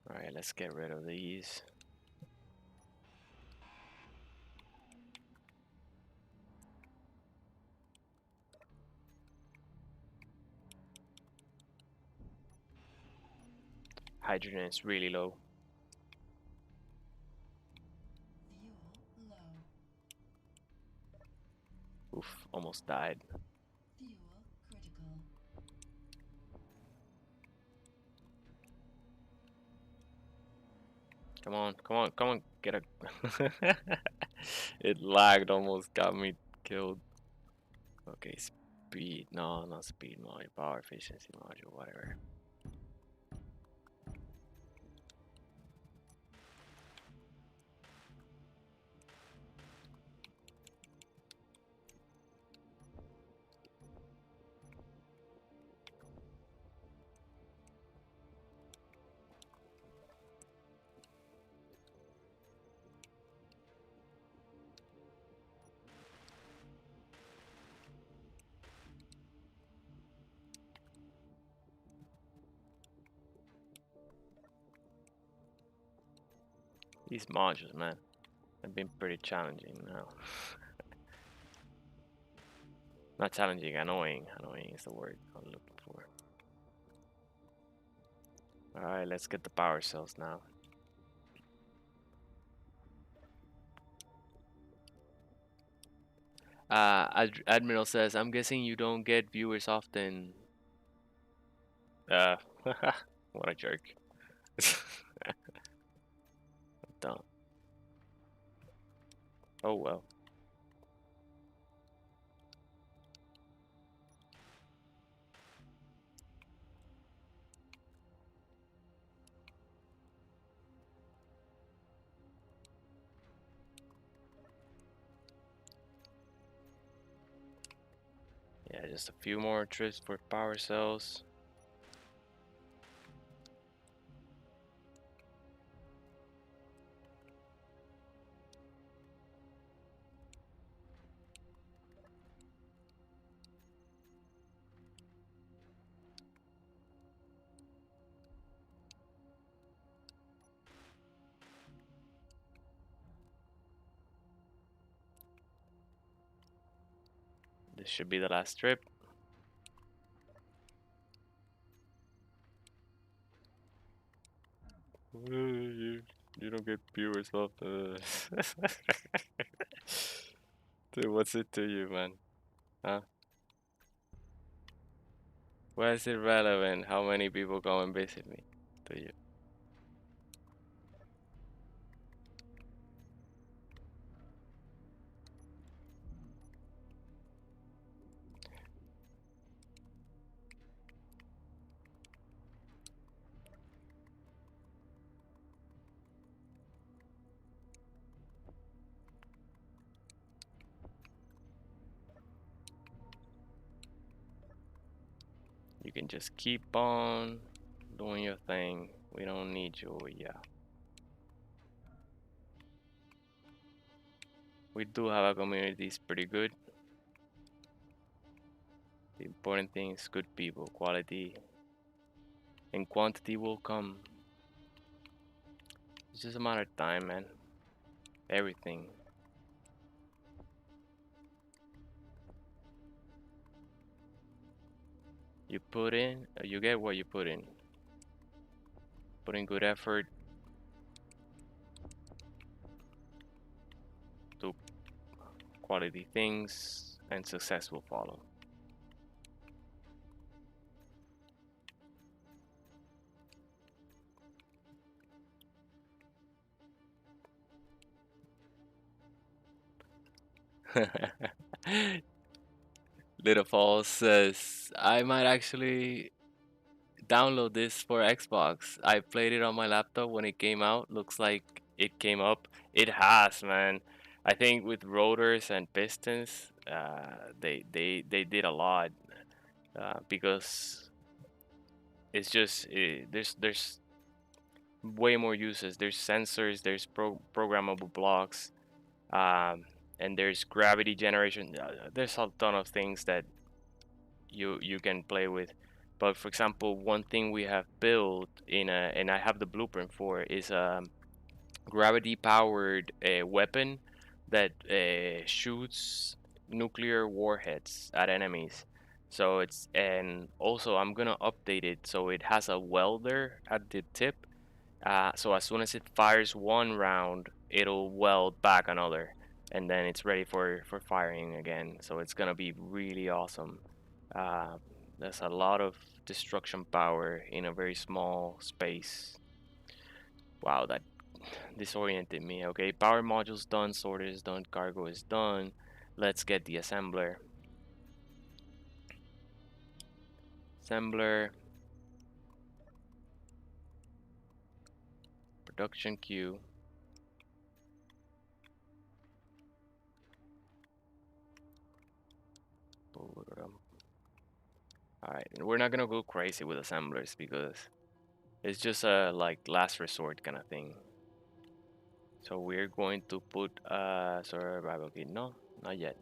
Alright, let's get rid of these. Hydrogen is really low. Oof, almost died. Come on, come on, come on, get a... It lagged, almost got me killed. Okay, speed, no, not speed module, power efficiency module, whatever. These modules, man, have been pretty challenging now. Not challenging, annoying. Annoying is the word I'm looking for. Alright, let's get the power cells now. Admiral says, I'm guessing you don't get viewers often. Uh, what a jerk. Dumb. Oh well. Yeah, just a few more trips for power cells. This should be the last trip. You don't get viewers often. Dude, what's it to you, man? Huh? Why is it relevant how many people go and visit me to you? You can just keep on doing your thing. We don't need you, yeah. We do have a community, it's pretty good. The important thing is good people, quality and quantity will come. It's just a matter of time, man. Everything. You put in, you get what you put in. Put in good effort, do quality things, and success will follow. Little Falls says, I might actually download this for Xbox. I played it on my laptop when it came out. Looks like it came up. It has, man. I think with rotors and pistons, they did a lot because it's just there's way more uses. There's sensors, there's programmable blocks, um, and there's gravity generation. There's a ton of things that you can play with. But for example, one thing we have built in a, and I have the blueprint for, is a gravity powered weapon that shoots nuclear warheads at enemies. So it's, and also I'm gonna update it so it has a welder at the tip, so as soon as it fires one round, it'll weld back another, and then it's ready for firing again. So it's gonna be really awesome. Uh, there's a lot of destruction power in a very small space. Wow, that disoriented me. Okay, power module's done, sorter is done, cargo is done. Let's get the assembler. Assembler, production queue. Alright, we're not gonna go crazy with assemblers because it's just a like last resort kind of thing. So we're going to put survival kit. No, not yet.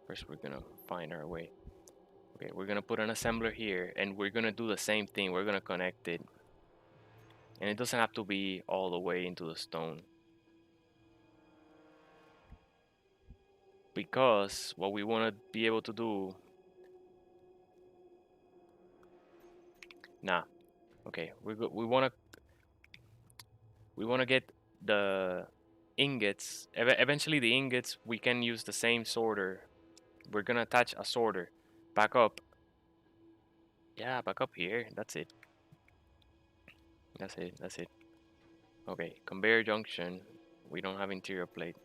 First we're gonna find our way. Okay, we're gonna put an assembler here and we're gonna do the same thing. We're gonna connect it. And it doesn't have to be all the way into the stone. Because what we wanna be able to do. Nah. Okay, we wanna get the ingots. Eventually the ingots we can use the same sorter. We're gonna attach a sorter. Back up. Yeah, back up here. That's it. That's it. That's it. Okay, conveyor junction. We don't have interior plate.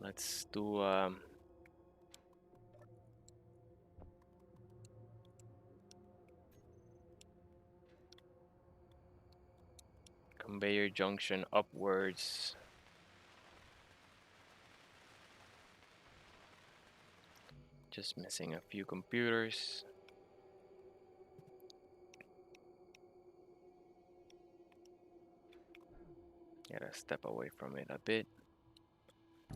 Let's do conveyor junction upwards. Just missing a few computers. Gotta step away from it a bit.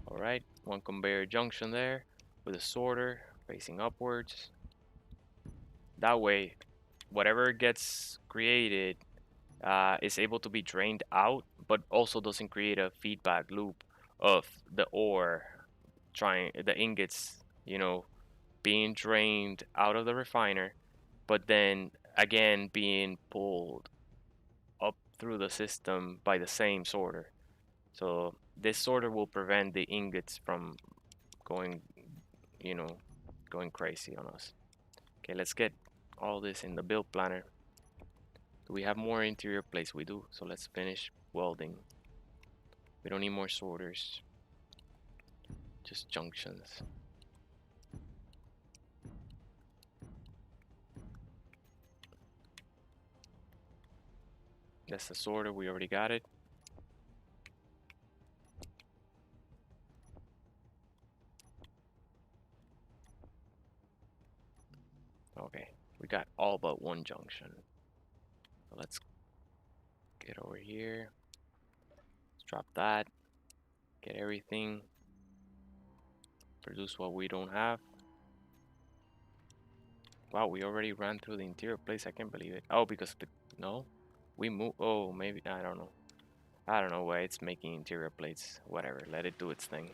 Alright, one conveyor junction there with a sorter facing upwards. That way, whatever gets created is able to be drained out, but also doesn't create a feedback loop of the ore trying the ingots, being drained out of the refiner, but then again being pulled up through the system by the same sorter. So this sorter will prevent the ingots from going, you know, going crazy on us. Okay, let's get all this in the build planner. Do we have more interior plates? We do. So let's finish welding. We don't need more sorters. Just junctions. That's the sorter. We already got it. Okay, we got all but one junction. So let's get over here. Let's drop that. Get everything. Produce what we don't have. Wow, we already ran through the interior place. I can't believe it. Oh, because no, we move. Oh, maybe I don't know. I don't know why it's making interior plates. Whatever, let it do its thing.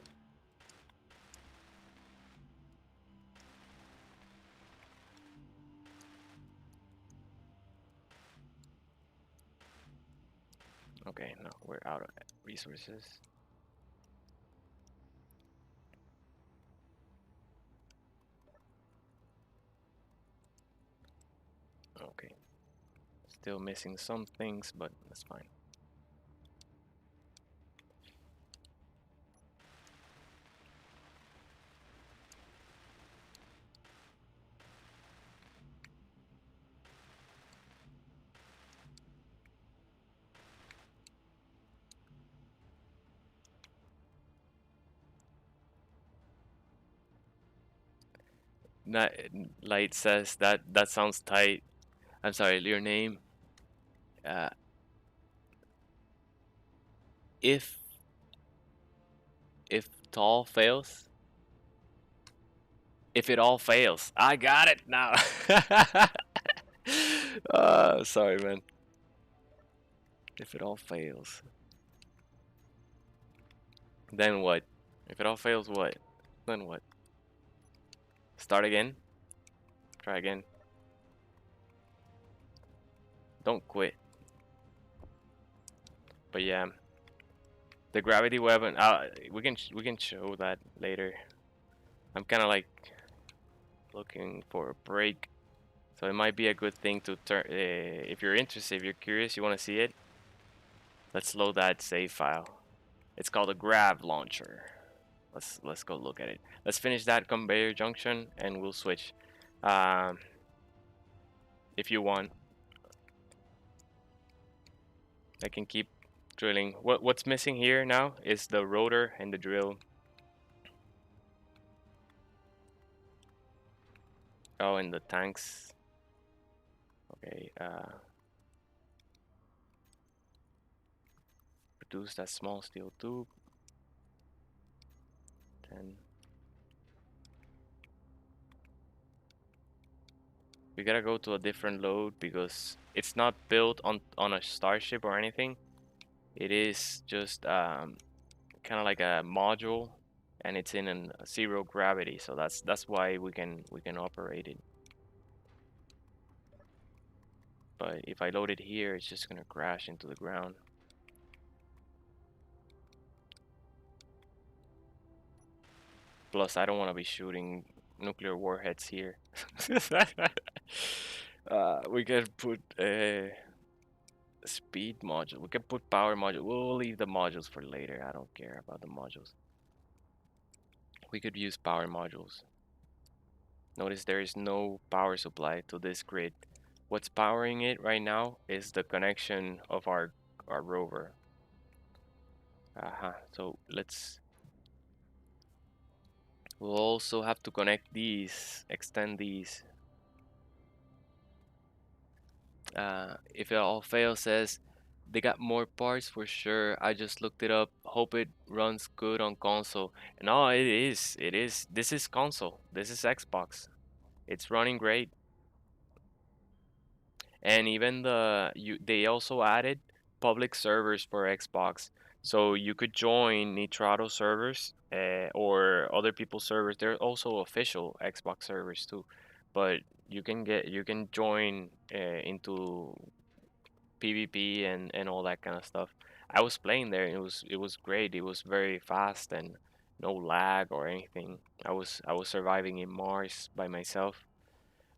Okay, no, we're out of resources. Okay, still missing some things, but that's fine. Not, Light says that sounds tight. I'm sorry, your name. Uh, if if tall fails, if it all fails, I got it now. Sorry, man. If it all fails, then what? If it all fails, what? Then what? Start again. Try again. Don't quit. But yeah, the gravity weapon. We can show that later. I'm kind of like looking for a break, so it might be a good thing to turn. If you're interested, if you're curious, you want to see it. Let's load that save file. It's called a grav launcher. Let's go look at it. Let's finish that conveyor junction and we'll switch. Um, if you want, I can keep drilling. What's missing here now is the rotor and the drill. Oh, and the tanks. Okay. Produce that small steel tube. 10. We gotta go to a different load because it's not built on a starship or anything. It is just kind of like a module, and it's in a zero gravity, so that's why we can operate it. But if I load it here, it's just gonna crash into the ground. Plus, I don't want to be shooting nuclear warheads here. We can put a speed module. We can put power module. We'll leave the modules for later. I don't care about the modules. We could use power modules. Notice there is no power supply to this grid. What's powering it right now is the connection of our rover. So we'll also have to connect these, extend these. If it all fails, says they got more parts for sure. I just looked it up. Hope it runs good on console. No, it is. It is. This is console. This is Xbox. It's running great. And even they also added public servers for Xbox, so you could join Nitrado servers or other people's servers. They're also official Xbox servers too, but you can join into PvP and all that kind of stuff. I was playing there. It was great. It was very fast and no lag or anything. I was surviving in Mars by myself,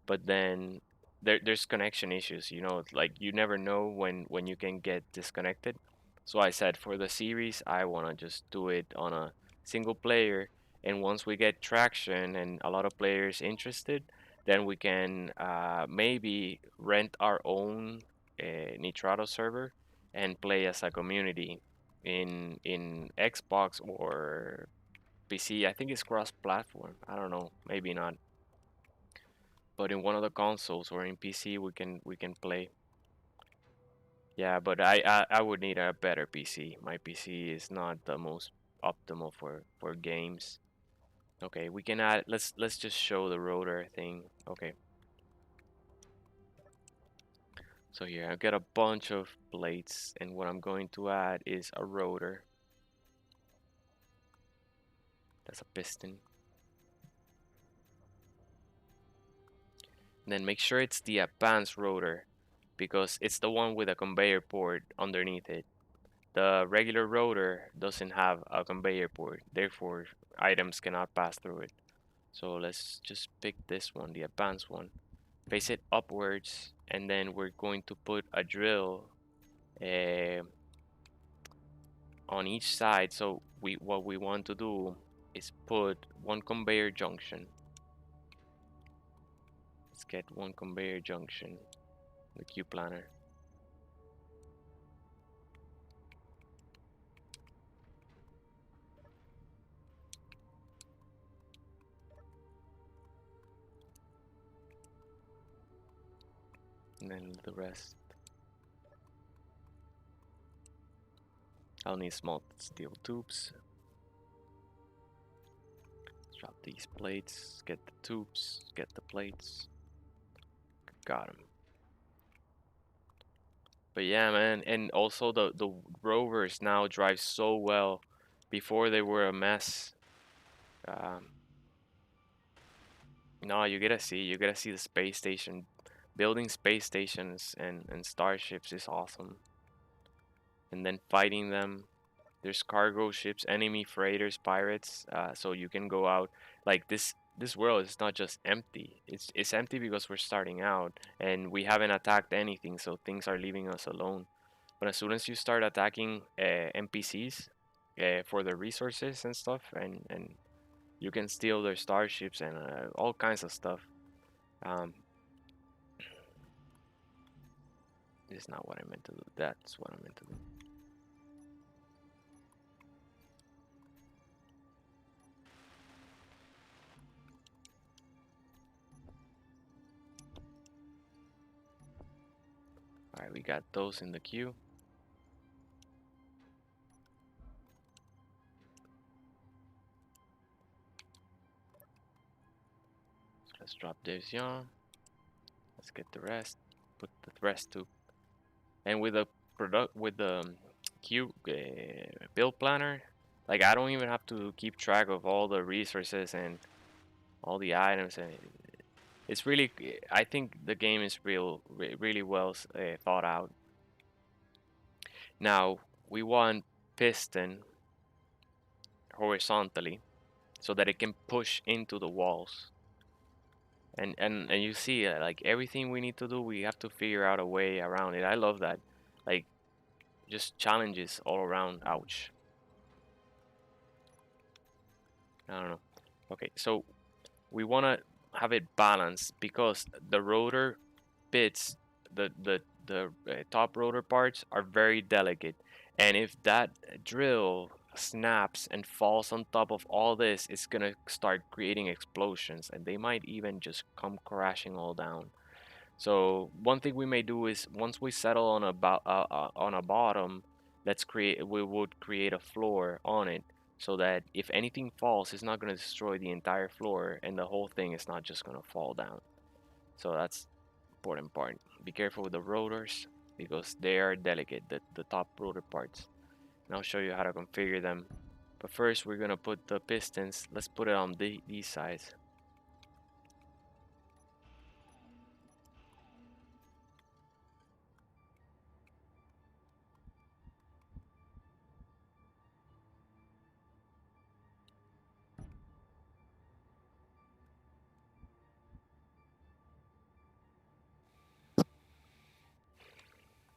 but then there's connection issues, like you never know when you can get disconnected. So I said for the series I want to just do it on a single player, and once we get traction and a lot of players interested, then we can maybe rent our own Nitrado server and play as a community in Xbox or PC. I think it's cross platform. I don't know, maybe not, but in one of the consoles or in PC we can play. Yeah, but I would need a better PC. My PC is not the most optimal for games. Okay, we can add. Let's just show the rotor thing. Okay, so here I've got a bunch of plates, and what I'm going to add is a rotor. That's a piston. And then make sure it's the advanced rotor because it's the one with a conveyor port underneath it. The regular rotor doesn't have a conveyor port, therefore items cannot pass through it. So let's just pick this one, the advanced one. Face it upwards, and then we're going to put a drill uh, on each side. So what we want to do is put one conveyor junction. Let's get one conveyor junction, the Q planner. And then the rest. I'll need small steel tubes. Drop these plates, get the tubes, get the plates. Got them. But yeah, man, and also the rovers now drive so well. Before they were a mess. Um, no, you gotta see the space station. Building space stations and starships is awesome. And then fighting them. There's cargo ships, enemy freighters, pirates. So you can go out like this world is not just empty. It's empty because we're starting out and we haven't attacked anything, so things are leaving us alone. But as soon as you start attacking NPCs for the resources and stuff, and you can steal their starships and all kinds of stuff. Um, this is not what I meant to do. That's what I meant to do. All right, we got those in the queue. So let's drop this yarn. Let's get the rest. Put the rest to. And with the queue build planner, like I don't even have to keep track of all the resources and all the items, and it's really. I think the game is really well thought out. Now we want piston horizontally so that it can push into the walls. And you see like everything we need to do, we have to figure out a way around it. I love that. Like just challenges all around. Ouch. I don't know. Okay, so we want to have it balanced because the rotor bits, the top rotor parts are very delicate, and if that drill snaps and falls on top of all this, it's gonna start creating explosions, and they might even just come crashing all down. So one thing we may do is once we settle on a bottom, we would create a floor on it so that if anything falls, it's not going to destroy the entire floor and the whole thing is not just going to fall down. So that's important part. Be careful with the rotors because they are delicate, the top rotor parts. And I'll show you how to configure them. But first we're going to put the pistons. Let's put it on these sides.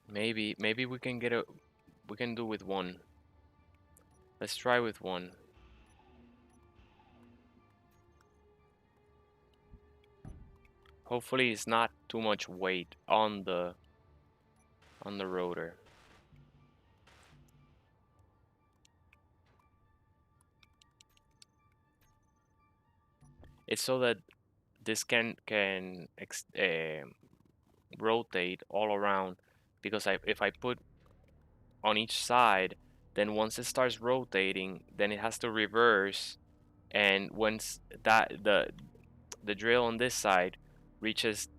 Maybe we can do with one. Let's try with one. Hopefully it's not too much weight on the rotor. It's so that this can rotate all around because if I put on each side, then once it starts rotating, then it has to reverse, and once that the drill on this side reaches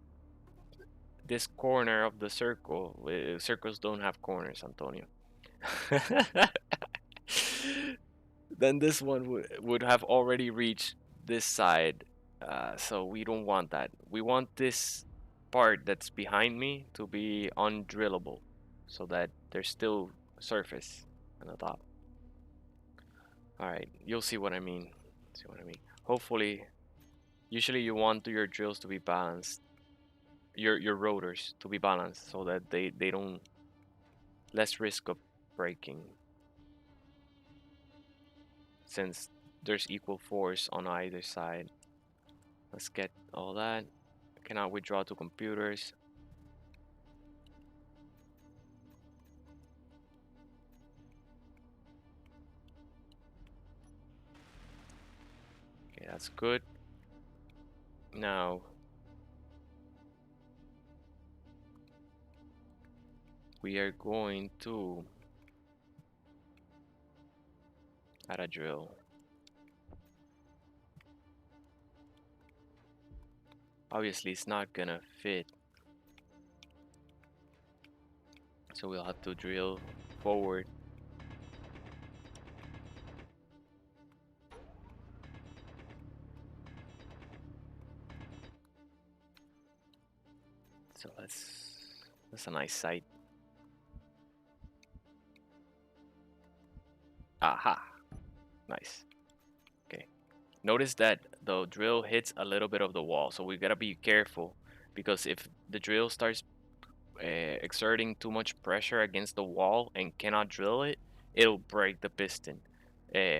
this corner of the circle, circles don't have corners, Antonio. Then this one would have already reached this side. So we don't want that. We want this part that's behind me to be undrillable so that there's still surface on the top. Alright, you'll see what I mean. See what I mean. Hopefully, usually you want your drills to be balanced. Your rotors to be balanced so that they don't less risk of breaking since there's equal force on either side. Let's get all that. Cannot withdraw to computers. Okay, that's good. Now we are going to add a drill. Obviously, it's not gonna fit, so we'll have to drill forward. So that's a nice site. Aha, nice. Okay. Notice that the drill hits a little bit of the wall, so we gotta be careful because if the drill starts exerting too much pressure against the wall and cannot drill it, it'll break the piston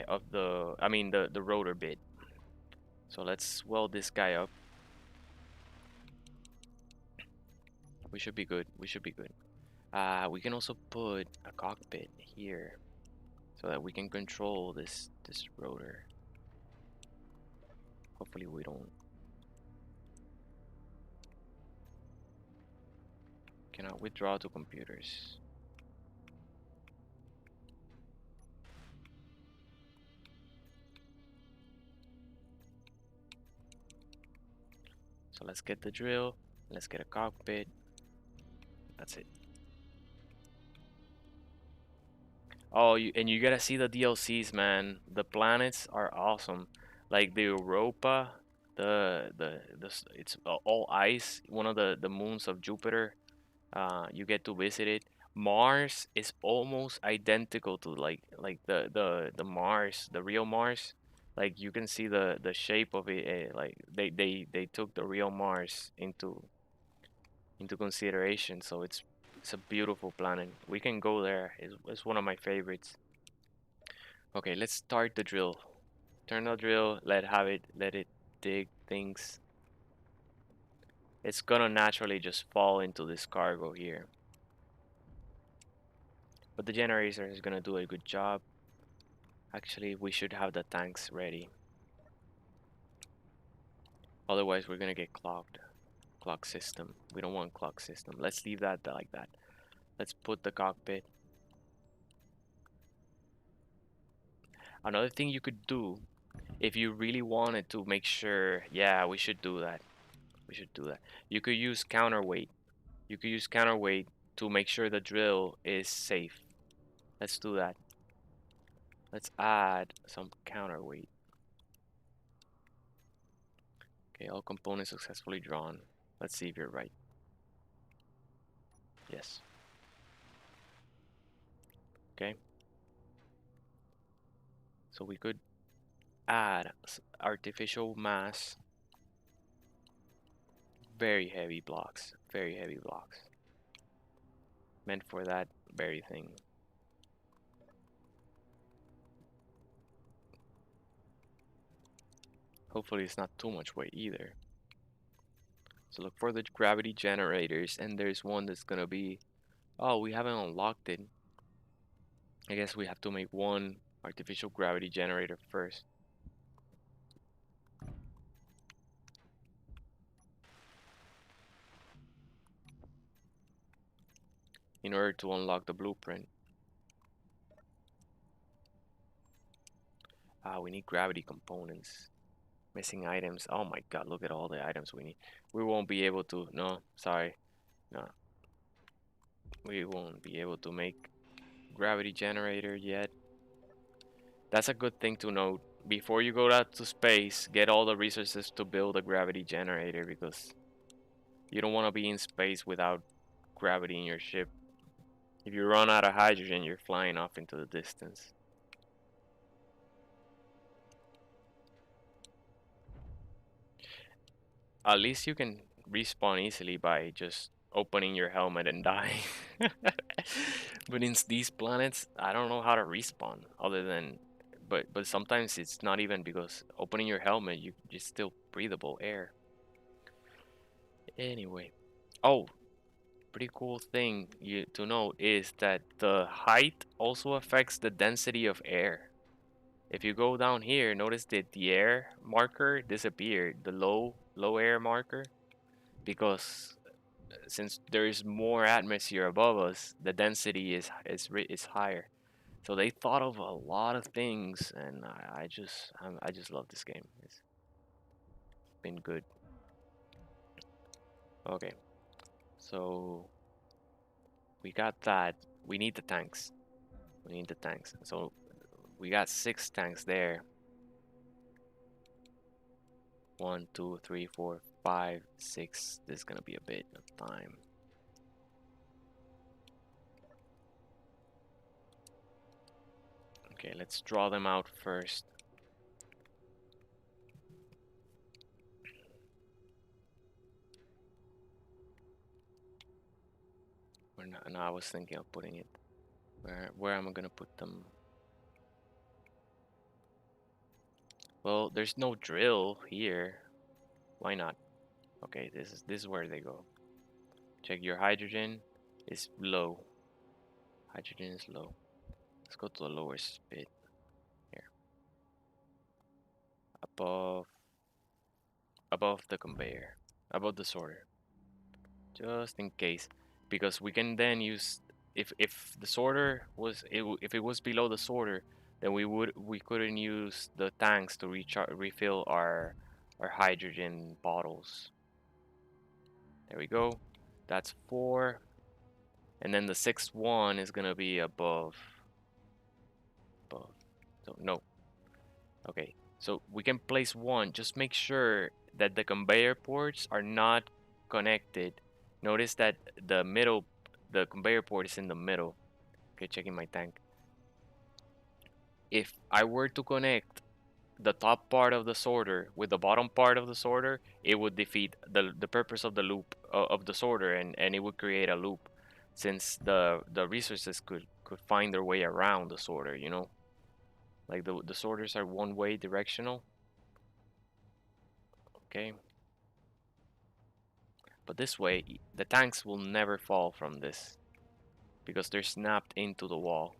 of the rotor bit. So let's weld this guy up. We should be good. We should be good. We can also put a cockpit here so that we can control this rotor. Hopefully we don't. Cannot withdraw to computers. So let's get the drill. Let's get a cockpit. That's it. Oh, you gotta see the DLCs, man. The planets are awesome. Like the Europa, it's all ice. One of the moons of Jupiter. You get to visit it. Mars is almost identical to like the Mars, the real Mars. Like you can see the shape of it. Like they took the real Mars into consideration. So it's a beautiful planet. We can go there. It's one of my favorites. Okay, let's start the drill. Turn the drill. Let it dig things. It's gonna naturally just fall into this cargo here. But the generator is gonna do a good job. Actually, we should have the tanks ready. Otherwise, we're gonna get clogged. Clock system. We don't want clock system. Let's leave that like that. Let's put the cockpit. Another thing you could do, if you really wanted to make sure, yeah, we should do that. We should do that. You could use counterweight. You could use counterweight to make sure the drill is safe. Let's do that. Let's add some counterweight. Okay, all components successfully drawn. Let's see if you're right. Yes. Okay. So we could add artificial mass. Very heavy blocks. Very heavy blocks. Meant for that very thing. Hopefully it's not too much weight either. So look for the gravity generators, and there's one that's gonna be... Oh, we haven't unlocked it. I guess we have to make one artificial gravity generator first. In order to unlock the blueprint. We need gravity components. Missing items. Oh my god, look at all the items we need. We won't be able to... No, sorry. No. We won't be able to make gravity generator yet. That's a good thing to note. Before you go out to space, get all the resources to build a gravity generator because you don't want to be in space without gravity in your ship. If you run out of hydrogen, you're flying off into the distance. At least you can respawn easily by just opening your helmet and dying. But in these planets, I don't know how to respawn other than but sometimes it's not even because opening your helmet, you just still breathable air. Anyway. Oh, pretty cool thing to note is that the height also affects the density of air. If you go down here, notice that the air marker disappeared, the low air marker, because since there is more atmosphere above us, the density is higher. So they thought of a lot of things, and I just love this game. It's been good. Okay, so we got that. We need the tanks. We need the tanks. So we got 6 tanks there. 1, 2, 3, 4, 5, 6. This is gonna be a bit of time. Okay, let's draw them out first. No, I was thinking of putting it. Where am I gonna put them? Well, there's no drill here. Why not? Okay, this is where they go. Check your hydrogen is low. Hydrogen is low. Let's go to the lowest bit here. Above the conveyor. Above the sorter. Just in case. Because we can then use if the sorter was if it was below the sorter, then we couldn't use the tanks to refill our hydrogen bottles. There we go. That's 4. And then the 6th one is gonna be above. So no. Okay. So we can place one. Just make sure that the conveyor ports are not connected. Notice that the conveyor port is in the middle. Okay, checking my tank. If I were to connect the top part of the sorter with the bottom part of the sorter, it would defeat the purpose of the loop of the sorter, and it would create a loop, since the resources could find their way around the sorter. Like the sorters are one way directional. Okay, but this way the tanks will never fall from this because they're snapped into the wall.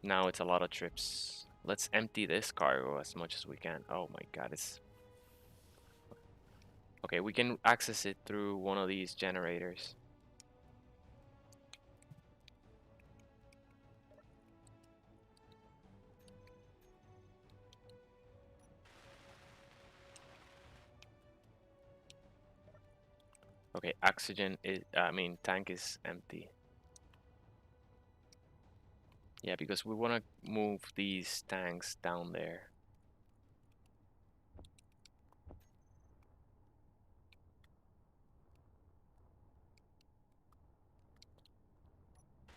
Now it's a lot of trips. Let's empty this cargo as much as we can. Oh my god, it's okay. We can access it through one of these generators. Okay, oxygen is, I mean, tank is empty. Yeah, because we want to move these tanks down there.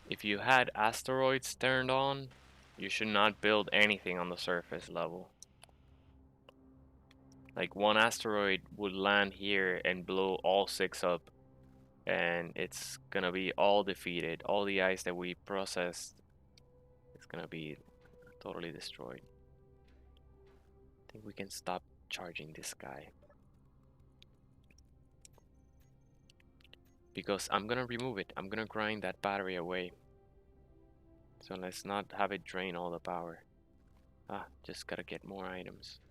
If you had asteroids turned on, you should not build anything on the surface level. Like one asteroid would land here and blow all 6 up, and it's gonna be all defeated. All the ice that we processed is gonna be totally destroyed. I think we can stop charging this guy, because I'm gonna remove it. I'm gonna grind that battery away. So let's not have it drain all the power. Just gotta get more items.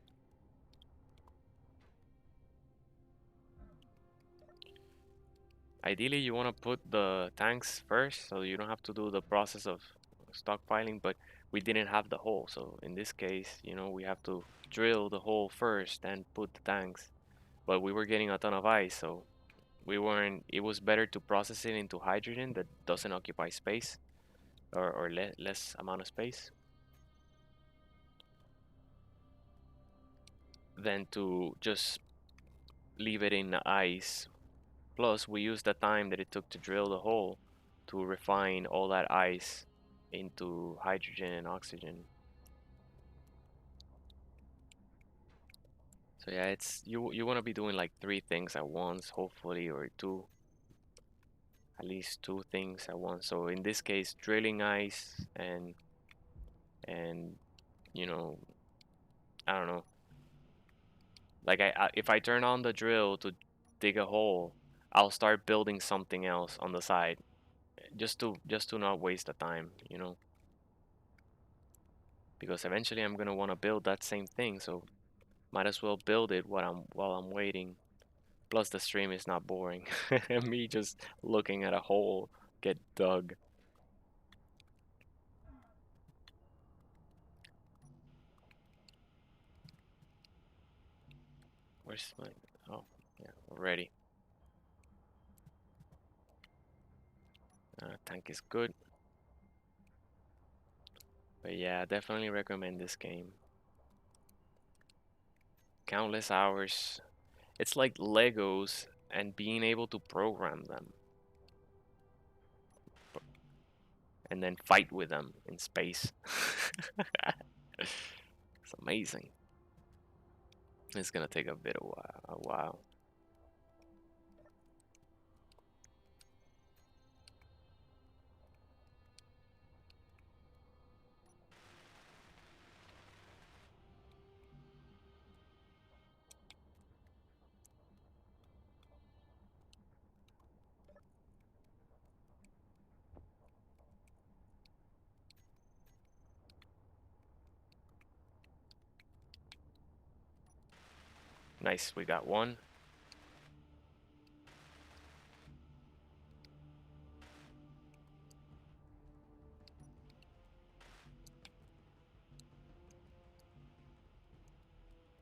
Ideally, you want to put the tanks first, so you don't have to do the process of stockpiling, but we didn't have the hole. So in this case, we have to drill the hole first and put the tanks. But we were getting a ton of ice, so it was better to process it into hydrogen that doesn't occupy space, or less amount of space, than to just leave it in the ice. Plus, we used the time that it took to drill the hole to refine all that ice into hydrogen and oxygen. So yeah, it's you want to be doing like 3 things at once, hopefully, or at least 2 things at once. So in this case, drilling ice and you know, I don't know. Like if I turn on the drill to dig a hole, I'll start building something else on the side, just to not waste the time. Because eventually I'm gonna want to build that same thing. So Might as well build it while I'm waiting. Plus the stream is not boring. Me just looking at a hole get dug. Where's my? Oh, yeah, we're ready. Tank is good, but yeah, definitely recommend this game. Countless hours. It's like Legos and being able to program them and then fight with them in space. It's amazing. It's gonna take a bit of a while. Nice, we got one.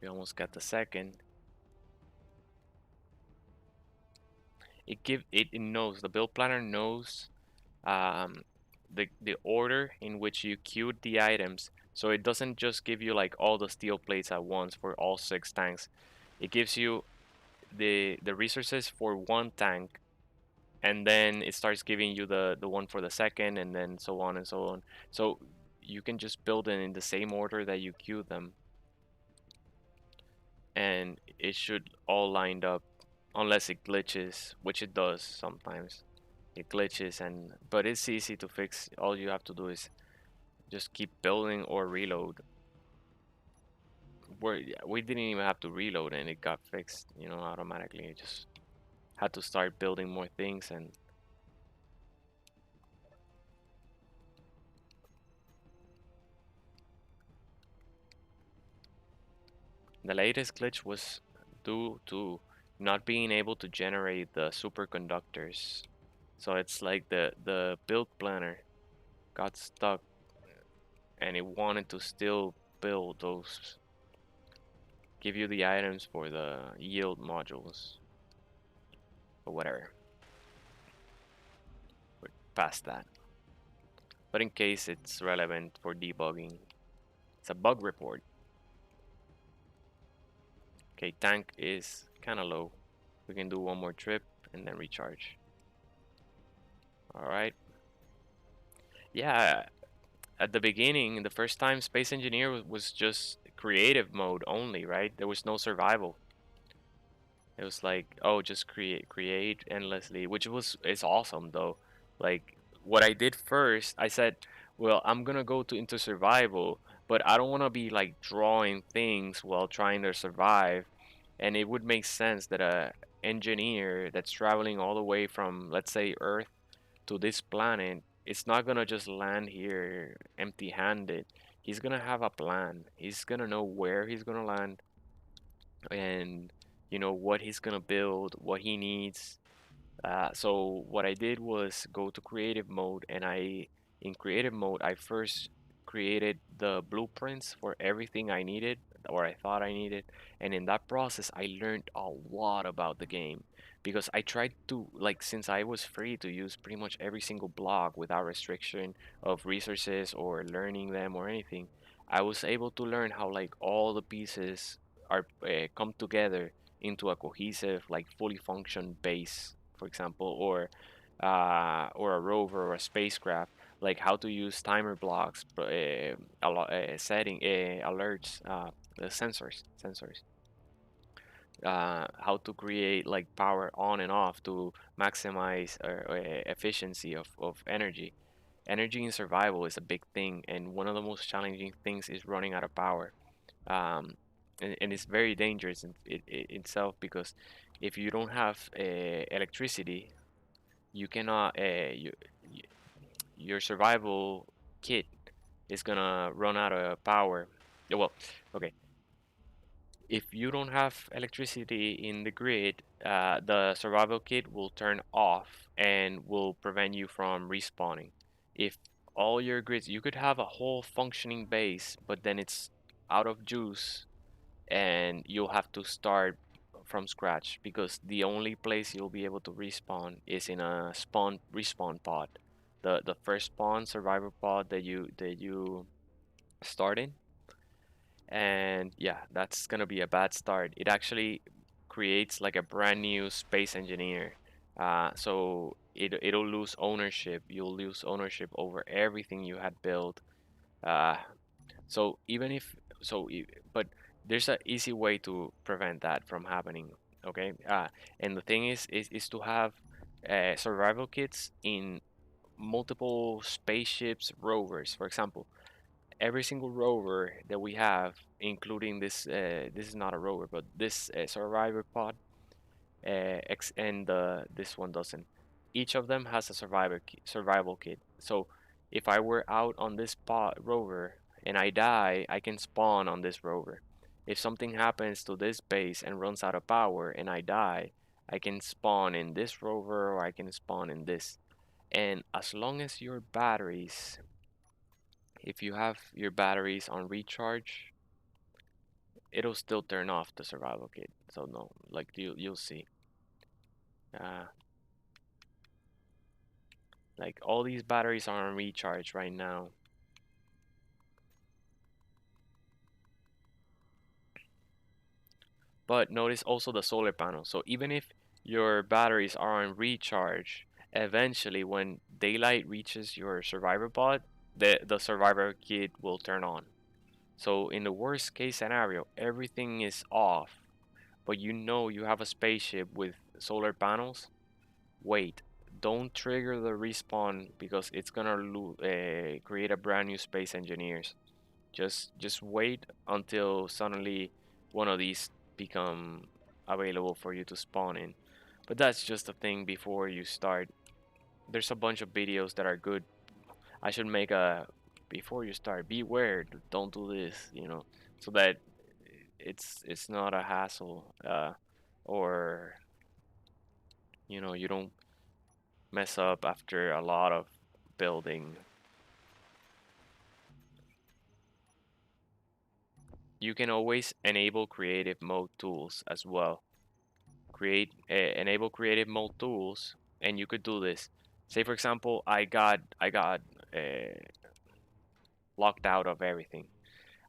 We almost got the second. It knows, the build planner knows um, the order in which you queued the items, so it doesn't just give you like all the steel plates at once for all 6 tanks. It gives you the resources for one tank, and then it starts giving you the one for the second, and then so on and so on. So you can just build it in the same order that you queue them, and it should all lined up, unless it glitches, which it does sometimes. It glitches, and but it's easy to fix. All you have to do is just keep building or reload. We didn't even have to reload, and it got fixed, automatically. It just had to start building more things. And the latest glitch was due to not being able to generate the superconductors. So it's like the build planner got stuck, and it wanted to still build those, give you the items for the yield modules, or whatever. We're past that. But in case it's relevant for debugging, it's a bug report. Okay, tank is kind of low. We can do one more trip and then recharge. All right. Yeah, at the beginning, the first time Space Engineer was just creative mode only, right? There was no survival. It was like, oh, just create endlessly, which was it's awesome though. Like what I did first, I said, well, I'm gonna go to into survival, but I don't want to be like drawing things while trying to survive. And it would make sense that a engineer that's traveling all the way from, let's say, Earth to this planet, it's not gonna just land here empty-handed. He's gonna have a plan. He's gonna know where he's gonna land, and what he's gonna build, what he needs. So what I did was go to creative mode, and in creative mode I first created the blueprints for everything I needed, or I thought I needed. And in that process I learned a lot about the game, because I tried to, like, since I was free to use pretty much every single block without restriction of resources or learning them or anything. I was able to learn how, like, all the pieces are come together into a cohesive, like, fully function base, for example, or a rover or a spacecraft, like how to use timer blocks, setting alerts, the sensors, how to create like power on and off to maximize efficiency of energy. Energy in survival is a big thing, and one of the most challenging things is running out of power. um, and it's very dangerous in itself, because if you don't have electricity, you cannot your survival kit is gonna run out of power. Well, okay, If you don't have electricity in the grid, the survival kit will turn off and will prevent you from respawning. If all your grids, you could have a whole functioning base, but then it's out of juice and you'll have to start from scratch because the only place you'll be able to respawn is in a spawn respawn pod. The first spawn survivor pod that you start in. And yeah, that's gonna be a bad start. It actually creates like a brand new space engineer. So it'll lose ownership. You'll lose ownership over everything you had built. Uh, so even if so, but there's an easy way to prevent that from happening. Okay. And the thing is to have survival kits in multiple spaceships rovers. For example, every single rover that we have, including this is not a rover, but this survivor pod, and this one doesn't. Each of them has a survival kit. So if I were out on this pod rover and I die, I can spawn on this rover. If something happens to this base and runs out of power and I die, I can spawn in this rover or I can spawn in this. And as long as your batteries, if you have your batteries on recharge, it'll still turn off the survival kit. So no, like you'll see. Uh, like all these batteries are on recharge right now. But notice also the solar panel. So even if your batteries are on recharge, eventually when daylight reaches your survivor pod, the survivor kit will turn on. So in the worst case scenario, everything is off, but you know you have a spaceship with solar panels. Wait, don't trigger the respawn because it's gonna create a brand new space engineers. Just wait until suddenly one of these become available for you to spawn in. But that's just a thing before you start. There's a bunch of videos that are good. I should make a before you start. Beware, don't do this, so that it's not a hassle, or you don't mess up after a lot of building. You can always enable creative mode tools as well. Enable creative mode tools, and you could do this. Say for example, I got uh, locked out of everything.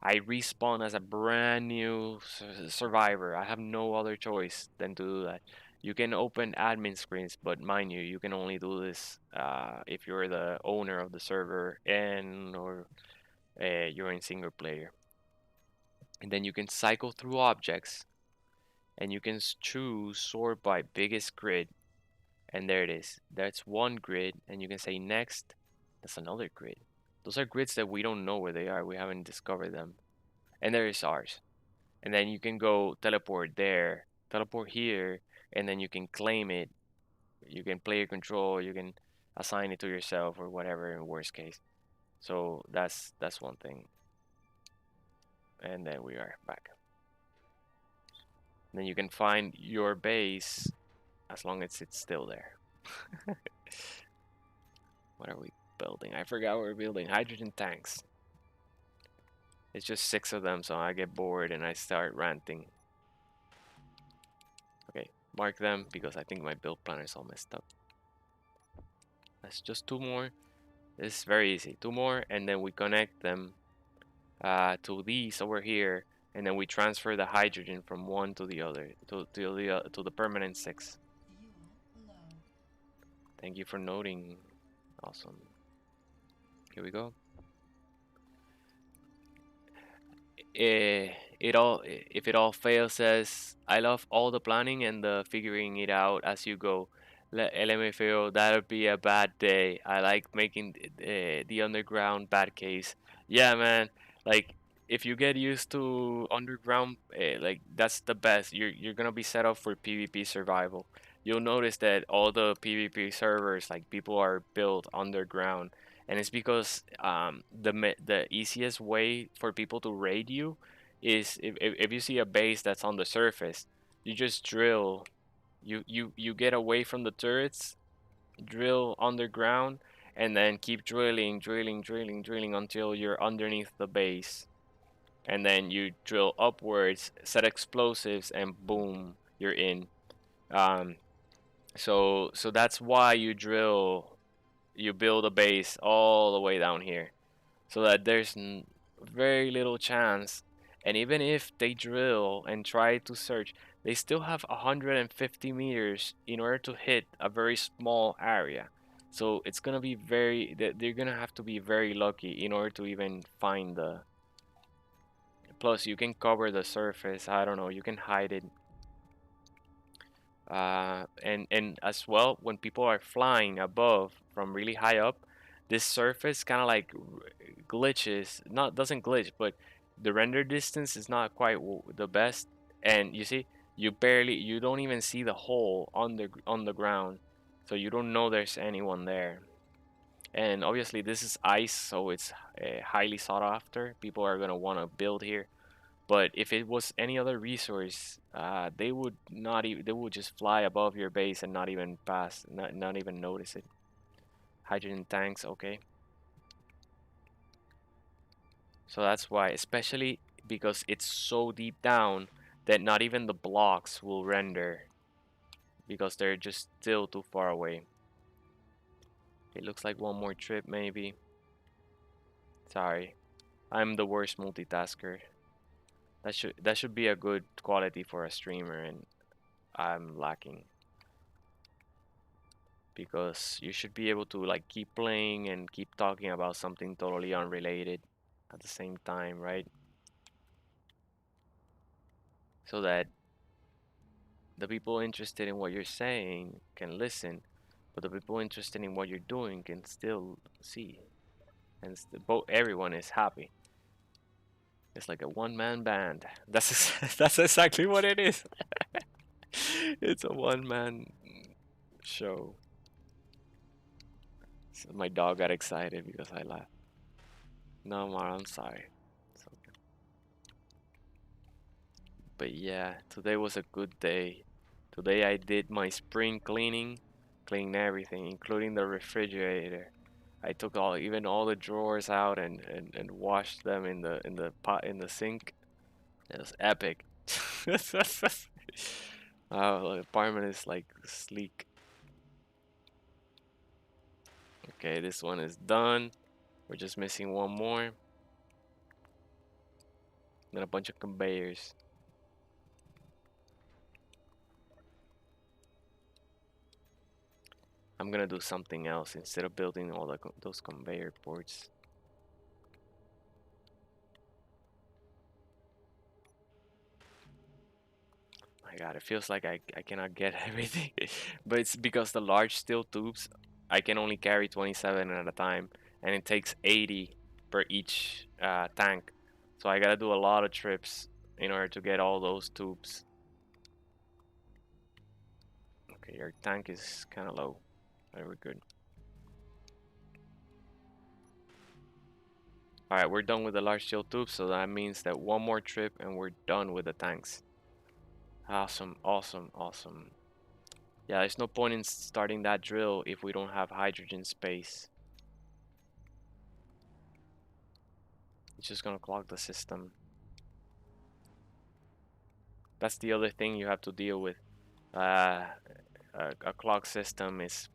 I respawn as a brand new survivor. I have no other choice than to do that. You can open admin screens, but mind you, you can only do this if you're the owner of the server and or you're in single player. And then you can cycle through objects and you can choose sort by biggest grid, and there it is. That's one grid, and you can say next. That's another grid. Those are grids that we don't know where they are. We haven't discovered them. And there is ours. And then you can go teleport there, teleport here, and then you can claim it. You can play your control. You can assign it to yourself or whatever in worst case. So that's one thing. And then we are back. Then you can find your base as long as it's still there. What are we building? I forgot what we're building. Hydrogen tanks. It's just 6 of them, so I get bored and I start ranting. Okay, mark them because I think my build planner is all messed up. That's just 2 more. This is very easy. 2 more, and then we connect them to these over here, and then we transfer the hydrogen from one to the other, to the permanent 6. Thank you for noting. Awesome. Here we go. If it all fails, says I love all the planning and the figuring it out as you go. LMFAO, that'll be a bad day. I like making the underground bad case. Yeah, man. Like if you get used to underground, like that's the best. You're gonna be set up for PvP survival. You'll notice that all the PvP servers, like people are built underground, and it's because the easiest way for people to raid you is if you see a base that's on the surface, you just drill. You get away from the turrets, drill underground, and then keep drilling, drilling, drilling, drilling until you're underneath the base. And then you drill upwards, set explosives, and boom, you're in. Um, so that's why you build a base all the way down here, so that there's very little chance. And even if they drill and try to search, they still have 150 meters in order to hit a very small area. So it's gonna be they're gonna have to be very lucky in order to even find the. Plus, you can cover the surface. I don't know. You can hide it. And as well, when people are flying above from really high up, this surface kind of like glitches. Not doesn't glitch, but the render distance is not quite the best. And you see, you don't even see the hole on the ground, so you don't know there's anyone there. And obviously, this is ice, so it's highly sought after. People are gonna want to build here. But if it was any other resource, they would not even they would just fly above your base and not even pass, not even notice it. Hydrogen tanks, okay. So that's why, especially because it's so deep down that not even the blocks will render because they're just still too far away. It looks like one more trip maybe. Sorry, I'm the worst multitasker. That should be a good quality for a streamer, and I'm lacking. Because you should be able to like keep playing and keep talking about something totally unrelated at the same time, right? So that the people interested in what you're saying can listen, but the people interested in what you're doing can still see, and both everyone is happy. It's like a one-man band. That's exactly what it is. It's a one-man show. So my dog got excited because I laughed. No, Mar, I'm sorry. It's okay. But yeah, today was a good day. Today I did my spring cleaning, cleaned everything, including the refrigerator. I took even all the drawers out and washed them in the pot in the sink. It was epic. Oh, the apartment is like sleek. Okay, this one is done. We're just missing one more. Then a bunch of conveyors. I'm gonna do something else instead of building all those conveyor ports. My God, it feels like I cannot get everything. But it's because the large steel tubes, I can only carry 27 at a time, and it takes 80 per each tank. So I gotta do a lot of trips in order to get all those tubes. Okay, your tank is kind of low. Very good. Alright, we're done with the large steel tubes, so that means that one more trip and we're done with the tanks. Awesome, awesome, awesome. Yeah, there's no point in starting that drill if we don't have hydrogen space. It's just gonna clog the system. That's the other thing you have to deal with. Uh, a clog system is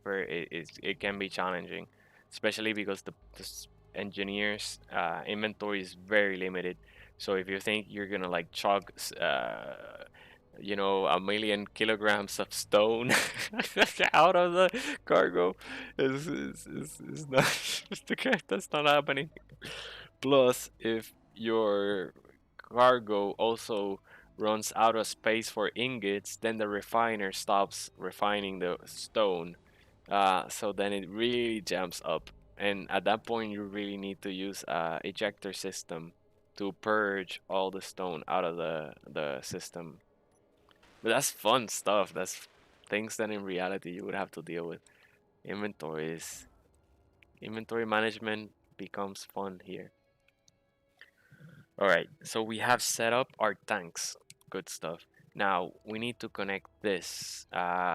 it can be challenging, especially because the engineers inventory is very limited. So if you think you're gonna like chug you know, a million kilograms of stone out of the cargo is not that's not happening. Plus, if your cargo also runs out of space for ingots, then the refiner stops refining the stone. So then it really jumps up. And at that point, you really need to use a ejector system to purge all the stone out of the system. But that's fun stuff. That's things that in reality you would have to deal with. Inventory management becomes fun here. All right, so we have set up our tanks. Good stuff. Now we need to connect this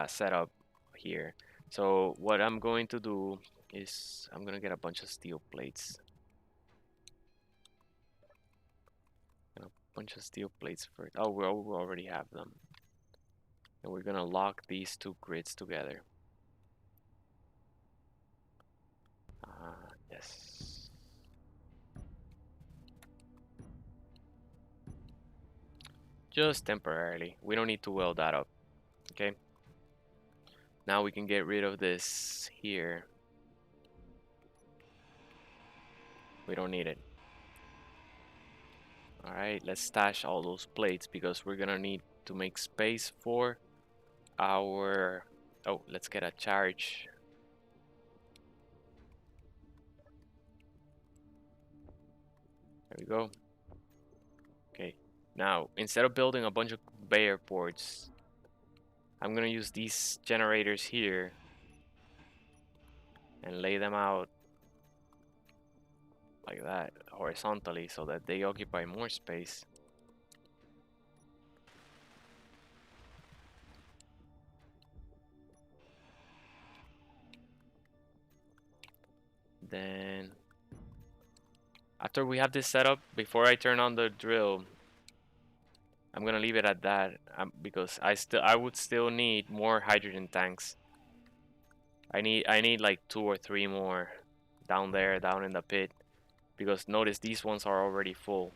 setup here. So what I'm going to do is I'm gonna get a bunch of steel plates. A bunch of steel plates for it. Oh, we already have them. And we're gonna lock these two grids together. Yes. Just temporarily. We don't need to weld that up. Okay. Now we can get rid of this here. We don't need it. Alright, let's stash all those plates because we're gonna need to make space for our... Oh, let's get a charge. There we go. Okay, now instead of building a bunch of conveyor ports, I'm gonna use these generators here and lay them out like that horizontally so that they occupy more space. Then after we have this set up, before I turn on the drill, I'm gonna leave it at that because I would still need more hydrogen tanks. I need like 2 or 3 more down there, down in the pit, because notice these ones are already full.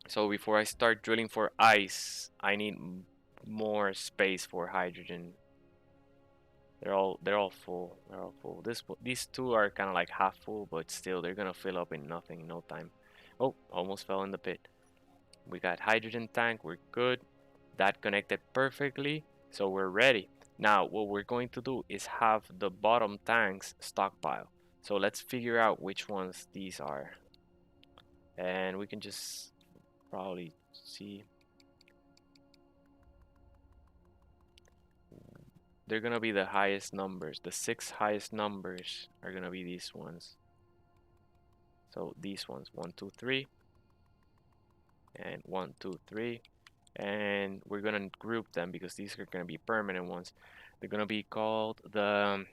So before I start drilling for ice, I need more space for hydrogen. They're all full. They're all full. These two are kind of like half full, but still they're gonna fill up in nothing, no time. Oh, almost fell in the pit. We got hydrogen tank. We're good. That connected perfectly, so we're ready. Now what we're going to do is have the bottom tanks stockpile. So let's figure out which ones these are, and we can just probably see. They're gonna be the highest numbers. The 6 highest numbers are gonna be these ones. So these ones, 1 2 3 and 1 2 3, and we're gonna group them because these are gonna be permanent ones. They're gonna be called the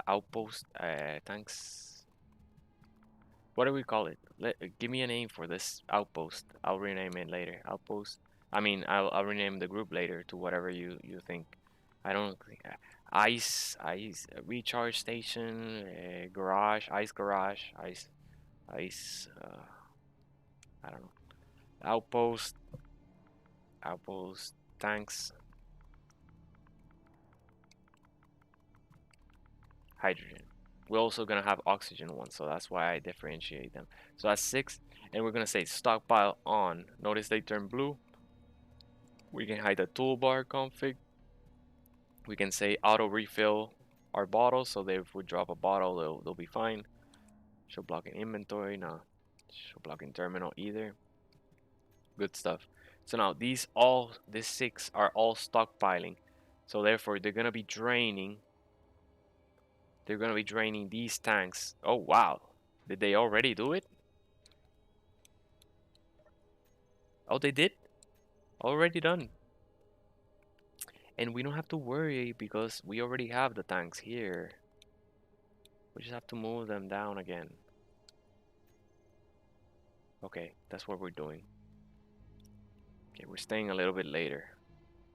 outpost tanks. What do we call it? Give me a name for this outpost. I'll rename it later. Outpost. I mean, I'll rename the group later to whatever you think. I don't think ice recharge station, garage, ice garage, ice. I don't know. Outpost, outpost tanks, hydrogen. We're also gonna have oxygen ones, so that's why I differentiate them. So that's 6, and we're gonna say stockpile on. Notice they turn blue. We can hide the toolbar config. We can say auto refill our bottles, so that if we drop a bottle, they'll be fine. Show blocking inventory, no. Show blocking terminal either. Good stuff. So now these 6 are all stockpiling. So therefore they're gonna be draining. They're gonna be draining these tanks. Oh wow. Did they already do it? Oh, they did? Already done. And we don't have to worry because we already have the tanks here. We just have to move them down again. Okay, that's what we're doing. Okay, we're staying a little bit later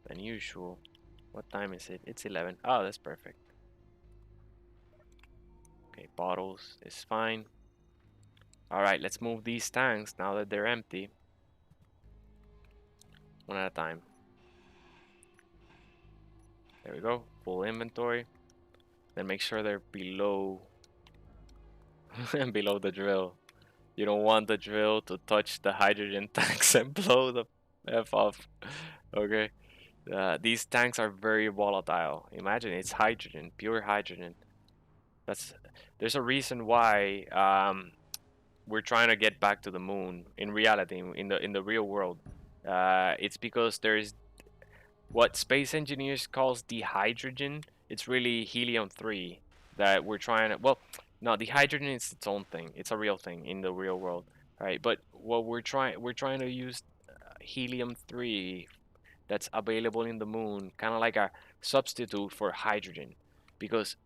than usual. What time is it? It's 11. Oh, that's perfect. Okay, bottles is fine. Alright, let's move these tanks now that they're empty. One at a time. There we go. Full inventory. Then make sure they're below below the drill. You don't want the drill to touch the hydrogen tanks and blow the F off. Okay. These tanks are very volatile. Imagine it's hydrogen, pure hydrogen. There's a reason why we're trying to get back to the moon. In reality, in the real world, it's because there's what space engineers calls dehydrogen. It's really helium-3 that we're trying to. Well, No, the hydrogen is its own thing. It's a real thing in the real world, right? But what we're trying to use helium-3 that's available in the moon, kind of like a substitute for hydrogen, because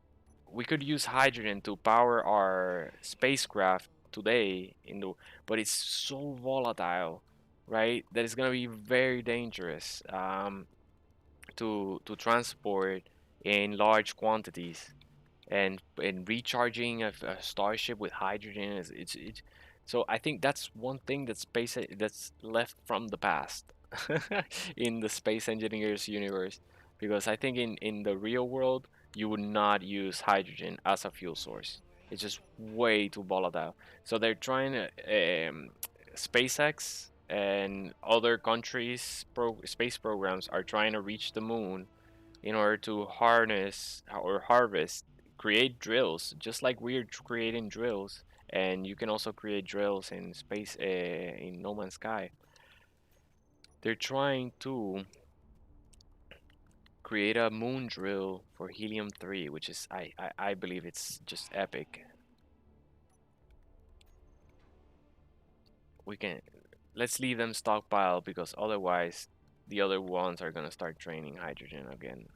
we could use hydrogen to power our spacecraft today but it's so volatile, right? That it's gonna be very dangerous to transport in large quantities, and recharging a starship with hydrogen is it's so I think that's one thing that space that's left from the past in the space engineers universe, because I think in the real world you would not use hydrogen as a fuel source. It's just way too volatile. So they're trying to SpaceX and other countries space programs are trying to reach the moon in order to harness or harvest, create drills, just like we're creating drills. And you can also create drills in space, in No Man's Sky. They're trying to create a moon drill for helium-3, which is, I believe it's just epic. We can, let's leave them stockpile, because otherwise the other ones are gonna start draining hydrogen again.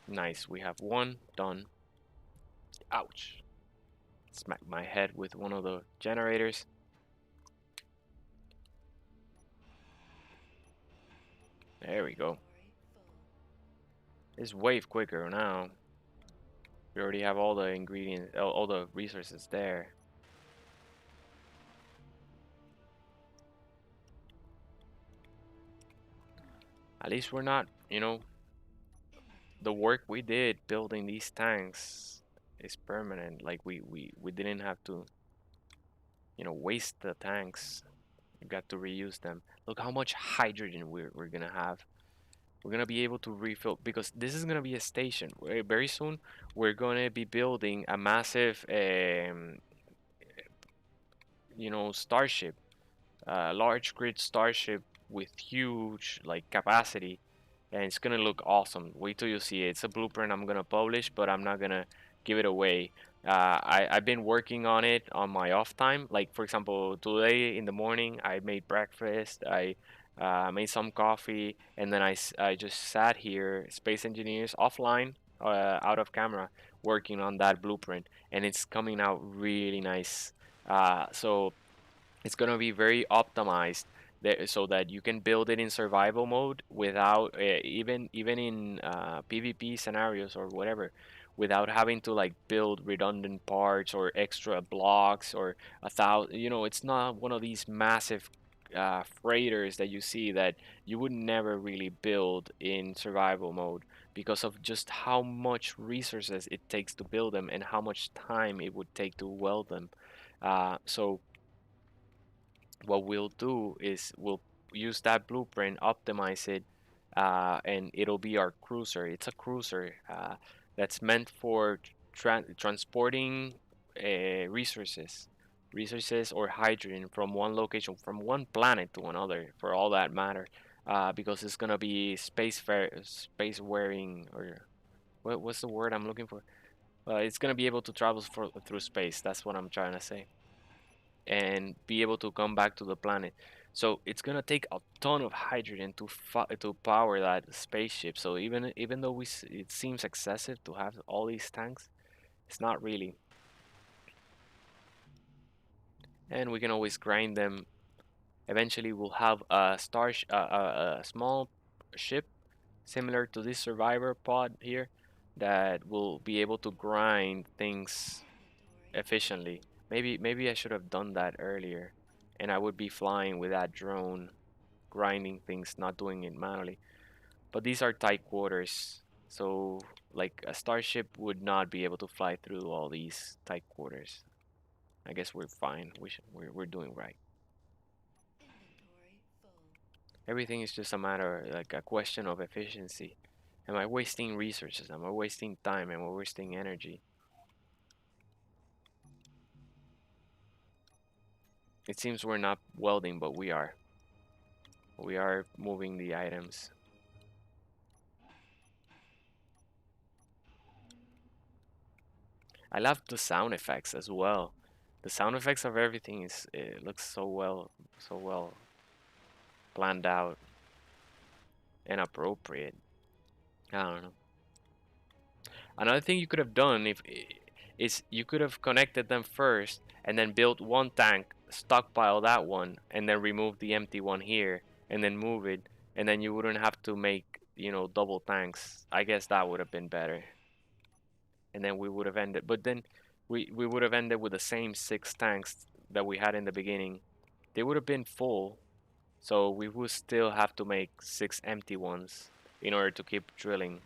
Nice, we have one done. Ouch. Smack my head with one of the generators. There we go. It's way quicker now. We already have all the ingredients, all the resources there. At least we're not, the work we did building these tanks is permanent. Like we didn't have to, waste the tanks. We got to reuse them. Look how much hydrogen we're gonna have. We're gonna be able to refill, because this is gonna be a station. Very soon we're gonna be building a massive, starship, large grid starship with huge like capacity, and it's gonna look awesome. Wait till you see it. It's a blueprint I'm gonna publish, but I'm not gonna give it away. I've been working on it on my off time. Like for example, today in the morning I made breakfast. I made some coffee, and then I just sat here, space engineers offline, out of camera, working on that blueprint, and it's coming out really nice. So it's gonna be very optimized so that you can build it in survival mode without even in PvP scenarios or whatever, without having to like build redundant parts or extra blocks or a thousand. It's not one of these massive freighters that you see that you would never really build in survival mode, because of just how much resources it takes to build them and how much time it would take to weld them. So what we'll do is we'll use that blueprint, optimize it, and it'll be our cruiser. It's a cruiser that's meant for transporting resources or hydrogen from one location, from one planet to another, for all that matter, because it's gonna be space wearing, or what's the word I'm looking for? It's gonna be able to travel through space. That's what I'm trying to say, and be able to come back to the planet. So it's gonna take a ton of hydrogen to power that spaceship. So even though it seems excessive to have all these tanks, it's not really. And we can always grind them. Eventually, we'll have a small ship similar to this survivor pod here that will be able to grind things efficiently. Maybe I should have done that earlier, and I would be flying with that drone, grinding things, not doing it manually. But these are tight quarters, so like a starship would not be able to fly through all these tight quarters. I guess we're fine. We're doing right. Everything is just a matter, like a question of efficiency. Am I wasting resources? Am I wasting time? Am I wasting energy? It seems we're not welding, but we are. We are moving the items. I love the sound effects as well. The sound effects of everything is it looks so well planned out and appropriate. I don't know. Another thing you could have done if is you could have connected them first and then built one tank, stockpile that one, and then remove the empty one here and then move it, and then you wouldn't have to make, double tanks. I guess that would have been better. And then we would have ended, but then we would have ended with the same six tanks that we had in the beginning. They would have been full, so we would still have to make six empty ones in order to keep drilling.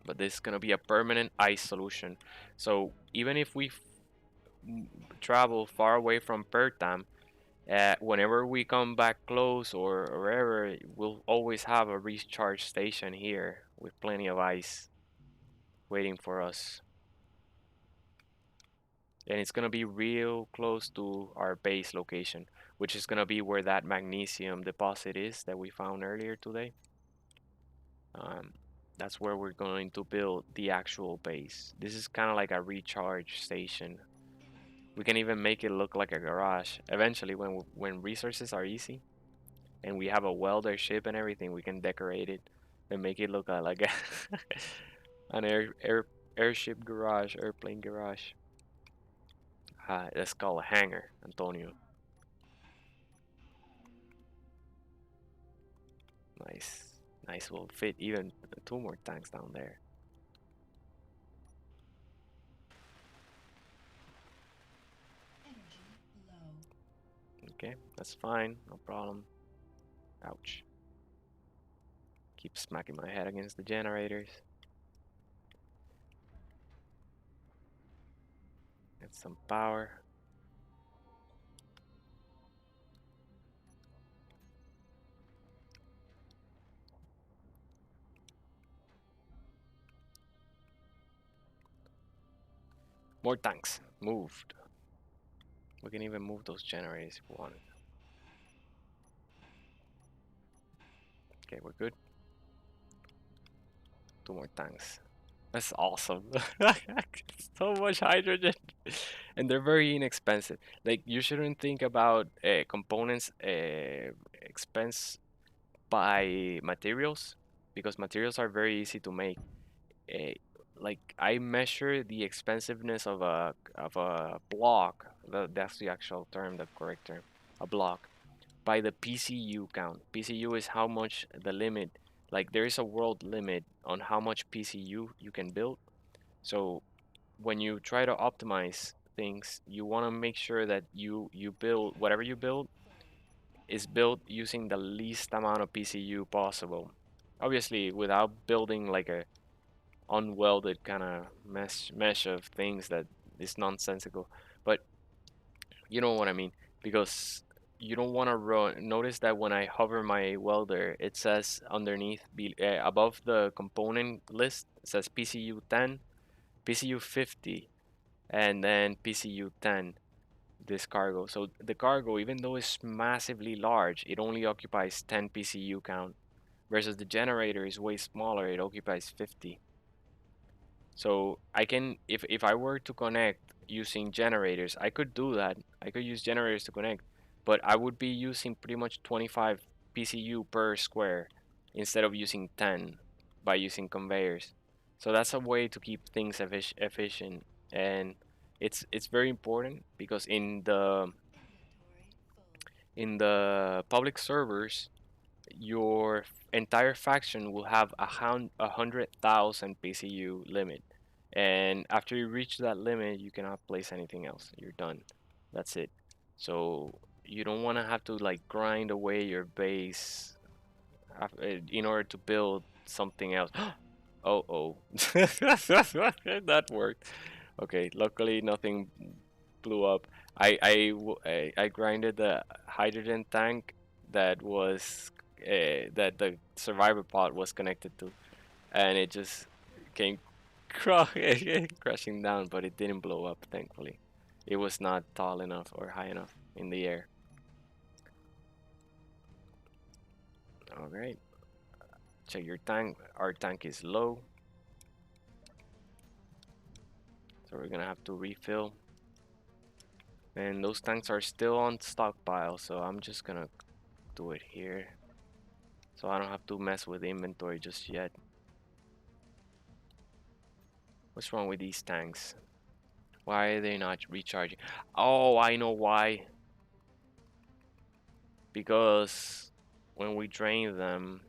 But this is gonna be a permanent ice solution. So even if we travel far away from Pertam, whenever we come back close or wherever, we'll always have a recharge station here with plenty of ice waiting for us. And it's gonna be real close to our base location, which is gonna be where that magnesium deposit is that we found earlier today. Um, that's where we're going to build the actual base. This is kind of like a recharge station. We can even make it look like a garage. Eventually, when resources are easy and we have a welder ship and everything, we can decorate it and make it look like an airship garage, airplane garage. That's called a hangar, Antonio. Nice. Nice. Will fit even two more tanks down there. Okay, that's fine. No problem. Ouch. Keep smacking my head against the generators. Get some power. More tanks. Moved. We can even move those generators if we want. Okay, we're good. Two more tanks. That's awesome. So much hydrogen. And they're very inexpensive. Like, you shouldn't think about components expense by materials, because materials are very easy to make. Uh, like, I measure the expensiveness of a block. That's the actual term, the correct term. A block by the PCU count. PCU is how much the limit, like there is a world limit on how much PCU you can build. So when you try to optimize things, you want to make sure that you build whatever you build is built using the least amount of PCU possible. Obviously, without building like a unwelded kind of mesh of things that is nonsensical. But you know what I mean, because you don't want to run. Notice that when I hover my welder, it says underneath, above the component list, it says PCU 10, PCU 50, and then PCU 10. This cargo. So the cargo, even though it's massively large, it only occupies 10 PCU count, versus the generator is way smaller. It occupies 50. So I can, if I were to connect using generators, I could do that. I could use generators to connect, but I would be using pretty much 25 PCU per square instead of using 10 by using conveyors. So that's a way to keep things efficient, and it's very important because in the public servers, your entire faction will have a 100,000 PCU limit, and after you reach that limit, you cannot place anything else. You're done. That's it. So you don't want to have to like grind away your base in order to build something else. Oh, that worked. Okay, luckily nothing blew up. I grinded the hydrogen tank that was that the survivor pod was connected to, and it just came crashing down, but it didn't blow up, thankfully. It was not tall enough or high enough in the air. All right, Check your tank. Our tank is low, so we're gonna have to refill. And those tanks are still on stockpile, so I'm just gonna do it here. So I don't have to mess with the inventory just yet. What's wrong with these tanks? Why are they not recharging? Oh, I know why. Because when we drain them,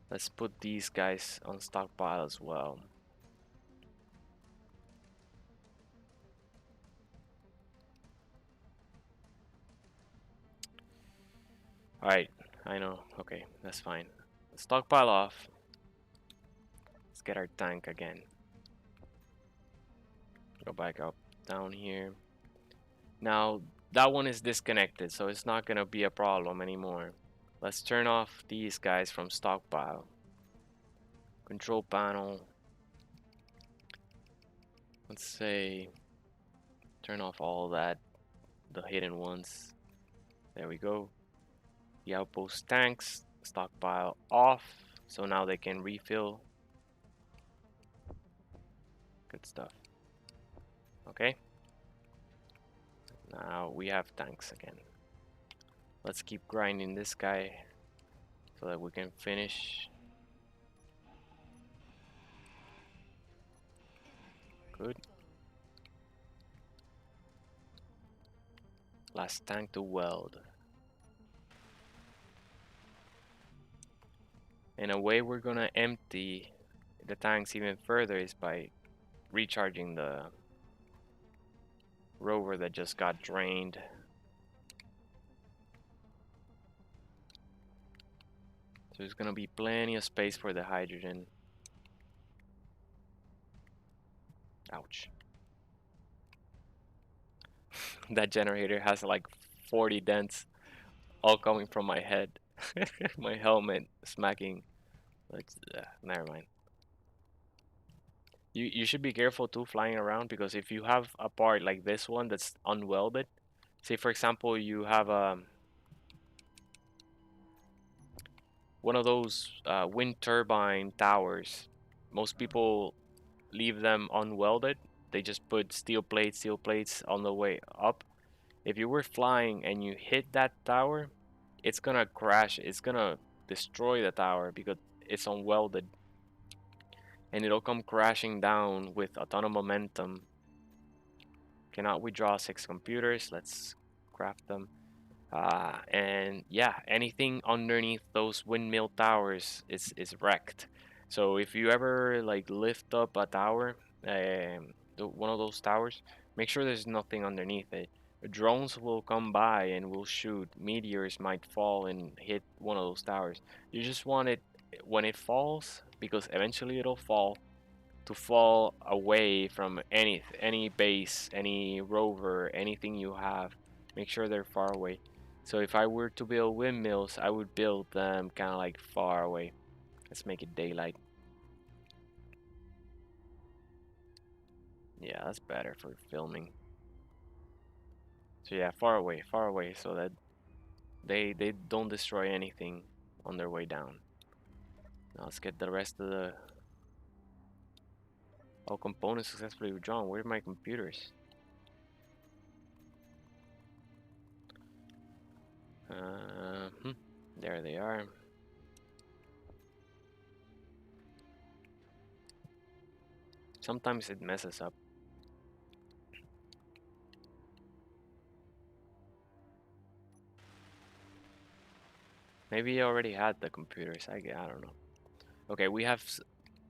let's put these guys on stockpile as well. Alright, I know. Okay, that's fine. Stockpile off. Let's get our tank again. Go back up, down here. Now, that one is disconnected, so it's not gonna be a problem anymore. Let's turn off these guys from stockpile. Control panel. Let's say turn off all that, the hidden ones. There we go. The outpost tanks, stockpile off, so now they can refill. Good stuff. Okay. Now we have tanks again. Let's keep grinding this guy so that we can finish. Good. Last tank to weld. And a way we're gonna empty the tanks even further is by recharging the rover that just got drained. So there's gonna be plenty of space for the hydrogen. Ouch. That generator has like 40 dents, all coming from my head. My helmet smacking. Let's, never mind. You should be careful too flying around, because if you have a part like this one that's unwelded, say for example you have one of those wind turbine towers. Most people leave them unwelded. They just put steel plates on the way up. If you were flying and you hit that tower, it's gonna crash. It's gonna destroy the tower because it's unwelded, and it'll come crashing down with a ton of momentum. Cannot withdraw 6 computers. Let's craft them. And yeah, anything underneath those windmill towers is wrecked. So if you ever like lift up a tower, one of those towers, make sure there's nothing underneath it. Drones will come by and will shoot. Meteors might fall and hit one of those towers. You just want it when it falls, because eventually it'll fall, to fall away from any base, any rover, anything you have. Make sure they're far away. So if I were to build windmills, I would build them kind of like far away. Let's make it daylight. Yeah, that's better for filming. So yeah, far away, so that they don't destroy anything on their way down. Now let's get the rest of the all components successfully withdrawn. Where are my computers? There they are. Sometimes it messes up. Maybe I already had the computers. I don't know. Okay, we have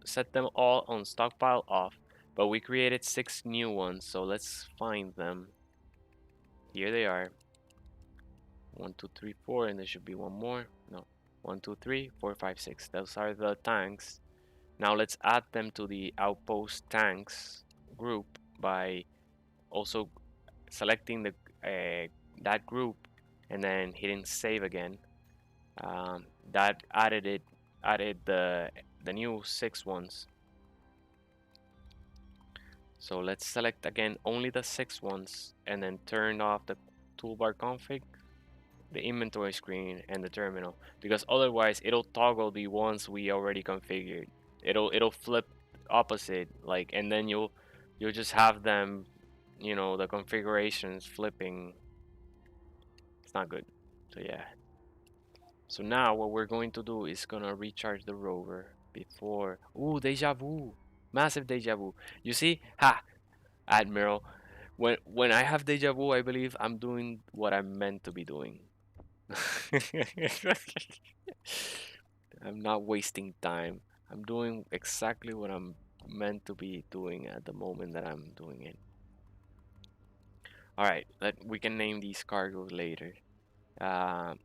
set them all on stockpile off, but we created 6 new ones, so let's find them. Here they are. 1, 2, 3, 4, and there should be one more. No. 1, 2, 3, 4, 5, 6. Those are the tanks. Now let's add them to the outpost tanks group by also selecting the that group and then hitting save again. That added the new 6 ones. So let's select again only the 6 ones and then turn off the toolbar config. the inventory screen and the terminal, because otherwise it'll toggle the ones we already configured. It'll flip opposite, like, and then you'll just have them, the configurations flipping. It's not good. So yeah. So now what we're going to do is gonna recharge the rover before. Ooh, deja vu. Massive deja vu. You see? Ha! Admiral. When I have deja vu, I believe I'm doing what I'm meant to be doing. I'm not wasting time. I'm doing exactly what I'm meant to be doing at the moment that I'm doing it. All right, we can name these cargoes later. Um,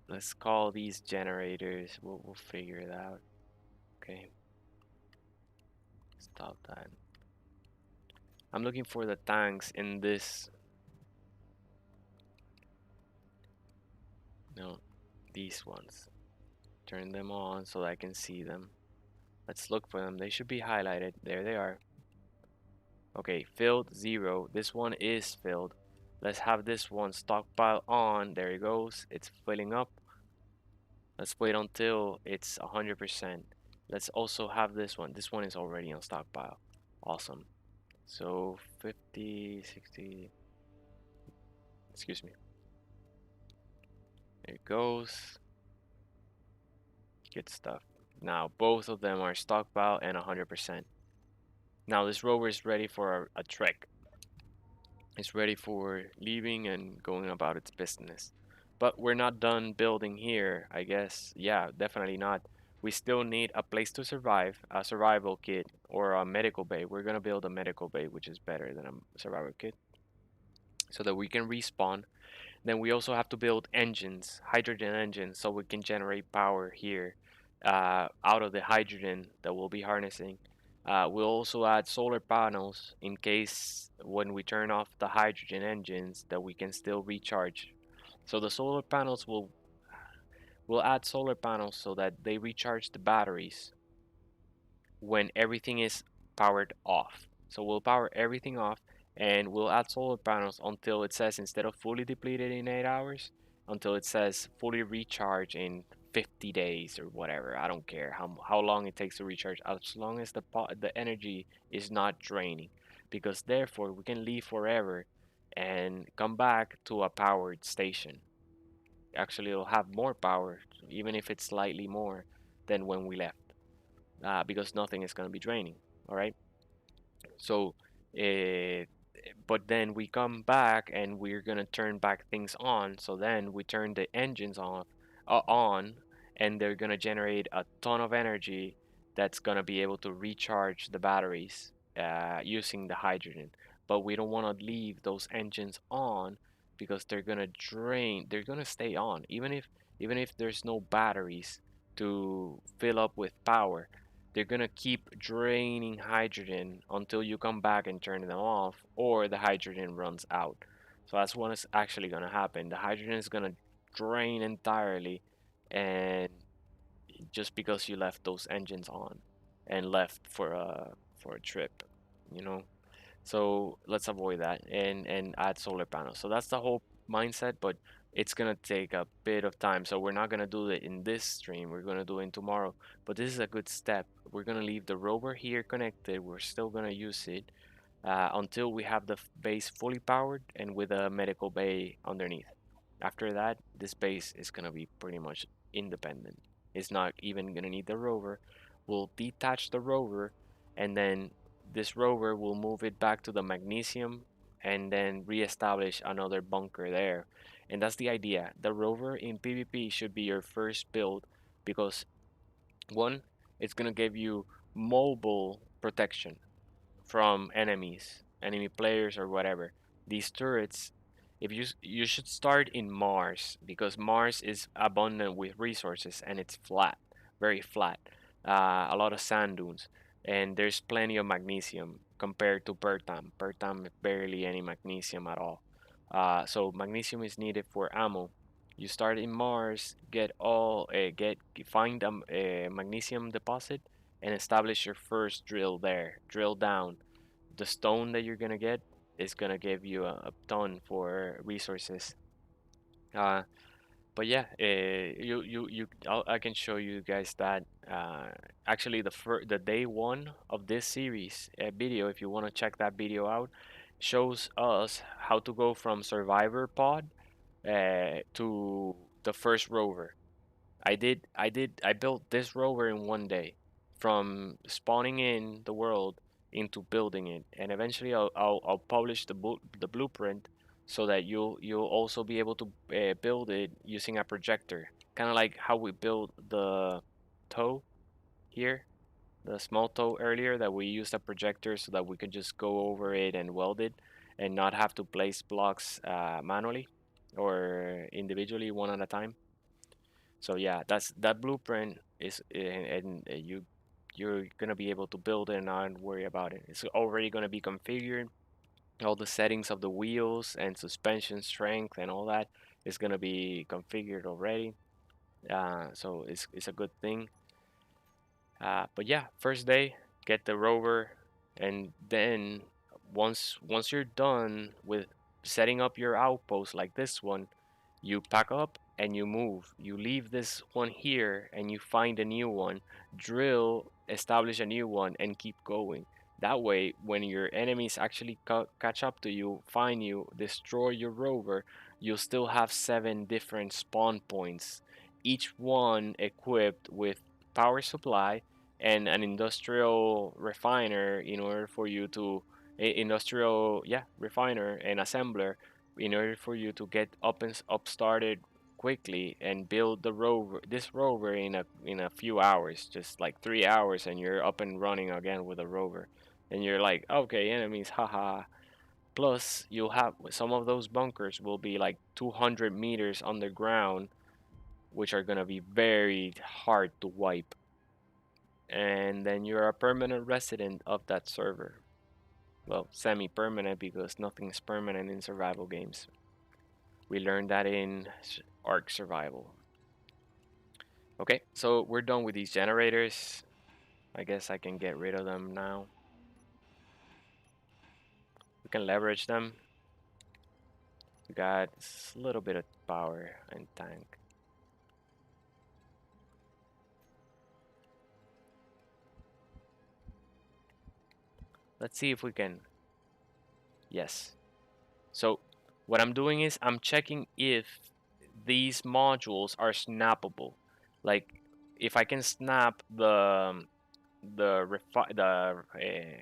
let's call these generators. We'll figure it out. Okay, stop that. I'm looking for the tanks in this. No, these ones. Turn them on so I can see them. Let's look for them. They should be highlighted. There they are. Okay, filled 0. This one is filled. Let's have this one stockpile on. There it goes. It's filling up. Let's wait until it's 100%. Let's also have this one. This one is already on stockpile. Awesome. So 50, 60. Excuse me. There it goes. Good stuff. Now both of them are stockpile and 100%. Now this rover is ready for a trek. It's ready for leaving and going about its business. But we're not done building here, I guess. Yeah, definitely not. We still need a place to survive, a survival kit, or a medical bay. We're gonna build a medical bay, which is better than a survival kit, so that we can respawn. Then we also have to build engines, hydrogen engines, so we can generate power here out of the hydrogen that we'll be harnessing. We'll also add solar panels in case when we turn off the hydrogen engines that we can still recharge. So the solar panels will add solar panels so that they recharge the batteries when everything is powered off. So we'll power everything off and we'll add solar panels until it says, instead of fully depleted in 8 hours, until it says fully recharge in 50 days or whatever. I don't care how long it takes to recharge, as long as the energy is not draining, because therefore we can leave forever and come back to a powered station. Actually, it'll have more power, even if it's slightly more than when we left, because nothing is going to be draining. All right. So, uh, but then we come back and we're gonna turn back things on. So then we turn the engines on, and they're gonna generate a ton of energy that's gonna be able to recharge the batteries using the hydrogen. But we don't want to leave those engines on because they're gonna drain. They're gonna stay on even if there's no batteries to fill up with power. They're gonna keep draining hydrogen until you come back and turn them off, or the hydrogen runs out. So that's what is actually gonna happen. The hydrogen is gonna drain entirely, and just because you left those engines on and left for a trip, you know. So let's avoid that and add solar panels. So that's the whole mindset, but it's gonna take a bit of time. So we're not gonna do it in this stream. We're gonna do it tomorrow. But this is a good step. We're gonna leave the rover here connected. We're still gonna use it until we have the base fully powered and with a medical bay underneath. After that, this base is gonna be pretty much independent. It's not even gonna need the rover. We'll detach the rover, and then this rover will move it back to the magnesium and then reestablish another bunker there. And that's the idea. The rover in PvP should be your first build because one, it's gonna give you mobile protection from enemy players or whatever. These turrets, if you should start in Mars because Mars is abundant with resources and it's flat, very flat, a lot of sand dunes, and there's plenty of magnesium compared to Pertam. Pertam barely any magnesium at all. So magnesium is needed for ammo. You start in Mars, find a magnesium deposit and establish your first drill there. Drill down. The stone that you're gonna get is gonna give you a ton for resources. Uh, But yeah, I can show you guys that. Actually, the day one of this series video, if you want to check that video out, shows us how to go from survivor pod to the first rover. I built this rover in one day, from spawning in the world into building it, and eventually I'll publish the blueprint so that you'll also be able to build it using a projector, kind of like how we built the toe here, the small toe earlier, that we used a projector so that we could just go over it and weld it and not have to place blocks manually or individually one at a time. So yeah, that blueprint is and you're gonna be able to build it and not worry about it. It's already gonna be configured. All the settings of the wheels and suspension strength and all that is gonna be configured already. So it's a good thing. But yeah, first day, get the rover, and then once you're done with setting up your outpost like this one, you pack up and you move. You leave this one here and you find a new one, drill, establish a new one, and keep going. That way, when your enemies actually catch up to you, find you, destroy your rover, you'll still have 7 different spawn points, each one equipped with power supply and an industrial refiner in order for you to industrial, yeah, refiner and assembler in order for you to get up started quickly and build this rover in a few hours, just like 3 hours, and you're up and running again with a rover. And you're like, okay, enemies, haha. Plus, you'll have some of those bunkers will be like 200 meters underground, which are gonna be very hard to wipe. And then you're a permanent resident of that server. Well, semi-permanent, because nothing's permanent in survival games. We learned that in Ark Survival. Okay, so we're done with these generators. I guess I can get rid of them now. We can leverage them. We got a little bit of power and tank. Let's see if we can. Yes. So what I'm doing is I'm checking if these modules are snappable. Like if I can snap the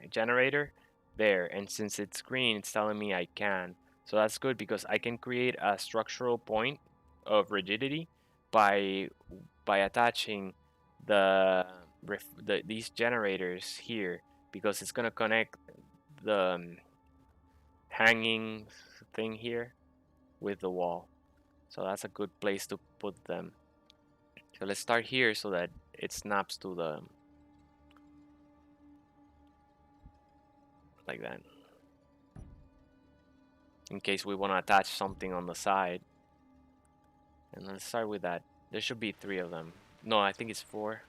generator there, and since it's green, it's telling me I can. So that's good because I can create a structural point of rigidity by attaching these generators here, because it's gonna connect the hanging thing here with the wall. So that's a good place to put them. So let's start here so that it snaps to the like that. In case we want to attach something on the side. And let's start with that. There should be 3 of them. No, I think it's 4.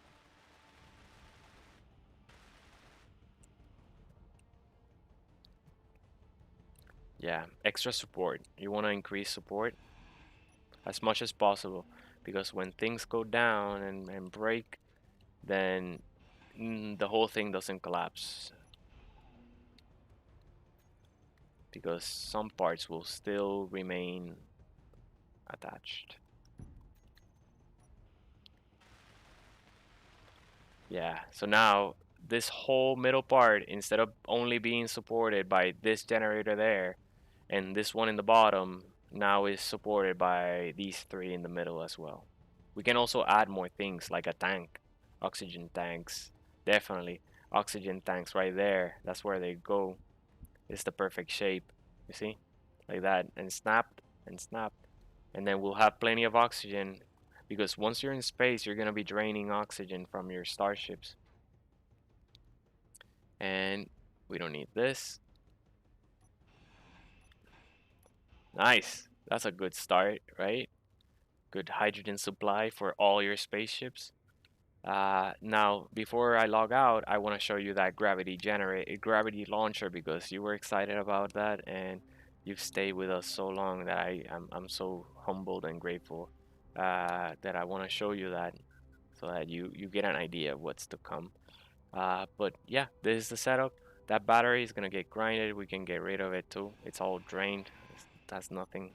Yeah, extra support. You want to increase support as much as possible, because when things go down and break, then the whole thing doesn't collapse, because some parts will still remain attached. Yeah, so now this whole middle part, instead of only being supported by this generator there and this one in the bottom, now is supported by these 3 in the middle as well. We can also add more things like a tank, oxygen tanks, definitely. Oxygen tanks right there, that's where they go. It's the perfect shape, you see? Like that, and snapped, and snapped. And then we'll have plenty of oxygen, because once you're in space, you're gonna be draining oxygen from your starships. And we don't need this. Nice. That's a good start, right? Good hydrogen supply for all your spaceships. Now, before I log out, I want to show you that gravity launcher, because you were excited about that and you've stayed with us so long that I'm so humbled and grateful that I want to show you that so that you get an idea of what's to come. But yeah, this is the setup. That battery is gonna get grinded. We can get rid of it too. It's all drained. That's nothing.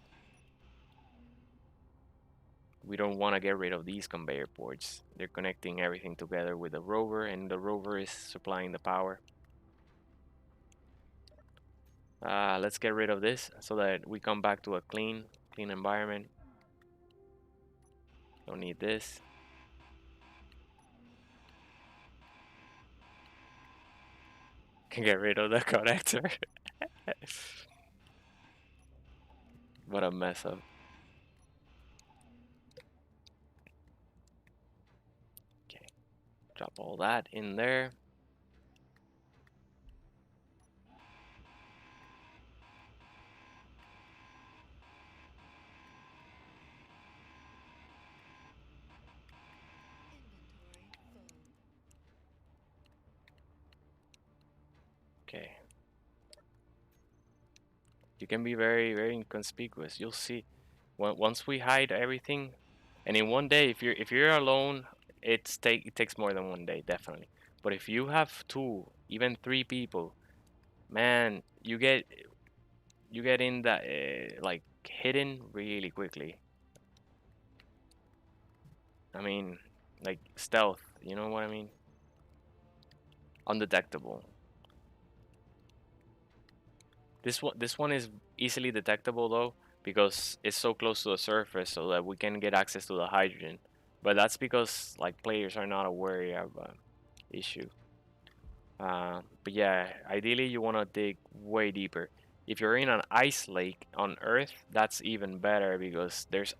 We don't want to get rid of these conveyor ports. They're connecting everything together with the rover, and the rover is supplying the power. Let's get rid of this so that we come back to a clean environment. Don't need this. Can get rid of the connector. What a mess up. Okay, drop all that in there. Okay. You can be very inconspicuous. You'll see. Once we hide everything, and in one day, if you're alone, it takes more than one day, definitely. But if you have two, even three people, man, you get in that like hidden really quickly. I mean, like stealth. You know what I mean? Undetectable. This one is easily detectable though because it's so close to the surface so that we can get access to the hydrogen. But that's because like players are not aware of issue. But yeah, ideally you want to dig way deeper. If you're in an ice lake on Earth, that's even better because there's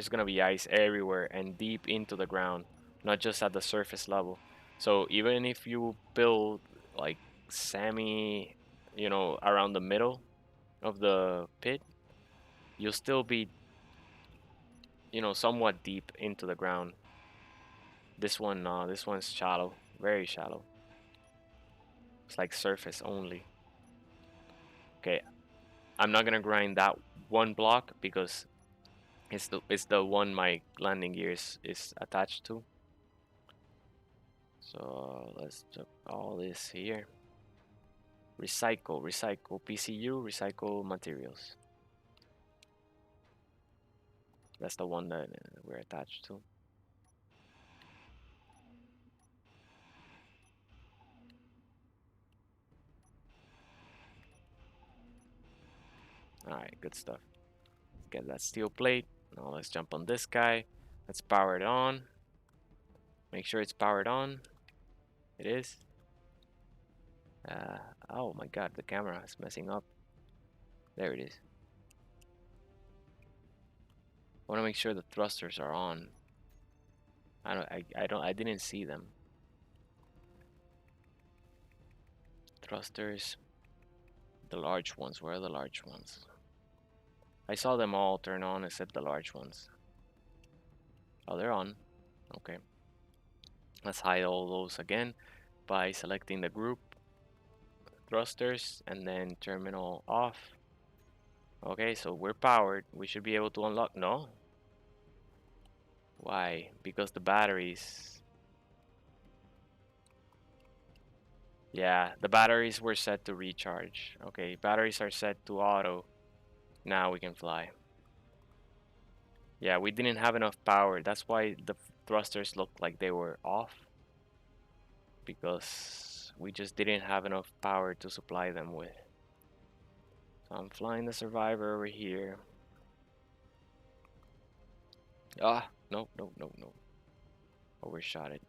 gonna be ice everywhere and deep into the ground, not just at the surface level. So even if you build like semi, around the middle of the pit, you'll still be, somewhat deep into the ground. This one, no, this one's shallow, very shallow. It's like surface only. Okay, I'm not gonna grind that one block because it's the one my landing gear is attached to. So let's put all this here. Recycle PCU, recycle materials. That's the one that we're attached to. All right, good stuff. Get that steel plate. Now let's jump on this guy. Let's power it on. Make sure it's powered on. It is. Uh, oh my god, the camera is messing up. There it is. I want to make sure the thrusters are on. I didn't see them. Thrusters. The large ones. Where are the large ones? I saw them all turn on except the large ones. Oh, they're on. Okay. Let's hide all those again by selecting the group, thrusters, and then terminal off. Okay, so we're powered. We should be able to unlock. No? Why? Because the batteries. Yeah, the batteries were set to recharge. Okay, batteries are set to auto. Now we can fly. Yeah, we didn't have enough power. That's why the thrusters looked like they were off. Because we just didn't have enough power to supply them with. So I'm flying the survivor over here. Ah, no. Overshot it.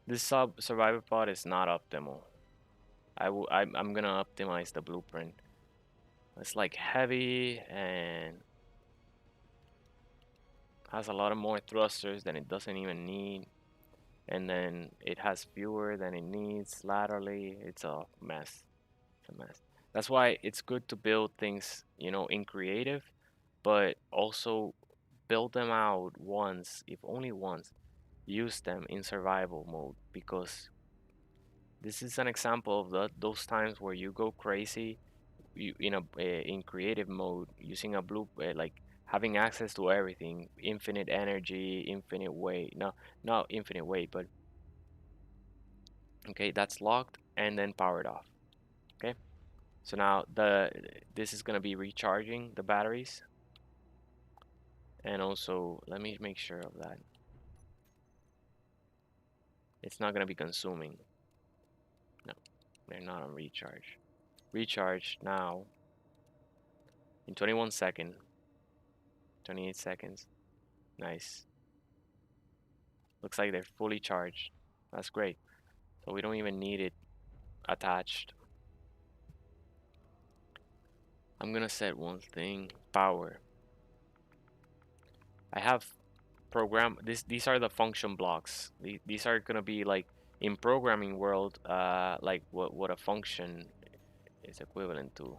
This survivor pod is not optimal. I'm gonna optimize the blueprint. It's like heavy and has a lot of more thrusters than it doesn't even need. And then it has fewer than it needs laterally. It's a mess. It's a mess. That's why it's good to build things, in creative, but also build them out once, if only once. Use them in survival mode because this is an example of those times where you go crazy in a in creative mode using a blue like having access to everything, infinite energy, infinite weight. No, not infinite weight, but okay, that's locked and then powered off. Okay, so now this is gonna be recharging the batteries, and also let me make sure of that. It's not gonna be consuming. No, they're not on recharge. Recharge now in 21 seconds, 28 seconds. Nice. Looks like they're fully charged. That's great. So we don't even need it attached. I'm gonna set one thing, power. I have these are the function blocks. These are gonna be like in programming world, like what a function is equivalent to.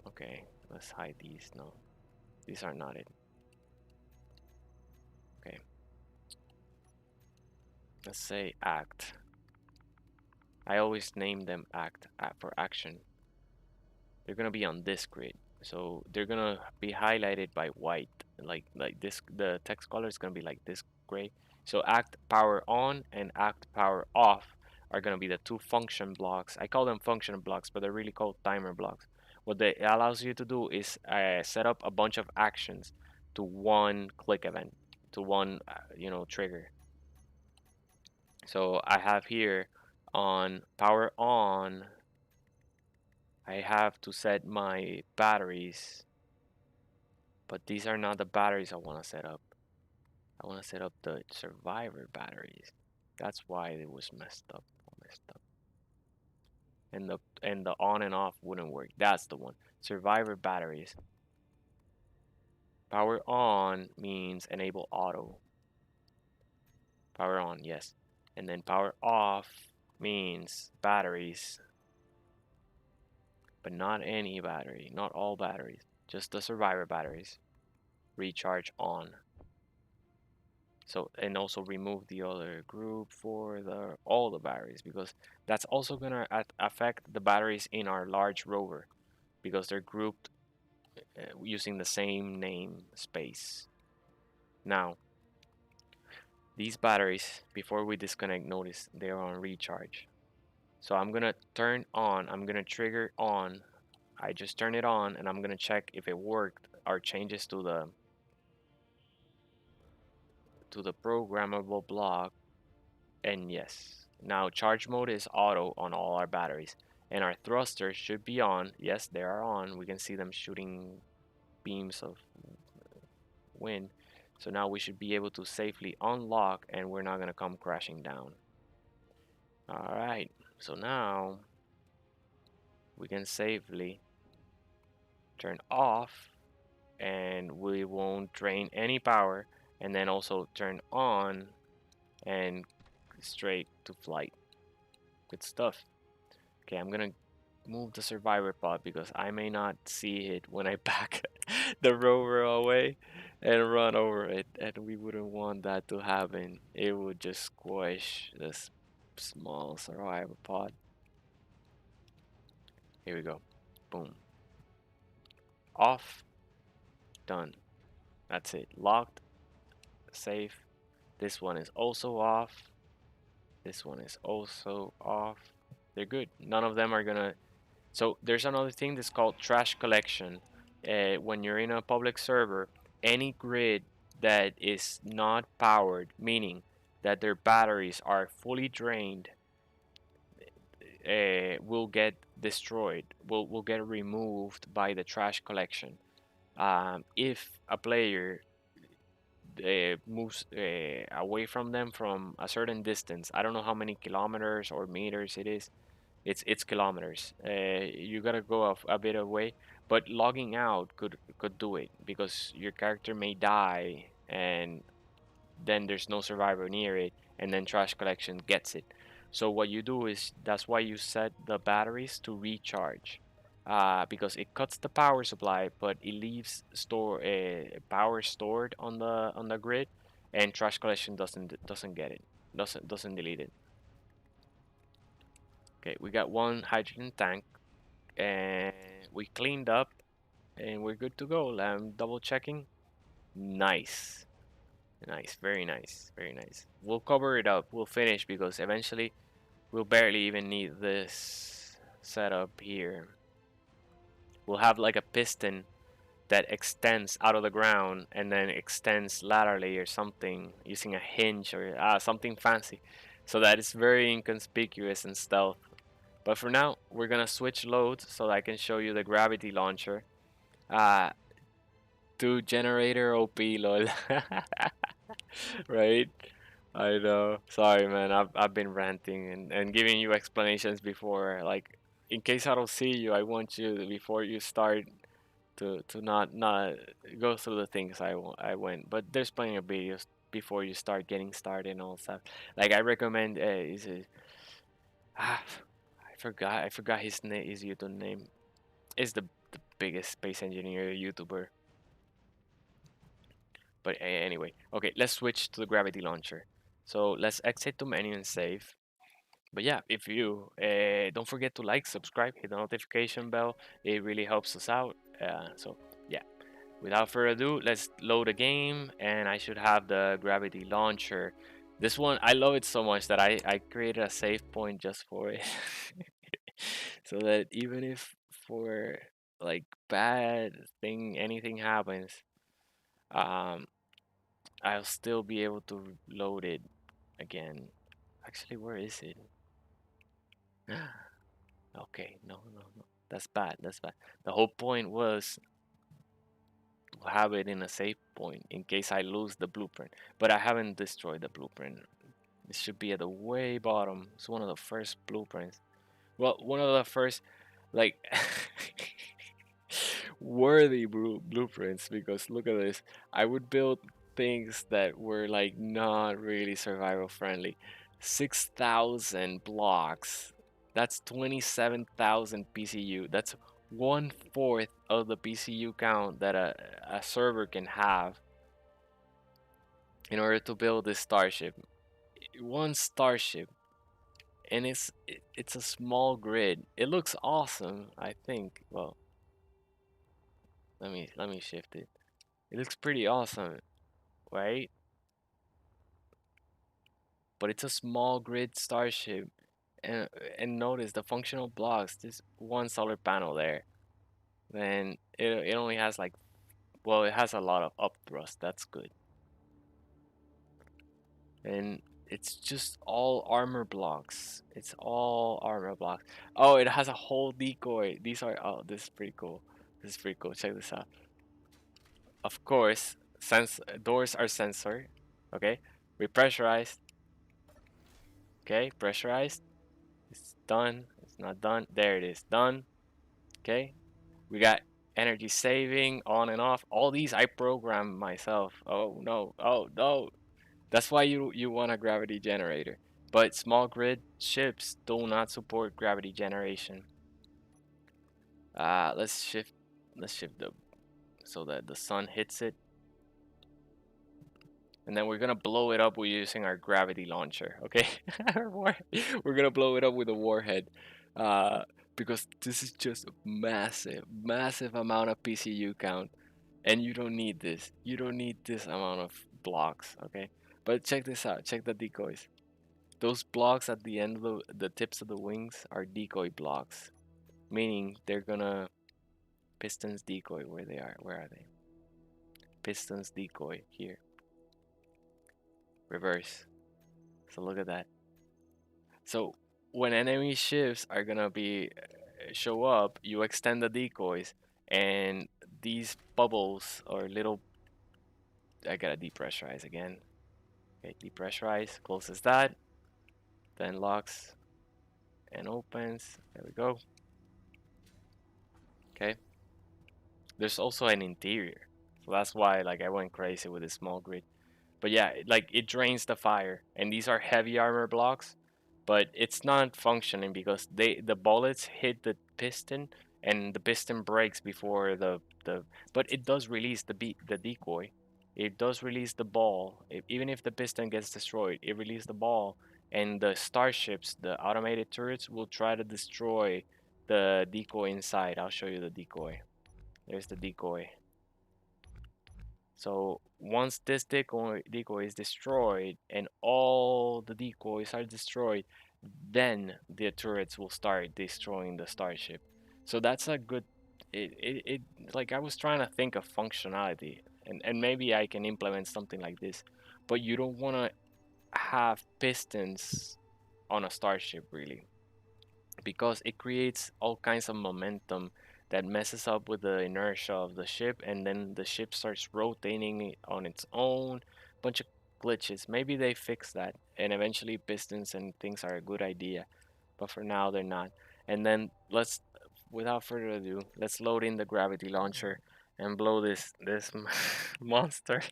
Okay, let's hide these. No, these are not it. Okay, let's say act. I always name them act for action. They're gonna be on this grid, so they're gonna be highlighted by white, like this. The text color is gonna be like this gray. So act power on and act power off are gonna be the two function blocks. I call them function blocks, but they're really called timer blocks. What they allows you to do is set up a bunch of actions to one click event, to one trigger. So I have here on power on, I have to set my batteries, but these are not the batteries I want to set up. I want to set up the survivor batteries. That's why it was messed up. And the on and off wouldn't work. That's the one. Survivor batteries. Power on means enable auto. Power on, yes. And then power off means batteries, but not any battery, not all batteries, just the survivor batteries. Recharge on. So, and also remove the other group for all the batteries, because that's also gonna affect the batteries in our large rover, because they're grouped using the same name space. Now, these batteries, before we disconnect, notice they're on recharge. So I'm gonna I'm gonna trigger on. I just turn it on, and I'm gonna check if it worked or changes to the programmable block. And yes, now charge mode is auto on all our batteries, and our thrusters should be on. Yes, they are on. We can see them shooting beams of wind. So now we should be able to safely unlock, and we're not gonna come crashing down. All right, so now we can safely turn off, and we won't drain any power, and then also turn on and straight to flight. Good stuff. Okay, I'm gonna move the survivor pod because I may not see it when I back the rover away and run over it, and we wouldn't want that to happen. It would just squish this small survivor pod. Here we go. Boom. Off. Done. That's it. Locked. Safe. This one is also off. This one is also off. They're good. None of them are gonna. So there's another thing that's called trash collection. When you're in a public server, any grid that is not powered, meaning that their batteries are fully drained, will get destroyed, will get removed by the trash collection. If a player moves away from them from a certain distance, I don't know how many kilometers or meters it is. It's kilometers. You gotta go a bit away, but logging out could do it, because your character may die, and then there's no survivor near it, and then trash collection gets it. So what you do is, that's why you set the batteries to recharge, because it cuts the power supply, but it leaves power stored on the grid, and trash collection doesn't get it, doesn't delete it. Okay, we got one hydrogen tank. and we cleaned up, and we're good to go. I'm double checking. Nice. Nice, very nice, very nice. We'll cover it up. We'll finish because eventually we'll barely even need this setup here. We'll have like a piston that extends out of the ground and then extends laterally or something using a hinge or something fancy, so that it's very inconspicuous and stealth. But for now, we're gonna switch loads so that I can show you the gravity launcher. Uh, Dude, generator OP, lol. Right? I know. Sorry, man. I've been ranting and giving you explanations before. Like, in case I don't see you, I want you before you start to not go through the things I went. But there's plenty of videos before you start getting started and all stuff. Like I recommend is it, ah, I forgot his YouTube name. Is the biggest space engineer YouTuber. But anyway, okay, let's switch to the gravity launcher. So let's exit to menu and save. But yeah, if you don't forget to like, subscribe, hit the notification bell. It really helps us out. So yeah, without further ado, let's load a game, and I should have the gravity launcher. This one, I love it so much that I created a save point just for it. So that even if for like bad thing anything happens, um I'll still be able to load it again. Actually, where is it? Okay, no, no, no. That's bad. That's bad. The whole point was to have it in a safe point in case I lose the blueprint. But I haven't destroyed the blueprint. It should be at the way bottom. It's one of the first blueprints. Well, one of the first, like, worthy blueprints, because look at this. I would build things that were like not really survival friendly. 6,000 blocks. That's 27,000 PCU. That's 1/4 of the PCU count that a server can have in order to build this starship. One starship, and it's a small grid. It looks awesome, I think. Well, let me shift it. It looks pretty awesome, right? But it's a small grid starship, and and notice the functional blocks. This one solar panel there. Then it only has like, well, it has a lot of up thrust. That's good. And it's just all armor blocks. It's all armor blocks. Oh, it has a whole decoy. These are, oh, this is pretty cool. This is pretty cool. Check this out. Of course, doors are sensor. Okay, we pressurized. Okay, pressurized. It's done. It's not done. There it is. Done. Okay. We got energy saving on and off. All these I programmed myself. Oh no. Oh no. That's why you want a gravity generator. But small grid ships do not support gravity generation. Let's shift the so that the sun hits it, and then we're gonna blow it up with using our gravity launcher. Okay, we're gonna blow it up with a warhead, uh, because this is just massive, massive amount of PCU count, and you don't need this. You don't need this amount of blocks. Okay, but check this out. Check the decoys. Those blocks at the end of the tips of the wings are decoy blocks, meaning they're gonna pistons decoy where they are. Where are they? Pistons decoy here. Reverse. So look at that. So when enemy ships are gonna be show up, you extend the decoys, and these bubbles or little. I gotta depressurize again. Okay, depressurize. Closes that. Then locks and opens. There we go. Okay. There's also an interior, so that's why like I went crazy with this small grid. But yeah, like it drains the fire, and these are heavy armor blocks, but it's not functioning because the bullets hit the piston, and the piston breaks before the. But it does release the decoy. It does release the ball. Even if the piston gets destroyed, it releases the ball, and the starships, the automated turrets, will try to destroy the decoy inside. I'll show you the decoy. There's the decoy. So once this decoy is destroyed and all the decoys are destroyed, then the turrets will start destroying the starship. So that's a good it like I was trying to think of functionality and maybe I can implement something like this. But you don't want to have pistons on a starship really because it creates all kinds of momentum that messes up with the inertia of the ship, and then the ship starts rotating on its own. Bunch of glitches. Maybe they fix that, and eventually pistons and things are a good idea, but for now they're not. And then without further ado, let's load in the gravity launcher and blow this monster.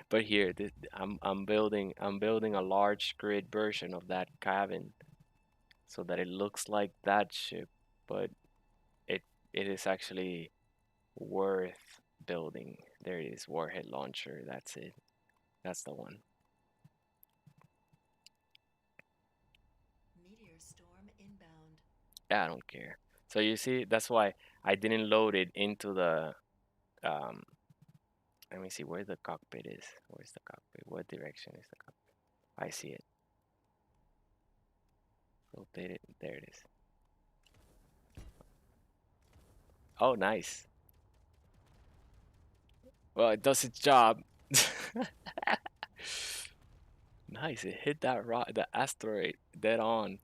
But here, I'm building a large grid version of that cabin so that it looks like that ship, but it it is actually worth building. There it is, warhead launcher. That's it. That's the one. Meteor storm inbound. I don't care. So you see, that's why I didn't load it into the. Um, Let me see where the cockpit is. Where's the cockpit? What direction is the cockpit? I see it. Rotate it. There it is. Oh, nice. Well, it does its job. Nice. It hit that rock, the asteroid, dead on.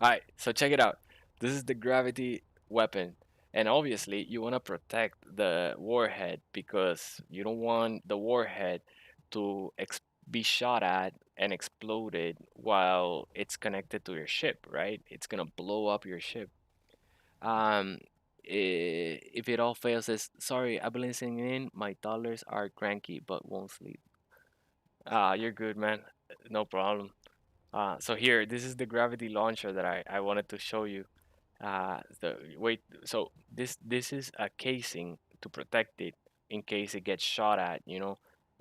All right, so check it out. This is the gravity weapon. And obviously, you want to protect the warhead because you don't want the warhead to be shot at and exploded while it's connected to your ship, right? It's going to blow up your ship. Um, if it all fails, says, sorry, I've been listening in. My toddlers are cranky but won't sleep. You're good, man. No problem. So here, this is the gravity launcher that I wanted to show you. So this is a casing to protect it in case it gets shot at,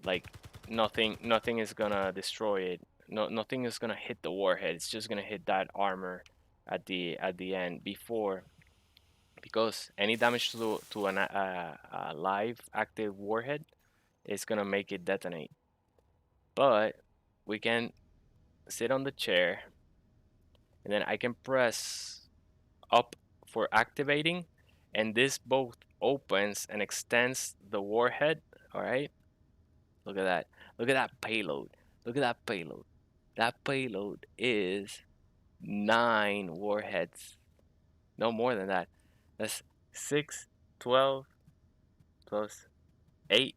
like nothing is gonna destroy it. Nothing is gonna hit the warhead. It's just gonna hit that armor at the end before because any damage to a live active warhead is gonna make it detonate. But we can sit on the chair and then I can press up for activating, and this both opens and extends the warhead. All right, look at that. Look at that payload. Look at that payload. That payload is 9 warheads. No more than that. That's 6, 12 plus 8,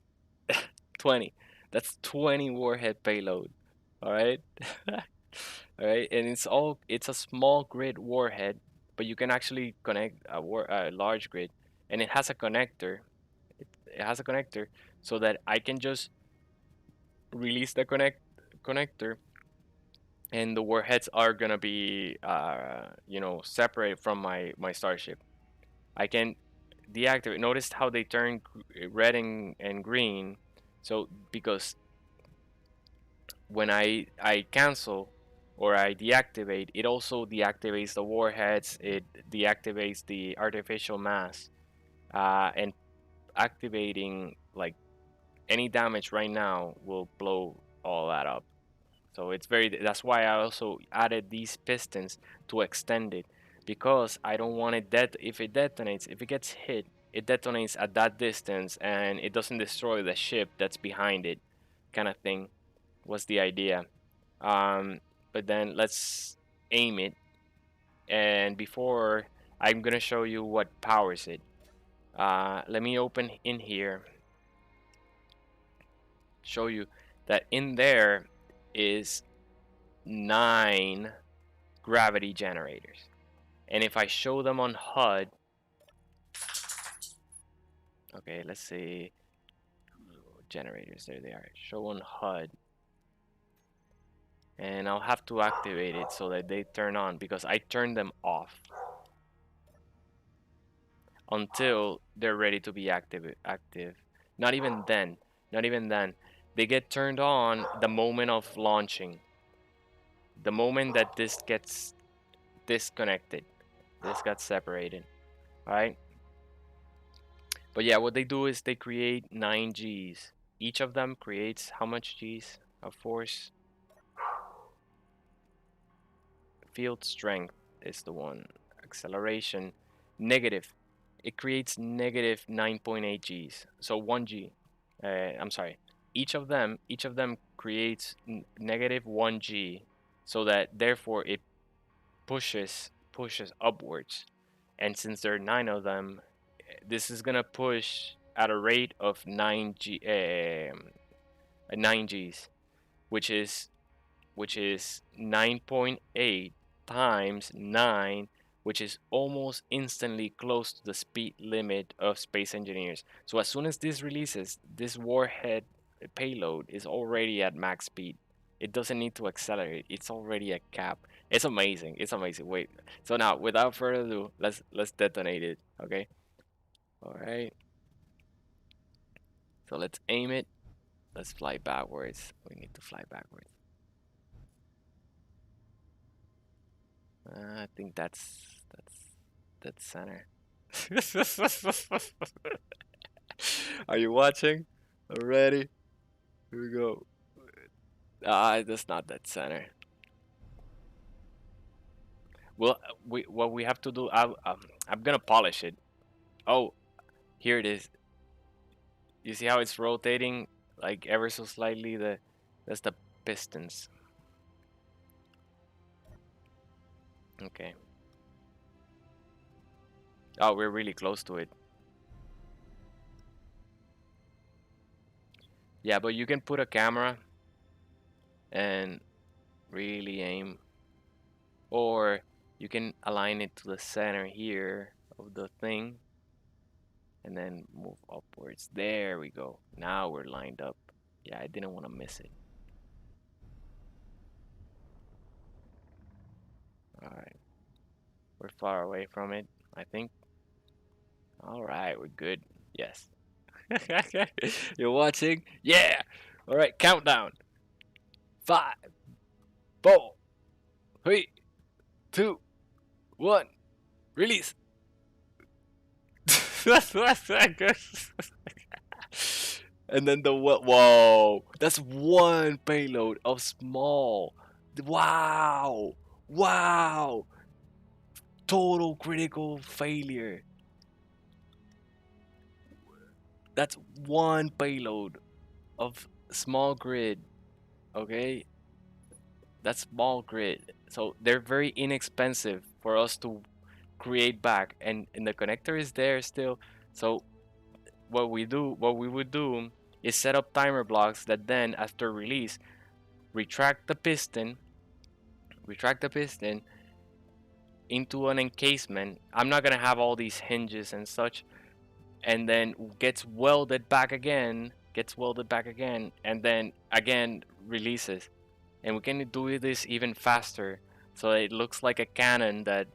20. That's 20 warhead payload. All right. All right, and it's a small grid warhead, but you can actually connect a large grid, and it has a connector. It has a connector so that I can just release the connector, and the warheads are gonna be separate from my starship. I can deactivate. Notice how they turn red and green. So because when I cancel or I deactivate, it also deactivates the warheads. It deactivates the artificial mass, and activating like any damage right now will blow all that up. So that's why I also added these pistons to extend it because I don't want it if it detonates, if it gets hit, it detonates at that distance and it doesn't destroy the ship that's behind it, kind of thing was the idea. Um, but then let's aim it, and before I'm gonna show you what powers it. Let me open in here, show you that in there is 9 gravity generators. And if I show them on HUD, okay, let's see, generators, there they are. Show on HUD, and I'll have to activate it so that they turn on because I turned them off until they're ready to be active. Not even then. Not even then. They get turned on the moment of launching. The moment that this gets disconnected. This got separated. All right. But yeah, what they do is they create 9 Gs. Each of them creates how much Gs of force? Field strength is the one. Acceleration, negative. It creates negative 9.8 Gs. So 1 G. I'm sorry. Each of them creates negative 1 G, so that therefore it pushes upwards. And since there are 9 of them, this is gonna push at a rate of 9 Gs, which is 9.8 times 9, which is almost instantly close to the speed limit of space engineers. So as soon as this releases, this warhead payload is already at max speed. It doesn't need to accelerate. It's already at cap. It's amazing. It's amazing. Wait. So now, without further ado, let's detonate it. Okay. All right. So let's aim it. Let's fly backwards. We need to fly backwards. I think that's center. Are you watching? Already? Here we go. That's not that center. Well, what we have to do, I'm gonna polish it. Oh, here it is. You see how it's rotating, like ever so slightly? That's the pistons. Okay. Oh, we're really close to it. Yeah, but you can put a camera and really aim, or you can align it to the center here of the thing and then move upwards. There we go. Now we're lined up. Yeah, I didn't want to miss it. All right. We're far away from it, I think. All right, we're good. Yes. You're watching? Yeah. All right, countdown. 5, 4, 3, 2, 1. Release. And then the what? Whoa, that's one payload of small. Wow, wow, total critical failure. That's one payload of small grid. Okay, that's small grid. So they're very inexpensive for us to create back, and the connector is there still. So what we would do is set up timer blocks that then after release retract the piston retract the piston into an encasement. I'm not gonna have all these hinges and such, and then gets welded back again, and then again releases. And we can do this even faster, so it looks like a cannon that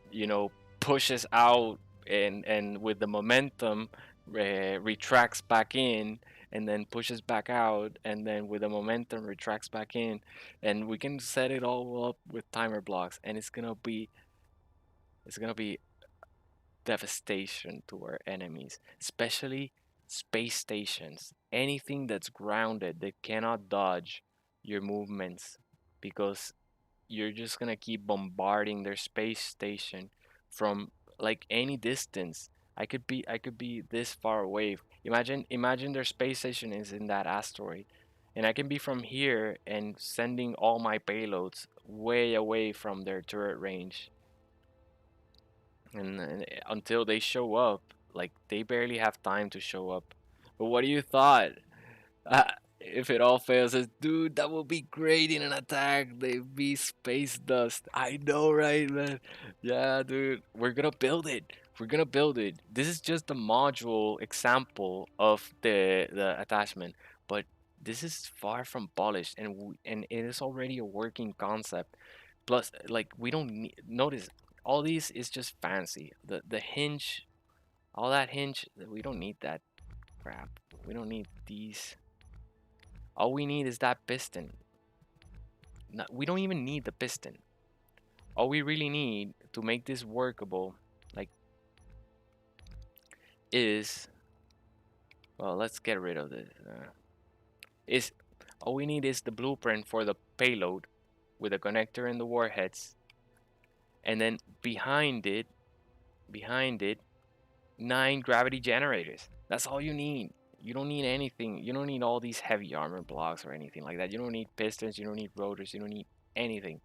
pushes out and with the momentum retracts back in, and then pushes back out, and then with the momentum retracts back in, and we can set it all up with timer blocks, and it's gonna be devastation to our enemies, especially space stations. Anything that's grounded, that cannot dodge your movements, because you're just gonna keep bombarding their space station from like any distance. I could be this far away. Imagine their space station is in that asteroid, and I can be from here and sending all my payloads way away from their turret range, and until they show up, like they barely have time to show up. But what do you thought? Uh, if it all fails, says, dude, that would be great in an attack. They'd be space dust. I know, right, man? Yeah, dude. We're gonna build it. We're gonna build it. This is just a module example of the attachment, but this is far from polished, and it is already a working concept. Plus, like we don't notice all these is just fancy. The hinge, all that hinge, we don't need that crap. We don't need these. All we need is that piston. We don't even need the piston. All we really need to make this workable. is, well, let's get rid of this. Is all we need is the blueprint for the payload with a connector and the warheads, and then behind it, 9 gravity generators. That's all you need. You don't need anything. You don't need all these heavy armor blocks or anything like that. You don't need pistons. You don't need rotors. You don't need anything.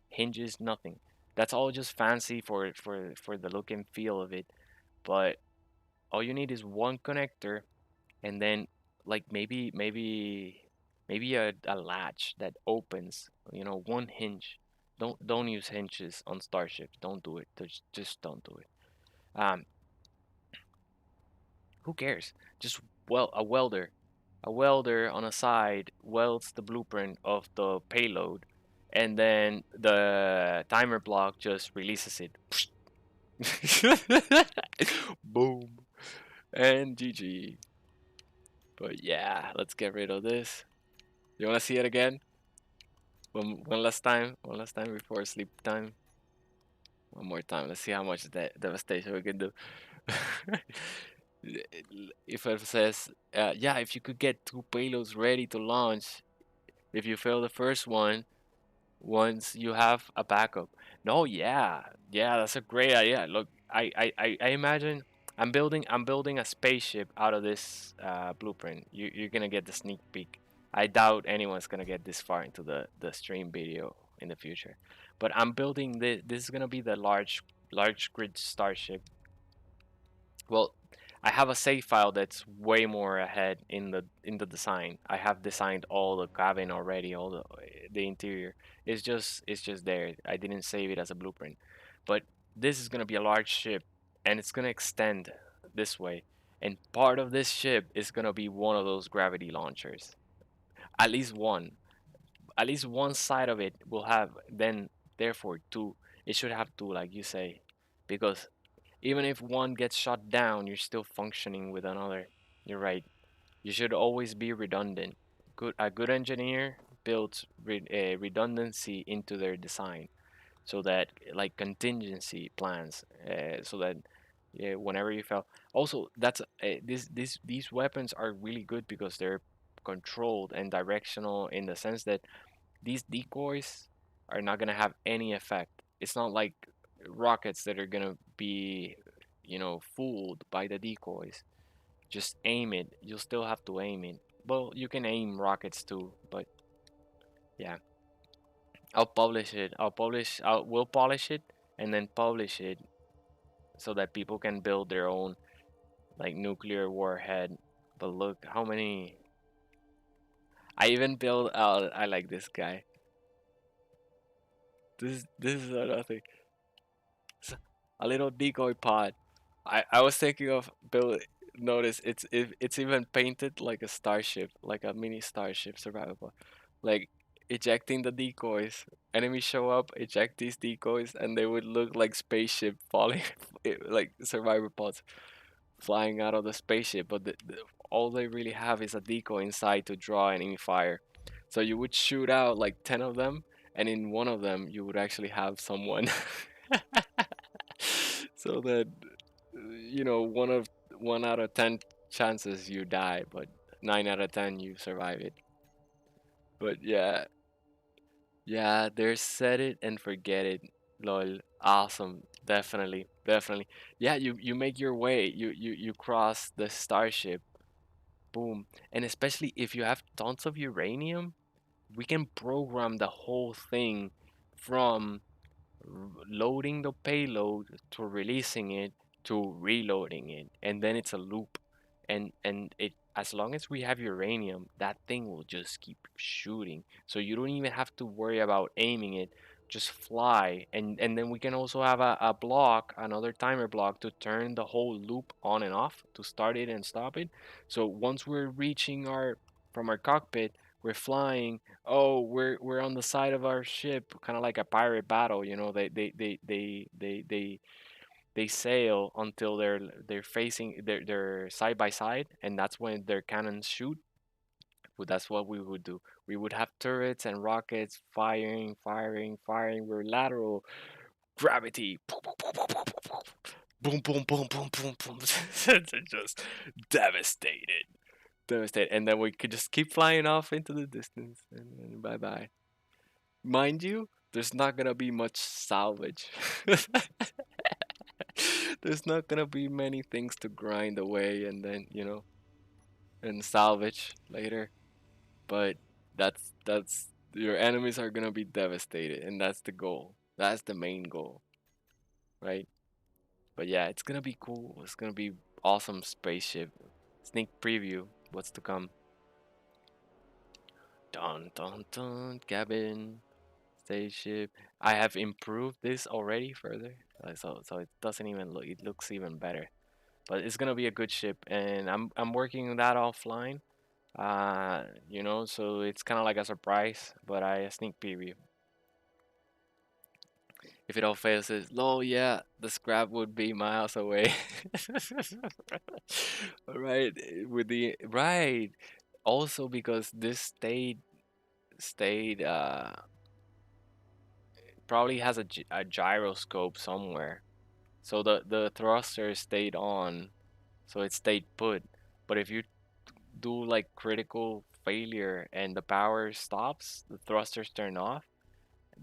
Hinges, nothing. That's all just fancy for the look and feel of it. But all you need is one connector, and then like maybe a latch that opens. One hinge. Don't use hinges on starships. Don't do it. Just don't do it. Um, Who cares? Just a welder on a side welds the blueprint of the payload, and then the timer block just releases it. Boom, and GG. But yeah, let's get rid of this. You wanna see it again? One last time. One last time before sleep time. One more time. Let's see how much devastation we can do. If it says, yeah, if you could get 2 payloads ready to launch, if you fail the first one, once you have a backup. No, yeah, yeah, that's a great idea. Look, I imagine I'm building a spaceship out of this blueprint. You're gonna get the sneak peek. I doubt anyone's gonna get this far into the stream video in the future, but I'm building this. This is gonna be the large grid starship. Well, I have a save file that's way more ahead in the design. I have designed all the cabin already, all the interior. It's just there. I didn't save it as a blueprint. But this is gonna be a large ship, and it's gonna extend this way. And part of this ship is gonna be one of those gravity launchers. At least one. At least one side of it will have then therefore two. It should have two, like you say, because even if one gets shut down, you're still functioning with another. You're right. You should always be redundant. A good engineer builds redundancy into their design, so that like contingency plans, so that whenever you fail. Also, these weapons are really good because they're controlled and directional in the sense that these decoys are not gonna have any effect. It's not like rockets that are gonna be, fooled by the decoys. Just aim it. You'll still have to aim it. Well, you can aim rockets too, but yeah. I'll publish it. We'll polish it and then publish it so that people can build their own like nuclear warhead. But look how many. I even built. I like this guy. This is another thing. A little decoy pod. I was thinking of build. Notice it's even painted like a starship, like a mini starship survival pod. Like ejecting the decoys. Enemies show up, eject these decoys, and they would look like spaceship falling, like survivor pods flying out of the spaceship. But all they really have is a decoy inside to draw enemy fire. So you would shoot out like 10 of them, and in one of them you would actually have someone. So that one out of 10 chances you die, but 9 out of 10 you survive it. But yeah, yeah, there's set it and forget it. Lol, awesome, definitely, definitely. Yeah, you make your way, you cross the starship, boom, and especially if you have tons of uranium, we can program the whole thing from loading the payload to releasing it to reloading it, and then it's a loop. And it, as long as we have uranium, that thing will just keep shooting, so you don't even have to worry about aiming it. Just fly, and then we can also have a block, another timer block, to turn the whole loop on and off, to start it and stop it. So once we're reaching our from our cockpit, we're flying. Oh, we're on the side of our ship, kind of like a pirate battle. They sail until they're facing, they're side by side, and that's when their cannons shoot. Well, that's what we would do. We would have turrets and rockets firing, firing, firing. We're lateral gravity. Boom, boom, boom, boom, boom, boom. They're just devastated. Devastated. And then we could just keep flying off into the distance and then bye bye. Mind you, there's not gonna be much salvage. There's not gonna be many things to grind away and then, and salvage later. But that's your enemies are gonna be devastated, and that's the goal. That's the main goal, right? But yeah, it's gonna be cool. It's gonna be awesome spaceship. Sneak preview. What's to come? Dun dun dun. Cabin. Spaceship. I have improved this already further, so it doesn't even look. It looks even better. But it's gonna be a good ship, and I'm working that offline. So it's kind of like a surprise, but I sneak preview. If it all fails, it's oh yeah, the scrap would be miles away. Right, with the right. Also because this stayed probably has a gyroscope somewhere. So the thruster stayed on, so it stayed put. But if you do like critical failure and the power stops, the thrusters turn off,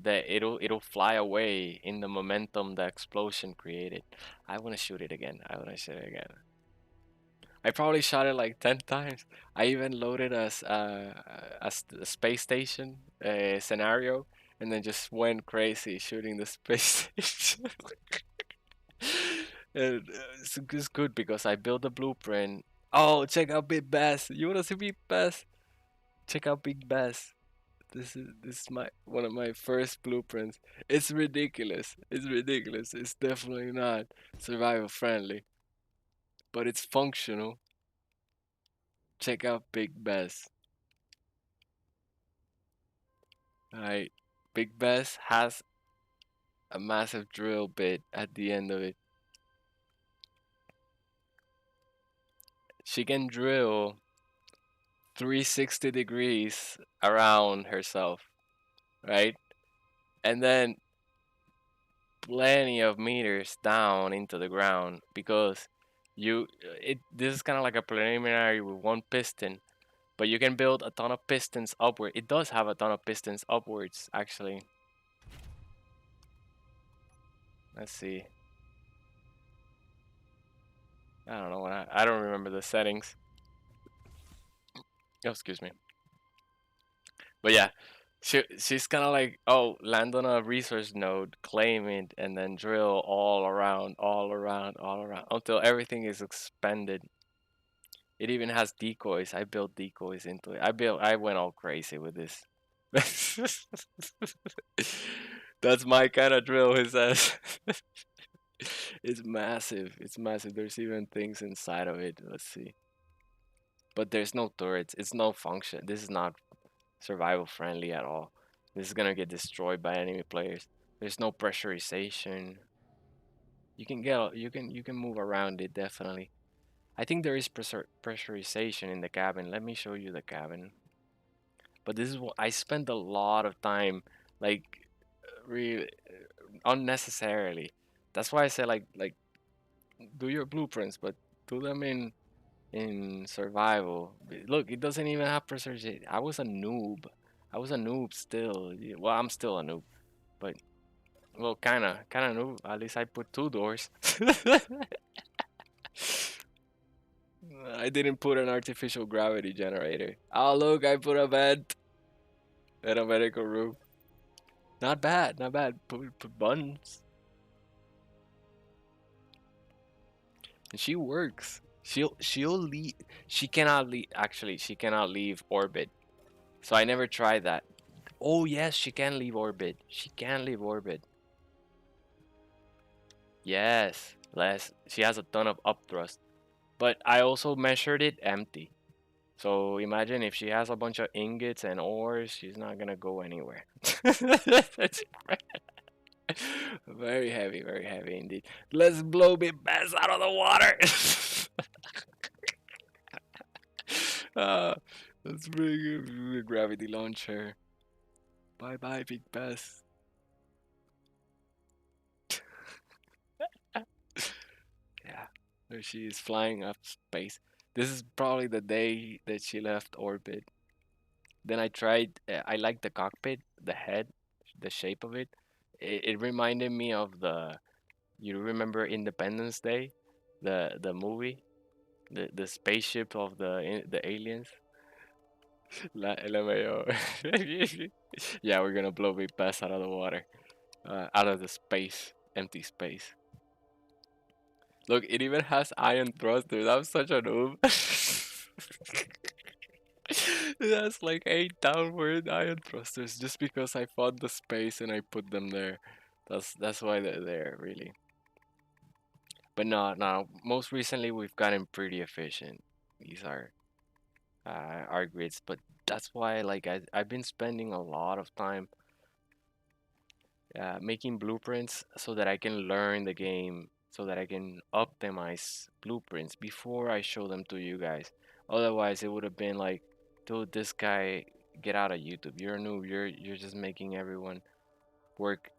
that it'll fly away in the momentum the explosion created. I want to shoot it again. I want to shoot it again. I probably shot it like 10 times. I even loaded a space station scenario and then just went crazy shooting the space station. And it's good because I built a blueprint. Oh, check out Big Bass. You want to see Big Bass? Check out Big Bass. This is my one of my first blueprints. It's ridiculous. It's ridiculous. It's definitely not survival friendly, but it's functional. Check out Big Bess. Alright. Big Bess has a massive drill bit at the end of it. She can drill 360 degrees around herself, right? And then plenty of meters down into the ground because this is kind of like a preliminary with one piston, but you can build a ton of pistons upward. It does have a ton of pistons upwards actually. Let's see. I don't know I don't remember the settings. Oh, excuse me. But yeah, she's kind of like, oh, land on a resource node, claim it, and then drill all around, all around, all around until everything is expanded. It even has decoys. I built decoys into it. I went all crazy with this. That's my kind of drill, he says. It's massive. It's massive. There's even things inside of it. Let's see. But there's no turrets. It's no function. This is not survival friendly at all. This is gonna get destroyed by enemy players. There's no pressurization. You can move around it definitely. I think there is pressurization in the cabin. Let me show you the cabin. But this is what I spent a lot of time, like, really unnecessarily. That's why I say like do your blueprints, but do them in survival. Look, it doesn't even have pressurization. I was a noob. I was a noob still. Well, I'm still a noob, but well, kind of noob. At least I put two doors. I didn't put an artificial gravity generator. Oh, look, I put a vent and a medical room. Not bad, not bad. Put buttons. And she works. She'll leave. She cannot leave. Actually, she cannot leave orbit. So I never tried that. Oh yes, she can leave orbit. She can leave orbit. Yes, less. She has a ton of upthrust. But I also measured it empty. So imagine if she has a bunch of ingots and ores, she's not gonna go anywhere. It's very heavy indeed. Let's blow Big Bass out of the water. uh, let's bring a gravity launcher. Bye bye, Big Bass. There she is flying up space. This is probably the day that she left orbit. Then I tried. I like the cockpit, the head, the shape of it. It reminded me of the. You remember Independence Day, the movie, the spaceship of the aliens. LMAO. Yeah, we're gonna blow Big Bass out of the water, out of the space, empty space. Look, it even has ion thrusters. I'm such a noob. It has like 8 downward ion thrusters just because I found the space and I put them there. That's why they're there, really. But no, no. Most recently, we've gotten pretty efficient. These are our grids, but that's why like I've been spending a lot of time making blueprints so that I can learn the game, so that I can optimize blueprints before I show them to you guys. Otherwise, it would have been like, dude, this guy, get out of YouTube. You're a noob. You're just making everyone work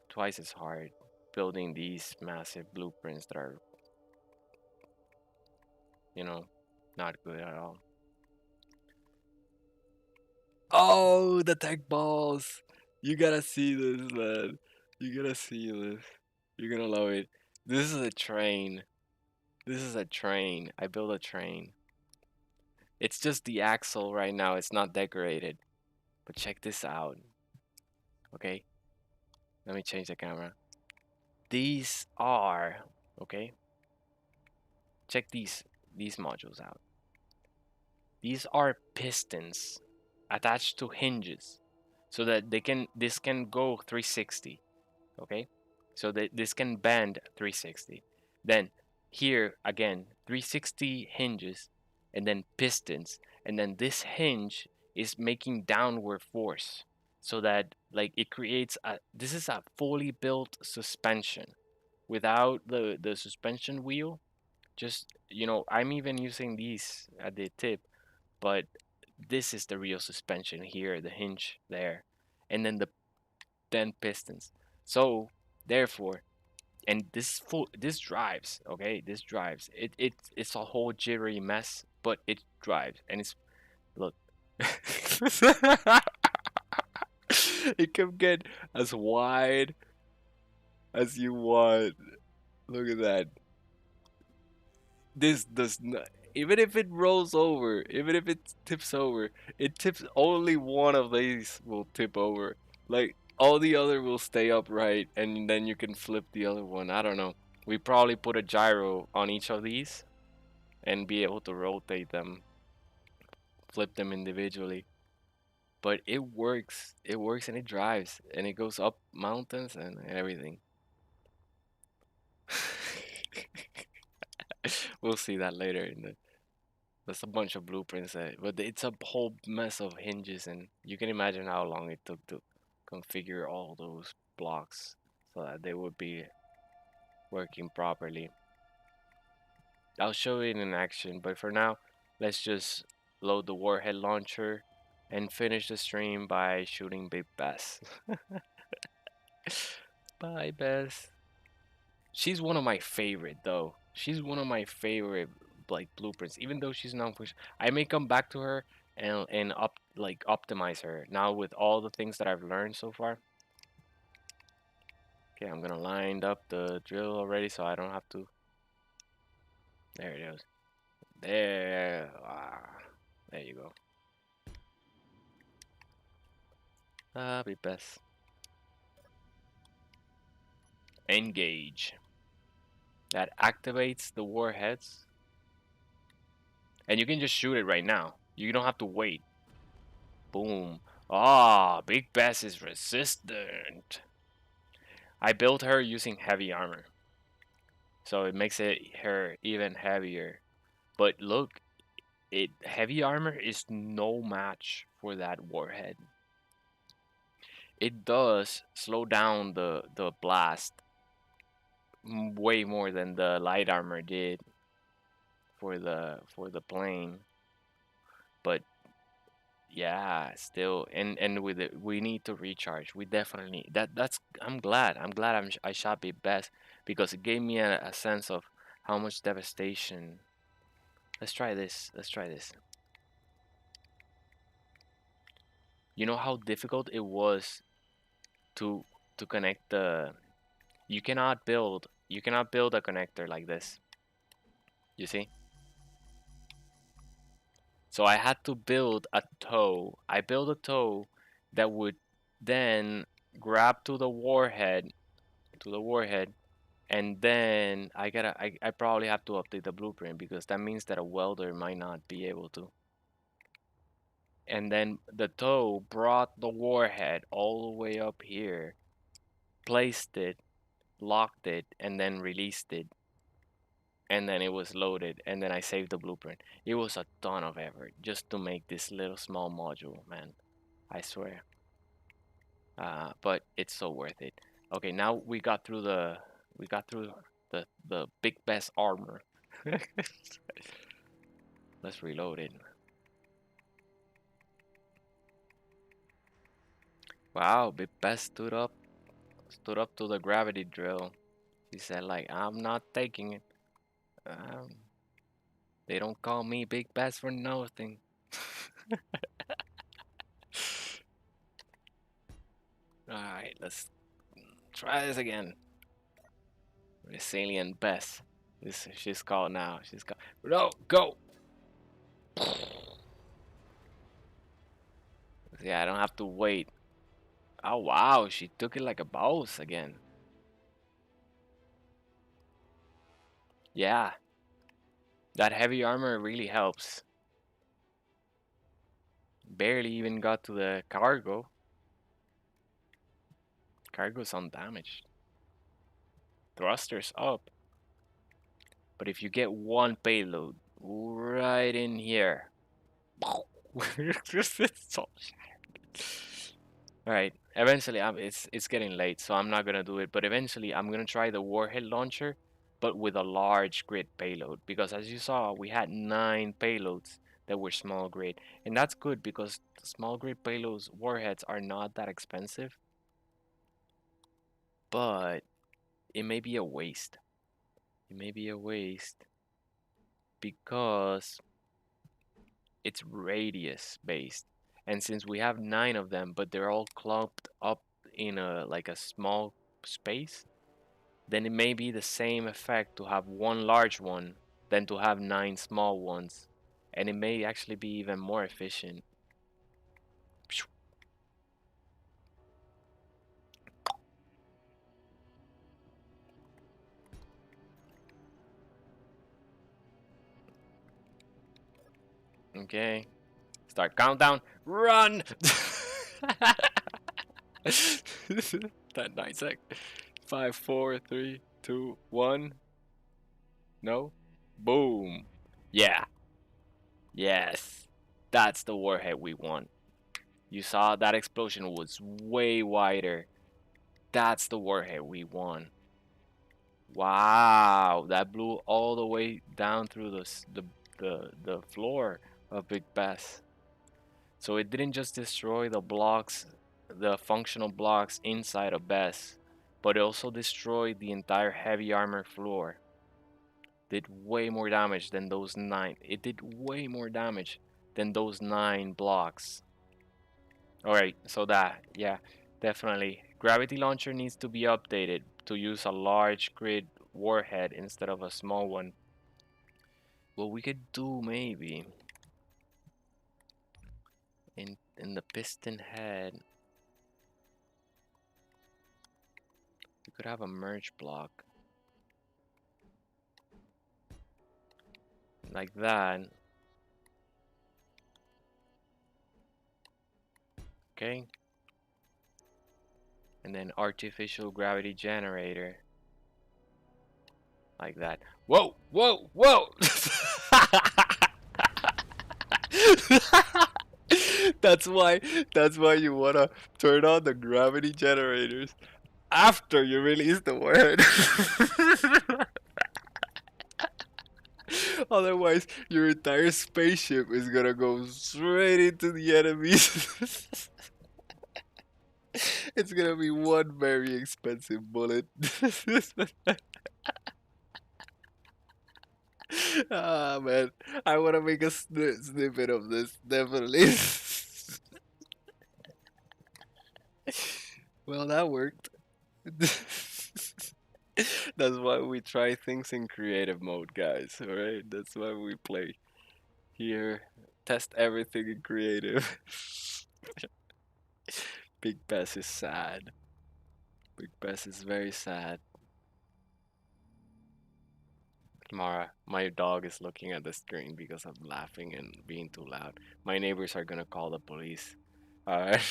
twice as hard building these massive blueprints that are, you know, not good at all. Oh, the tech balls! You gotta see this, man. You gotta see this. You're gonna love it. This is a train. This is a train. I built a train. It's just the axle right now. It's not decorated. But check this out. Okay? Let me change the camera. These are, okay? Check these modules out. These are pistons attached to hinges so that this can go 360. Okay, so that this can bend 360. Then here again 360 hinges and then pistons, and then this hinge is making downward force so that like it creates a, this is a fully built suspension without the suspension wheel. Just, I'm even using these at the tip, but this is the real suspension here, the hinge there, and then the 10 pistons. So therefore, and this drives, okay, this drives. It's a whole jittery mess, but it drives, and it's look. It can get as wide as you want. Look at that. This does not, even if it rolls over, even if it tips over, it tips only one of these will tip over. Like all the other will stay upright and then you can flip the other one. I don't know. We probably put a gyro on each of these and be able to rotate them, flip them individually. But it works. It works and it drives and it goes up mountains and everything. We'll see that later in the That's a bunch of blueprints, but it's a whole mess of hinges, and you can imagine how long it took to configure all those blocks so that they would be working properly. I'll show it in action, but for now, let's just load the warhead launcher and finish the stream by shooting Big Bass. Bye, Bess. She's one of my favorite though. She's one of my favorite like blueprints. Even though she's non-push, I may come back to her and optimize her now with all the things that I've learned so far. Okay, I'm gonna line up the drill already, so I don't have to. There it is. There, there you go. Be best. Engage. That activates the warheads, and you can just shoot it right now. You don't have to wait. Boom. Ah, Big Bass is resistant. I built her using heavy armor, so it makes her even heavier. But look, heavy armor is no match for that warhead. It does slow down the blast way more than the light armor did for the plane. But yeah, still, and with it, we need to recharge. We definitely that's. I'm glad. I shot Big Best because it gave me a sense of How much devastation? Let's try this. Let's try this. You know how difficult it was to connect the. You cannot build a connector like this. You see? So I had to build a toe. I built a toe that would then grab to the warhead, and then I probably have to update the blueprint because that means that a welder might not be able to. And then the toe brought the warhead all the way up here, placed it, locked it, and then released it. And then it was loaded, and then I saved the blueprint. It was a ton of effort just to make this little small module, man. I swear. But it's so worth it. Okay, now we got through the big best armor. Let's reload it. Wow, Big Best stood up to the gravity drill. He said like, I'm not taking it. Um, they don't call me Big Best for nothing. All right, let's try this again. Resilient Best. This she's called now. She's called. No, go. Yeah, I don't have to wait. Oh wow, she took it like a boss again. Yeah, that heavy armor really helps. Barely even got to the cargo. Cargo's undamaged. Thrusters up. But if you get one payload right in here. So all right. Eventually, it's getting late, so I'm not gonna do it. But eventually, I'm gonna try the warhead launcher, but with a large grid payload. Because as you saw, we had 9 payloads that were small grid, and that's good because the small grid payloads warheads are not that expensive, but it may be a waste. It may be a waste because it's radius based, and since we have 9 of them, but they're all clumped up in a like a small space, then it may be the same effect to have one large one than to have 9 small ones, and it may actually be even more efficient. Okay, start countdown, run. That 9 sec. 5, 4, 3, 2, 1. No, boom. Yeah. Yes, that's the warhead we want. You saw that explosion was way wider. That's the warhead we want. Wow, that blew all the way down through the floor of Big Bass. So it didn't just destroy the blocks, the functional blocks inside of Bass, but it also destroyed the entire heavy armor floor. Did way more damage than those 9. It did way more damage than those 9 blocks. Alright, so that, yeah, definitely. Gravity launcher needs to be updated to use a large grid warhead instead of a small one. What we could do maybe in the piston head, we could have a merge block like that. Okay, and then artificial gravity generator like that. Whoa, whoa, whoa. that's why that's why you wanna turn on the gravity generators after you release the word. Otherwise, your entire spaceship is gonna go straight into the enemies. It's gonna be one very expensive bullet. Ah, man. I want to make a snippet of this, definitely. Well, that worked. That's why we try things in creative mode, guys. All right? That's why we play here. Test everything in creative. Big Bess is sad. Big Bess is very sad. Mara, my dog is looking at the screen because I'm laughing and being too loud. My neighbors are gonna call the police. Alright.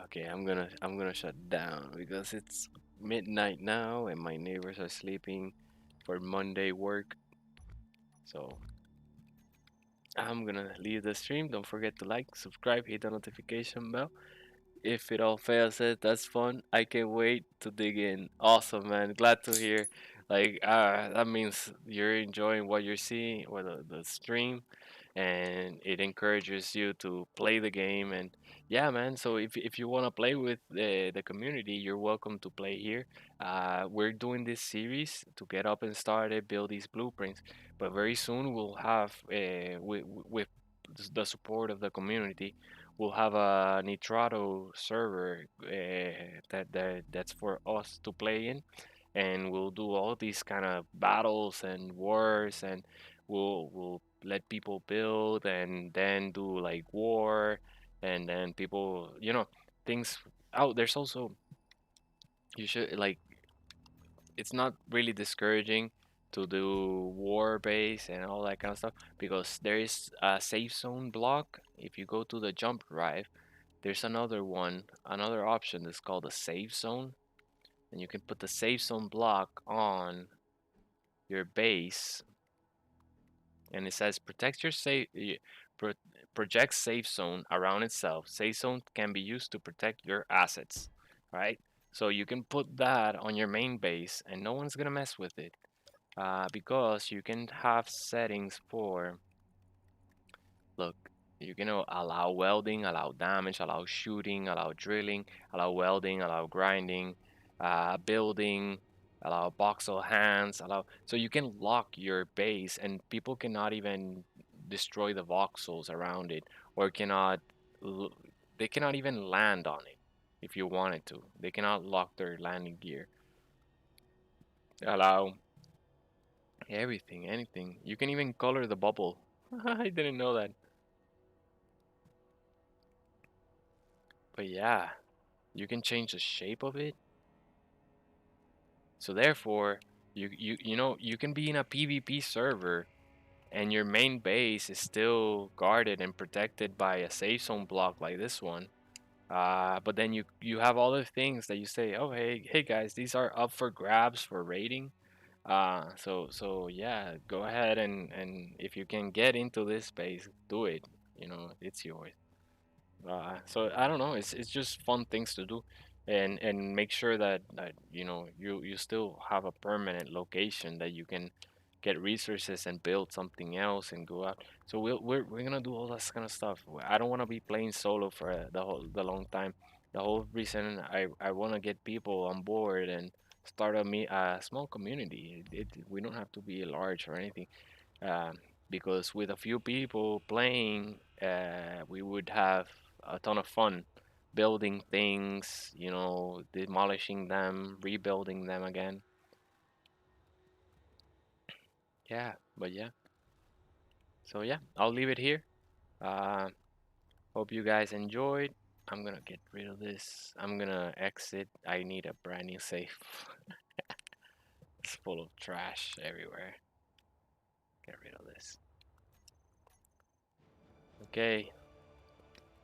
Okay, I'm gonna shut down because it's midnight now and my neighbors are sleeping for Monday work. So I'm gonna leave the stream. Don't forget to like, subscribe, hit the notification bell. If it all fails it, that's fun. I can't wait to dig in. Awesome, man. Glad to hear. Like, that means you're enjoying what you're seeing or the stream, and it encourages you to play the game. And yeah, man. So if you want to play with the community, you're welcome to play here. We're doing this series to get up and started, build these blueprints. But very soon we'll have, with the support of the community, we'll have a Nitrado server that's for us to play in, and we'll do all these kind of battles and wars, and we'll let people build, and then do like war, and then people, things. Oh, there's also, you should like, it's not really discouraging to do war base and all that kind of stuff, because there is a safe zone block. If you go to the jump drive, there's another one, another option that's called a save zone, and you can put the save zone block on your base, and it says protect your pro- project safe zone around itself. Safe zone can be used to protect your assets, right? So you can put that on your main base, and no one's gonna mess with it, because you can have settings for, look, you can allow welding, allow damage, allow shooting, allow drilling, allow welding, allow grinding, building, allow voxel hands, allow. So you can lock your base, and people cannot even destroy the voxels around it, or l- they cannot even land on it if you wanted to. They cannot lock their landing gear. Allow everything, anything. You can even color the bubble. I didn't know that. But yeah, you can change the shape of it. So therefore, you can be in a PvP server, and your main base is still guarded and protected by a safe zone block like this one. But then you have other things that you say, oh, hey guys, these are up for grabs for rating. So yeah, go ahead, and if you can get into this space, do it. It's yours. So I don't know. It's just fun things to do, and make sure that you still have a permanent location that you can get resources and build something else and go out. So we're gonna do all this kind of stuff. I don't want to be playing solo for the long time. The whole reason I want to get people on board and start a small community. We don't have to be large or anything, um, because with a few people playing, we would have a ton of fun building things, demolishing them, rebuilding them again. Yeah, but yeah. So yeah, I'll leave it here. Uh, Hope you guys enjoyed. I'm gonna get rid of this. I'm gonna exit. I need a brand new safe. It's full of trash everywhere. Get rid of this. Okay,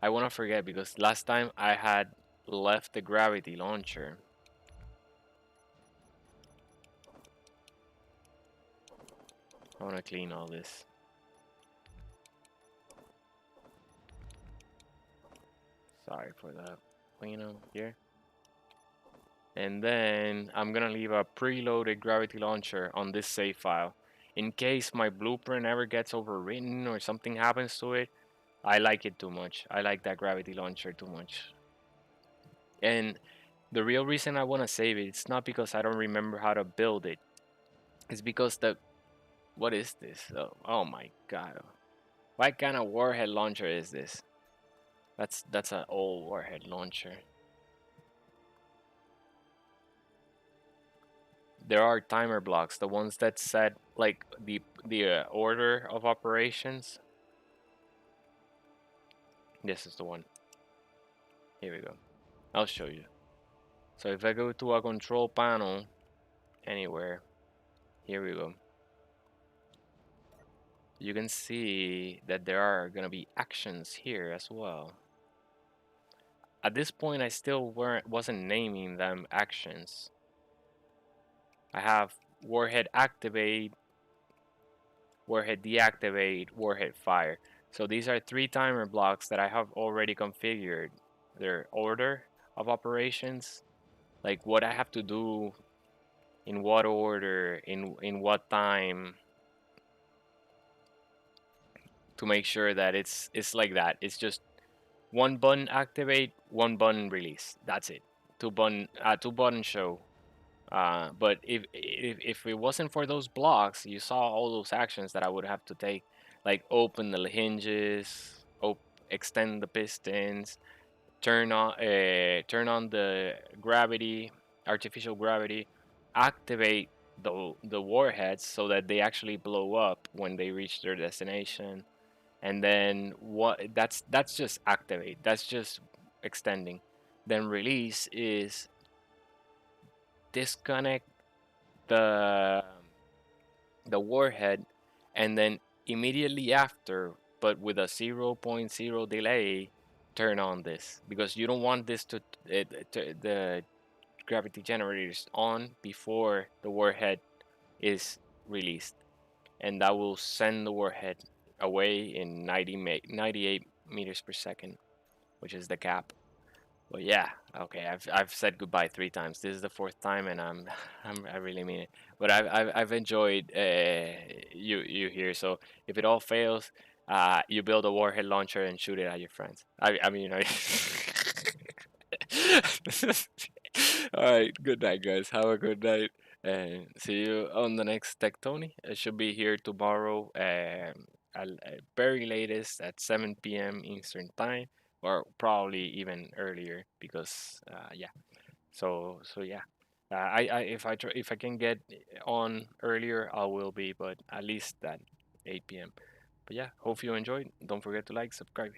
I wanna forget because last time I had left the gravity launcher. I want to clean all this. Sorry for the cleanup here. And then I'm gonna leave a preloaded gravity launcher on this save file. In case my blueprint ever gets overwritten or something happens to it, I like it too much. I like that gravity launcher too much. And The real reason I want to save it, it's not because I don't remember how to build it. It's because the what is this? Oh my god. What kind of warhead launcher is this? That's an old warhead launcher. There are timer blocks, the ones that set like the order of operations. This is the one. Here we go. I'll show you. So if I go to a control panel anywhere, here we go. You can see that there are gonna be actions here as well. At this point, I still wasn't naming them actions. I have warhead activate, warhead deactivate, warhead fire. So these are three timer blocks that I have already configured. Their order of operations, like what I have to do in what order, in what time, to make sure that it's like that. It's just one button activate, one button release. That's it. Two button show. But if it wasn't for those blocks, you saw all those actions that I would have to take, like open the hinges, extend the pistons, turn on the gravity, artificial gravity, activate the warheads so that they actually blow up when they reach their destination. And then what that's just activate. That's just extending. Then release is disconnect the warhead, and then immediately after, but with a zero point 0.0 delay, turn on this, because you don't want this to the gravity generators on before the warhead is released, and that will send the warhead away in 98 meters per second, which is the cap. Well, yeah, okay. I've said goodbye three times. This is the fourth time, and I really mean it. But I've enjoyed you here. So if it all fails, you build a warhead launcher and shoot it at your friends. I mean, all right. Good night, guys. Have a good night, and see you on the next Tech Tony. It should be here tomorrow, very latest at 7 p.m. Eastern time, or probably even earlier, because yeah. So yeah. If I can get on earlier, I will be, but at least at 8 p.m. But yeah, hope you enjoyed. Don't forget to like, subscribe,